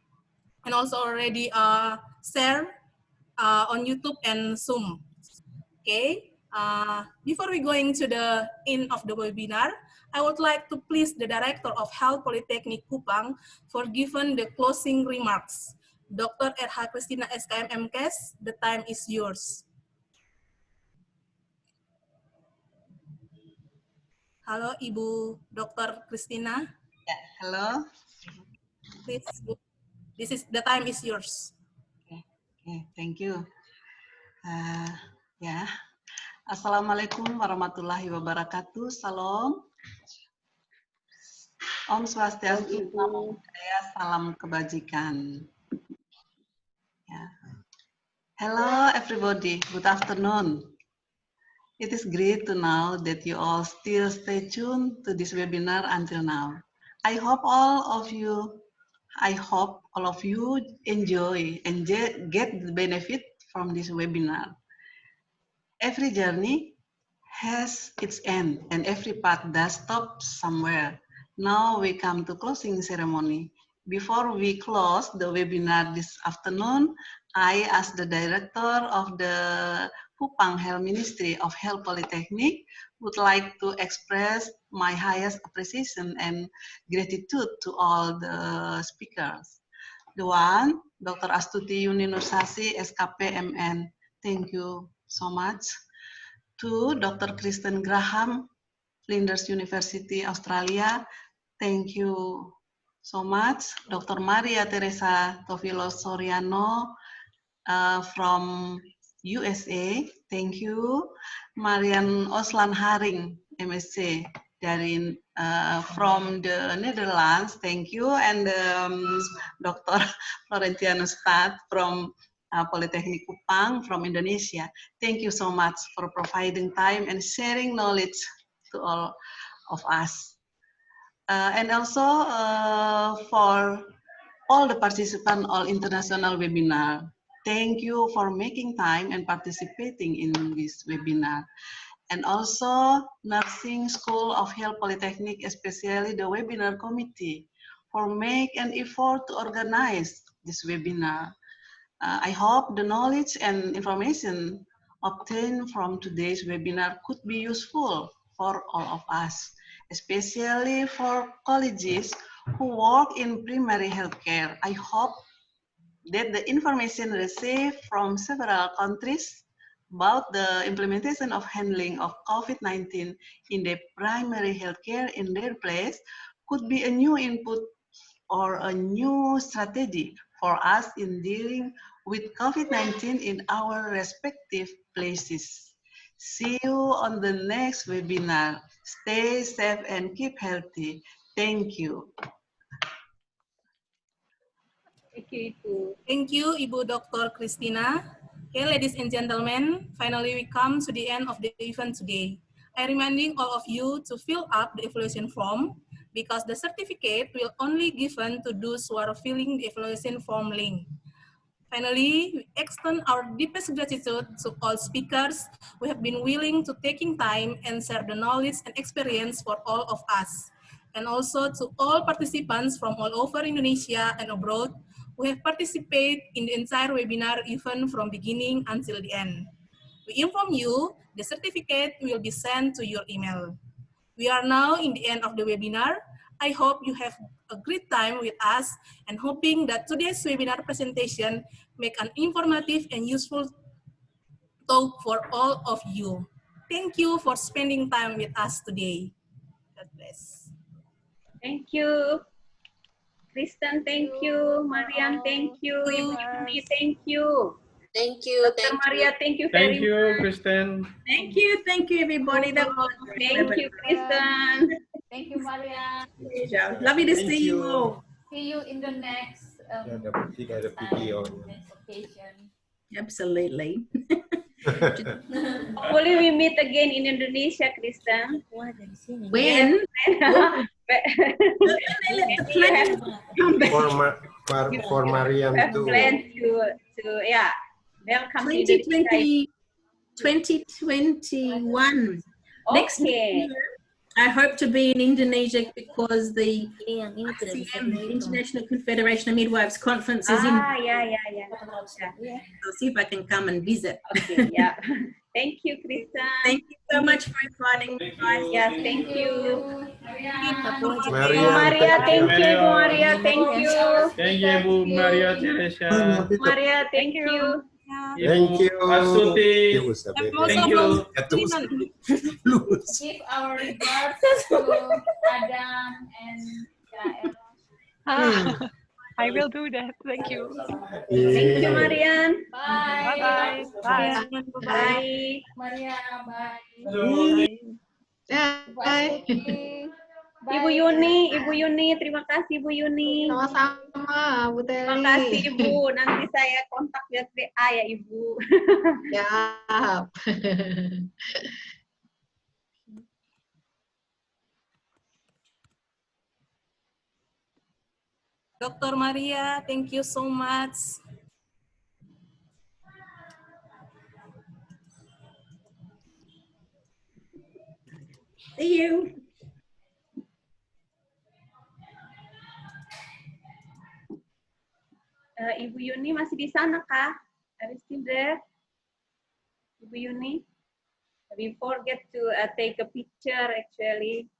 and also already share on YouTube and Zoom. Okay. Before we going to the end of the webinar, I would like to please the Director of Health Polytechnic Kupang for giving the closing remarks. Dr. RH Christina S.Kp M.Kes, the time is yours. Halo, Ibu Dr. Christina. Yeah, hello. Please, the time is yours. Okay, thank you. Ya, Assalamualaikum warahmatullahi wabarakatuh. Salam. Om Swastiastu, Namo Buddhaya, salam kebajikan. Yeah. Hello everybody, good afternoon. It is great to know that you all still stay tuned to this webinar until now. I hope all of you enjoy and get the benefit from this webinar. Every journey has its end and every path does stop somewhere. Now we come to closing ceremony. Before we close the webinar this afternoon, I, as the director of the Kupang Health Ministry of Health Polytechnic, would like to express my highest appreciation and gratitude to all the speakers. The one, Dr. Astuti, Yuni, Nursasi, S.Kp, MN. Thank you so much. To Dr. Kristen Grahamm, Flinders University, Australia. Thank you so much. Dr. Maria Theresa Tovillo Soriano from USA. Thank you. Marian Oostland Harink, MSc dari from the Netherlands. Thank you. And Dr. Florentianus from Polytechnic Kupang from Indonesia. Thank you so much for providing time and sharing knowledge to all of us. And also for all the participants, all international webinar. Thank you for making time and participating in this webinar. And also Nursing School of Health Polytechnic, especially the webinar committee, for make an effort to organize this webinar. I hope the knowledge and information obtained from today's webinar could be useful for all of us, especially for colleagues who work in primary healthcare. I hope that the information received from several countries about the implementation of handling of COVID-19 in the primary healthcare in their place could be a new input or a new strategy for us in dealing with COVID-19 in our respective places. See you on the next webinar. Stay safe and keep healthy. Thank you. Thank you, Ibu. Thank you, Ibu Dr. Christina. Okay, ladies and gentlemen, finally we come to the end of the event today. I'm reminding all of you to fill up the evaluation form because the certificate will only given to those who are filling the evaluation form link. Finally, we extend our deepest gratitude to all speakers who have been willing to taking time and share the knowledge and experience for all of us. And also to all participants from all over Indonesia and abroad who have participated in the entire webinar even from beginning until the end. We inform you the certificate will be sent to your email. We are now in the end of the webinar. I hope you have a great time with us and hoping that today's webinar presentation make an informative and useful talk for all of you. Thank you for spending time with us today. God bless. Thank you. Kristen, thank you. Marian, thank you. Ibu Yuni, thank you. Thank you. Dr. Maria, thank you very Thank you, much. Kristen. Thank you everybody. That was Thank you, Kristen. Thank you, Marian. lovely to Thank see you you. all. See you in the next Ada video. next occasion. Absolutely. Hopefully we meet again in Indonesia, Kristen. When? For Marian too. Plan to yeah. Welcome to Indonesia. 2021. Next year, I hope to be in Indonesia because the ICM, International Confederation of Midwives Conference is in. Yeah. I'll see if I can come and visit. Okay, yeah. Thank you, Kristen. Thank you so much for inviting me, guys. Yes, thank you. Marian, Maria, thank you. Ibu Maria, thank you. Thank you, Ibu Maria Teresa. Maria, thank you. Thank you. Astuti. Thank you. Give our regards to Adam and Grahamm. I will do that. Thank you. Thank you, Marian. Bye. Bye. Bye. Maria, bye. Bye. Ibu Yuni, terima kasih Ibu Yuni. Sama-sama, Bu Teli. Terima kasih Ibu. Nanti saya kontak via VA ya Ibu. Siap. Dr. Maria, thank you so much. See you. Ibu Yuni masih di sana kah? Are you still there? Ibu Yuni? We forget to take a picture actually.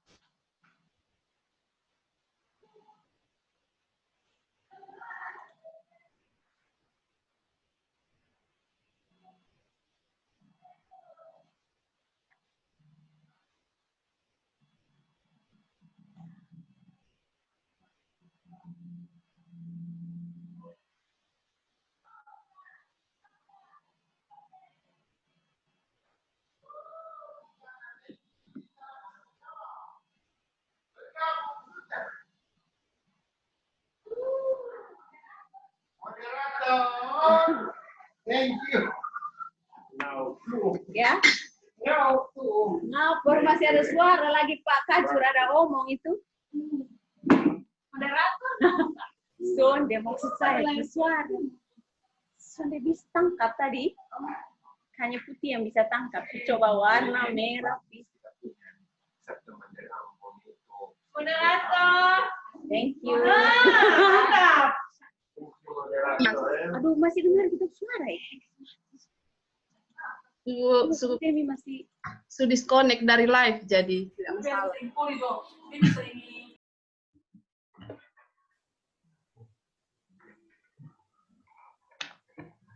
Thank you. Ya? Nah, baru masih ada suara lagi Pak Kajur ada omong itu. Son, dia maksud saya ada suara. Son, dia bisa tangkap tadi. Hanya putih yang bisa tangkap. Coba warna merah. Moderator. Thank you. Aduh, masih dengar kita suara ya? Su disconnect dari live jadi tidak masalah.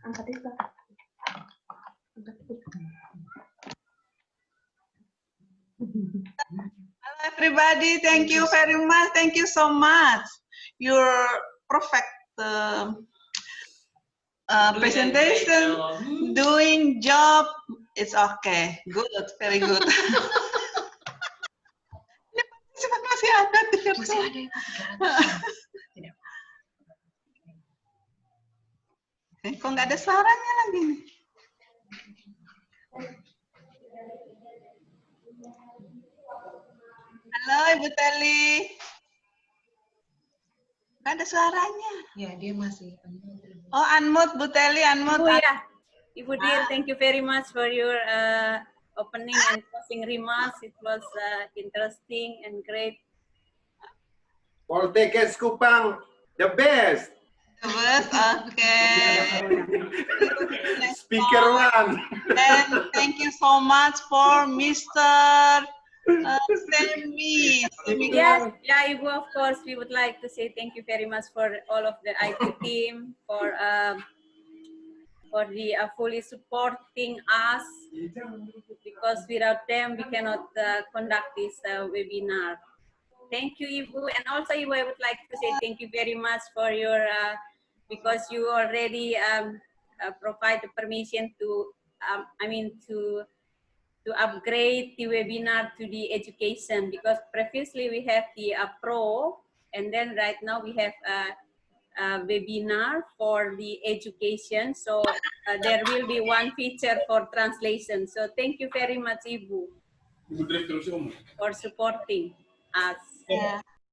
Angkat itu. Hello everybody, thank you very much. Thank you so much. Your perfect presentation, doing job, it's okay. Good, very good. Masih ada, Teresa. Kok nggak ada suaranya lagi nih? Halo Ibu Teli. Nggak ada suaranya. Ya, dia masih. Oh, unmute Bu Teli, unmute. Ibu ya, Ibu Dir, thank you very much for your opening and closing remarks. It was interesting and great. Polytechnic Kupang, the best. Bus, okay. Speaker one. And thank you so much for Mr. Semi. Yes, yeah, Ibu, of course, we would like to say thank you very much for all of the IT team for the fully supporting us, because without them we cannot conduct this webinar. Thank you, Ibu, and also Ibu, I would like to say thank you very much for your because you already provide the permission to to upgrade the webinar to the education, because previously we have the pro, and then right now we have a webinar for the education. So there will be one feature for translation. So thank you very much, Ibu, for supporting us. Yeah.